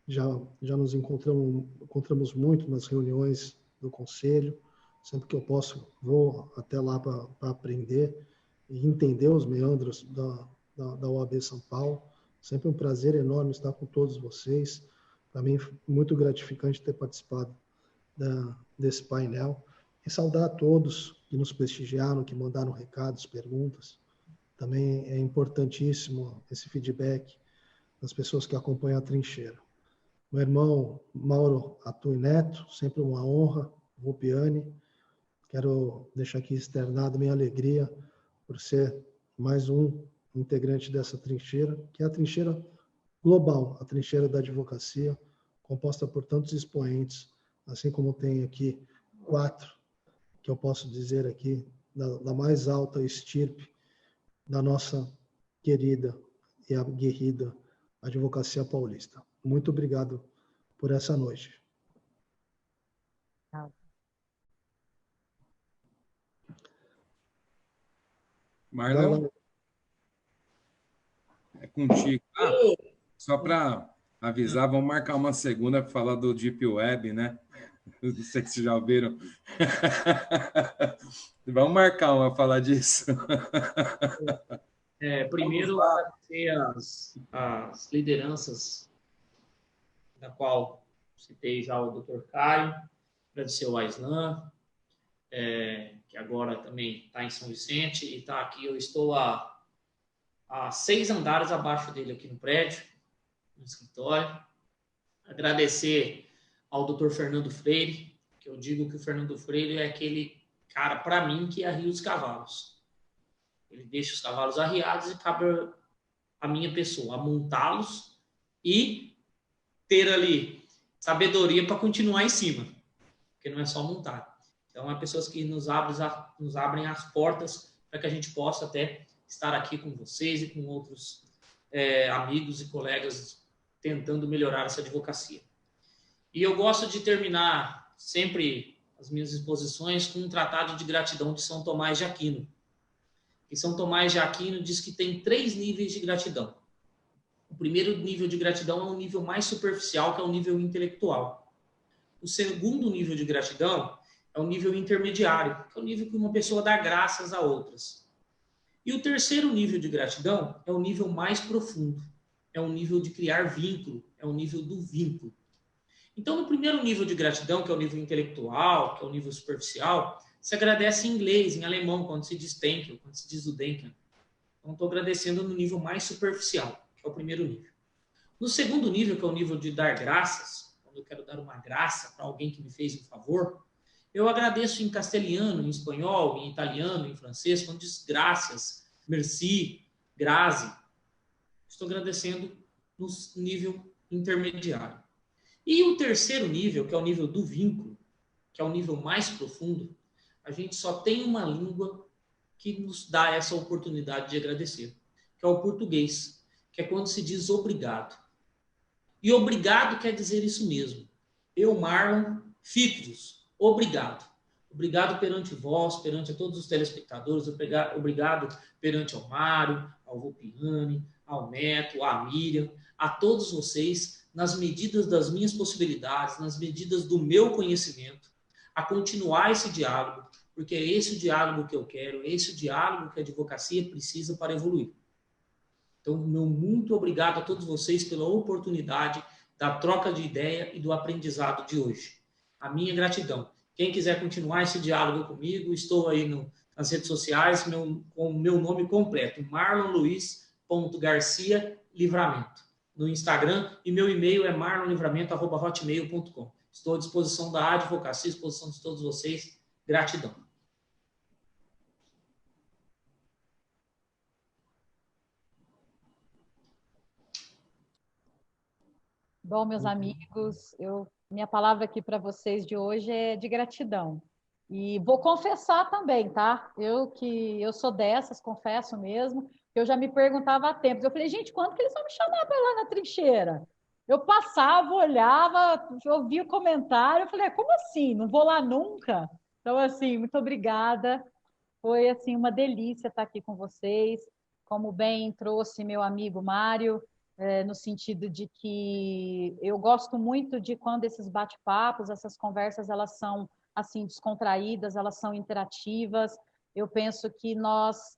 já nos encontramos muito nas reuniões do conselho. Sempre que eu posso, vou até lá para aprender e entender os meandros da OAB São Paulo. Sempre um prazer enorme estar com todos vocês. Para mim, muito gratificante ter participado desse painel. E saudar a todos que nos prestigiaram, que mandaram recados, perguntas. Também é importantíssimo esse feedback das pessoas que acompanham a trincheira. Meu irmão Mauro Atui Neto, sempre uma honra, Volpiani. Quero deixar aqui externado minha alegria por ser mais um integrante dessa trincheira, que é a trincheira global, a trincheira da advocacia, composta por tantos expoentes, assim como tem aqui 4, que eu posso dizer aqui, da mais alta estirpe da nossa querida e aguerrida advocacia paulista. Muito obrigado por essa noite. Marlon, é contigo. Só para avisar, vamos marcar uma segunda para falar do Deep Web, né? Não sei se vocês já ouviram. Vamos marcar uma para falar disso. Primeiro, agradecer as lideranças, da qual citei já o Dr. Caio, agradecer o Aislan, que agora também está em São Vicente e está aqui. Eu estou a 6 andares abaixo dele aqui no prédio, no escritório. Agradecer ao Dr. Fernando Freire, que eu digo que o Fernando Freire é aquele cara, para mim, que arria os cavalos. Ele deixa os cavalos arriados e cabe a minha pessoa a montá-los e ter ali sabedoria para continuar em cima, porque não é só montar. Então, é pessoas que nos abrem as portas para que a gente possa até estar aqui com vocês e com outros amigos e colegas tentando melhorar essa advocacia. E eu gosto de terminar sempre as minhas exposições com um tratado de gratidão de São Tomás de Aquino. E São Tomás de Aquino diz que tem 3 níveis de gratidão. O primeiro nível de gratidão é um nível mais superficial, que é o nível intelectual. O segundo nível de gratidão é o nível intermediário, que é o nível que uma pessoa dá graças a outras. E o terceiro nível de gratidão é o nível mais profundo, é o nível de criar vínculo, é o nível do vínculo. Então, no primeiro nível de gratidão, que é o nível intelectual, que é o nível superficial, se agradece em inglês, em alemão, quando se diz thank you, quando se diz o denken. Então, estou agradecendo no nível mais superficial, que é o primeiro nível. No segundo nível, que é o nível de dar graças, quando eu quero dar uma graça para alguém que me fez um favor, eu agradeço em castelhano, em espanhol, em italiano, em francês, quando diz graças, merci, grazie. Estou agradecendo no nível intermediário. E o terceiro nível, que é o nível do vínculo, que é o nível mais profundo, a gente só tem uma língua que nos dá essa oportunidade de agradecer, que é o português, que é quando se diz obrigado. E obrigado quer dizer isso mesmo. Eu, Marlon, fico-vos, obrigado. Obrigado perante vós, perante a todos os telespectadores, obrigado perante ao Mário, ao Volpiani, ao Neto, à Miriam, a todos vocês, nas medidas das minhas possibilidades, nas medidas do meu conhecimento, a continuar esse diálogo, porque é esse o diálogo que eu quero, é esse o diálogo que a advocacia precisa para evoluir. Então, meu muito obrigado a todos vocês pela oportunidade da troca de ideia e do aprendizado de hoje. A minha gratidão. Quem quiser continuar esse diálogo comigo, estou aí nas redes sociais com o meu nome completo, marlonluiz.garcia Livramento. no Instagram, e meu e-mail é marlonlivramento@hotmail.com. Estou à disposição da advocacia, à disposição de todos vocês. Gratidão. Bom, meus amigos, minha palavra aqui para vocês de hoje é de gratidão. E vou confessar também, tá? Eu sou dessas, confesso mesmo, que eu já me perguntava há tempos. Eu falei, gente, quando que eles vão me chamar para ir lá na trincheira? Eu passava, olhava, ouvia o comentário, eu falei, como assim? Não vou lá nunca? Então, assim, muito obrigada. Foi, assim, uma delícia estar aqui com vocês. Como bem trouxe meu amigo Mário, no sentido de que eu gosto muito de quando esses bate-papos, essas conversas, elas são assim descontraídas, elas são interativas. Eu penso que nós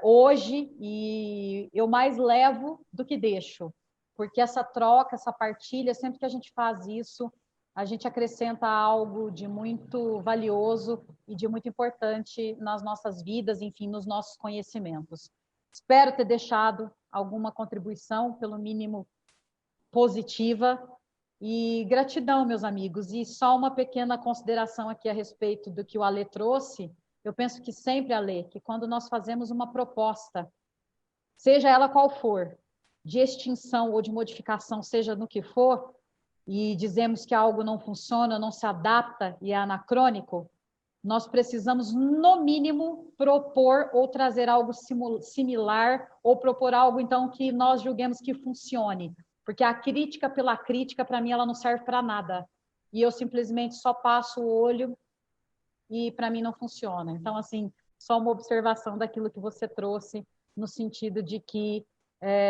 hoje e eu mais levo do que deixo, porque essa troca, essa partilha, sempre que a gente faz isso, a gente acrescenta algo de muito valioso e de muito importante nas nossas vidas, enfim, nos nossos conhecimentos. Espero ter deixado alguma contribuição, pelo mínimo positiva. E gratidão, meus amigos. E só uma pequena consideração aqui a respeito do que o Alê trouxe. Eu penso que sempre, Alê, que quando nós fazemos uma proposta, seja ela qual for, de extinção ou de modificação, seja no que for, e dizemos que algo não funciona, não se adapta e é anacrônico, nós precisamos, no mínimo, propor ou trazer algo similar, ou propor algo, então, que nós julguemos que funcione. Porque a crítica pela crítica, para mim, ela não serve para nada. E eu simplesmente só passo o olho e, para mim, não funciona. Então, assim, só uma observação daquilo que você trouxe, no sentido de que,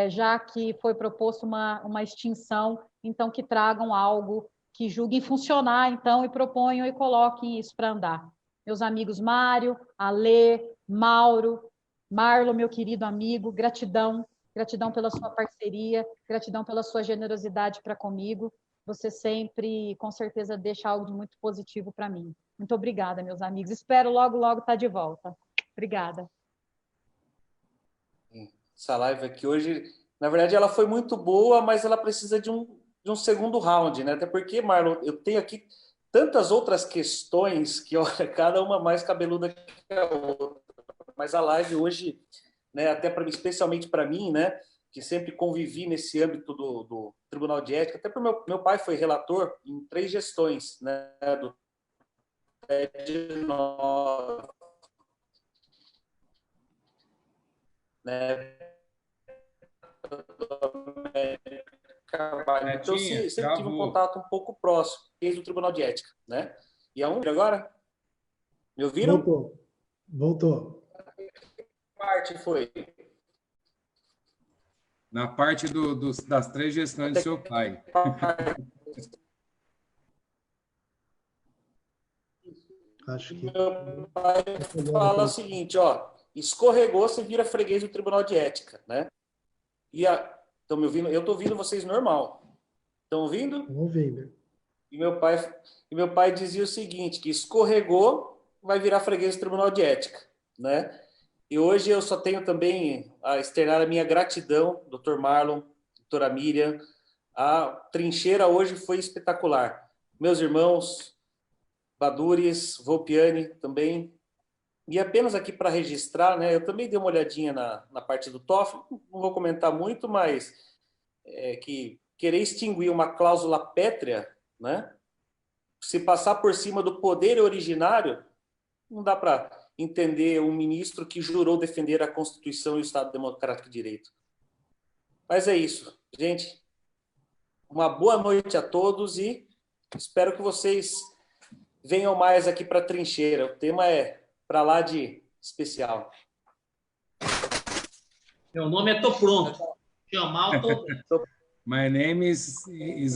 já que foi proposto uma extinção, então, que tragam algo que julguem funcionar, então, e proponham e coloquem isso para andar. Meus amigos Mário, Alê, Mauro, Marlon, meu querido amigo, gratidão. Gratidão pela sua parceria, gratidão pela sua generosidade para comigo. Você sempre, com certeza, deixa algo de muito positivo para mim. Muito obrigada, meus amigos. Espero logo, logo estar de volta. Obrigada. Essa live aqui hoje, na verdade, ela foi muito boa, mas ela precisa de um segundo round, né? Até porque, Marlon, eu tenho aqui tantas outras questões que, olha, cada uma mais cabeluda que a outra. Mas a live hoje, né, até especialmente para mim, né, que sempre convivi nesse âmbito do Tribunal de Ética, até porque meu pai foi relator em 3 gestões, né, do TED 9, né, então eu sempre tive um contato um pouco próximo desde o Tribunal de Ética, né? E aonde agora? Me ouviram? Voltou. Que parte foi? Na parte das 3 gestões do seu pai. Acho que meu pai fala o seguinte, ó, escorregou, você vira freguês do Tribunal de Ética, né? Estão me ouvindo? Eu estou ouvindo vocês normal. Estão ouvindo? Estou ouvindo. E meu pai dizia o seguinte, que escorregou, vai virar freguês do Tribunal de Ética, né? E hoje eu só tenho também a externar a minha gratidão, Dr. Marlon, doutora Miriam. A trincheira hoje foi espetacular. Meus irmãos, Badures, Volpiani também. E apenas aqui para registrar, né, eu também dei uma olhadinha na parte do TOEFL, não vou comentar muito, mas que querer extinguir uma cláusula pétrea, né, se passar por cima do poder originário, não dá para entender um ministro que jurou defender a Constituição e o Estado Democrático de Direito. Mas é isso, gente. Uma boa noite a todos e espero que vocês venham mais aqui para a trincheira. O tema é para lá de especial. Meu nome é Tô Pronto. Chamar o Tô. My name is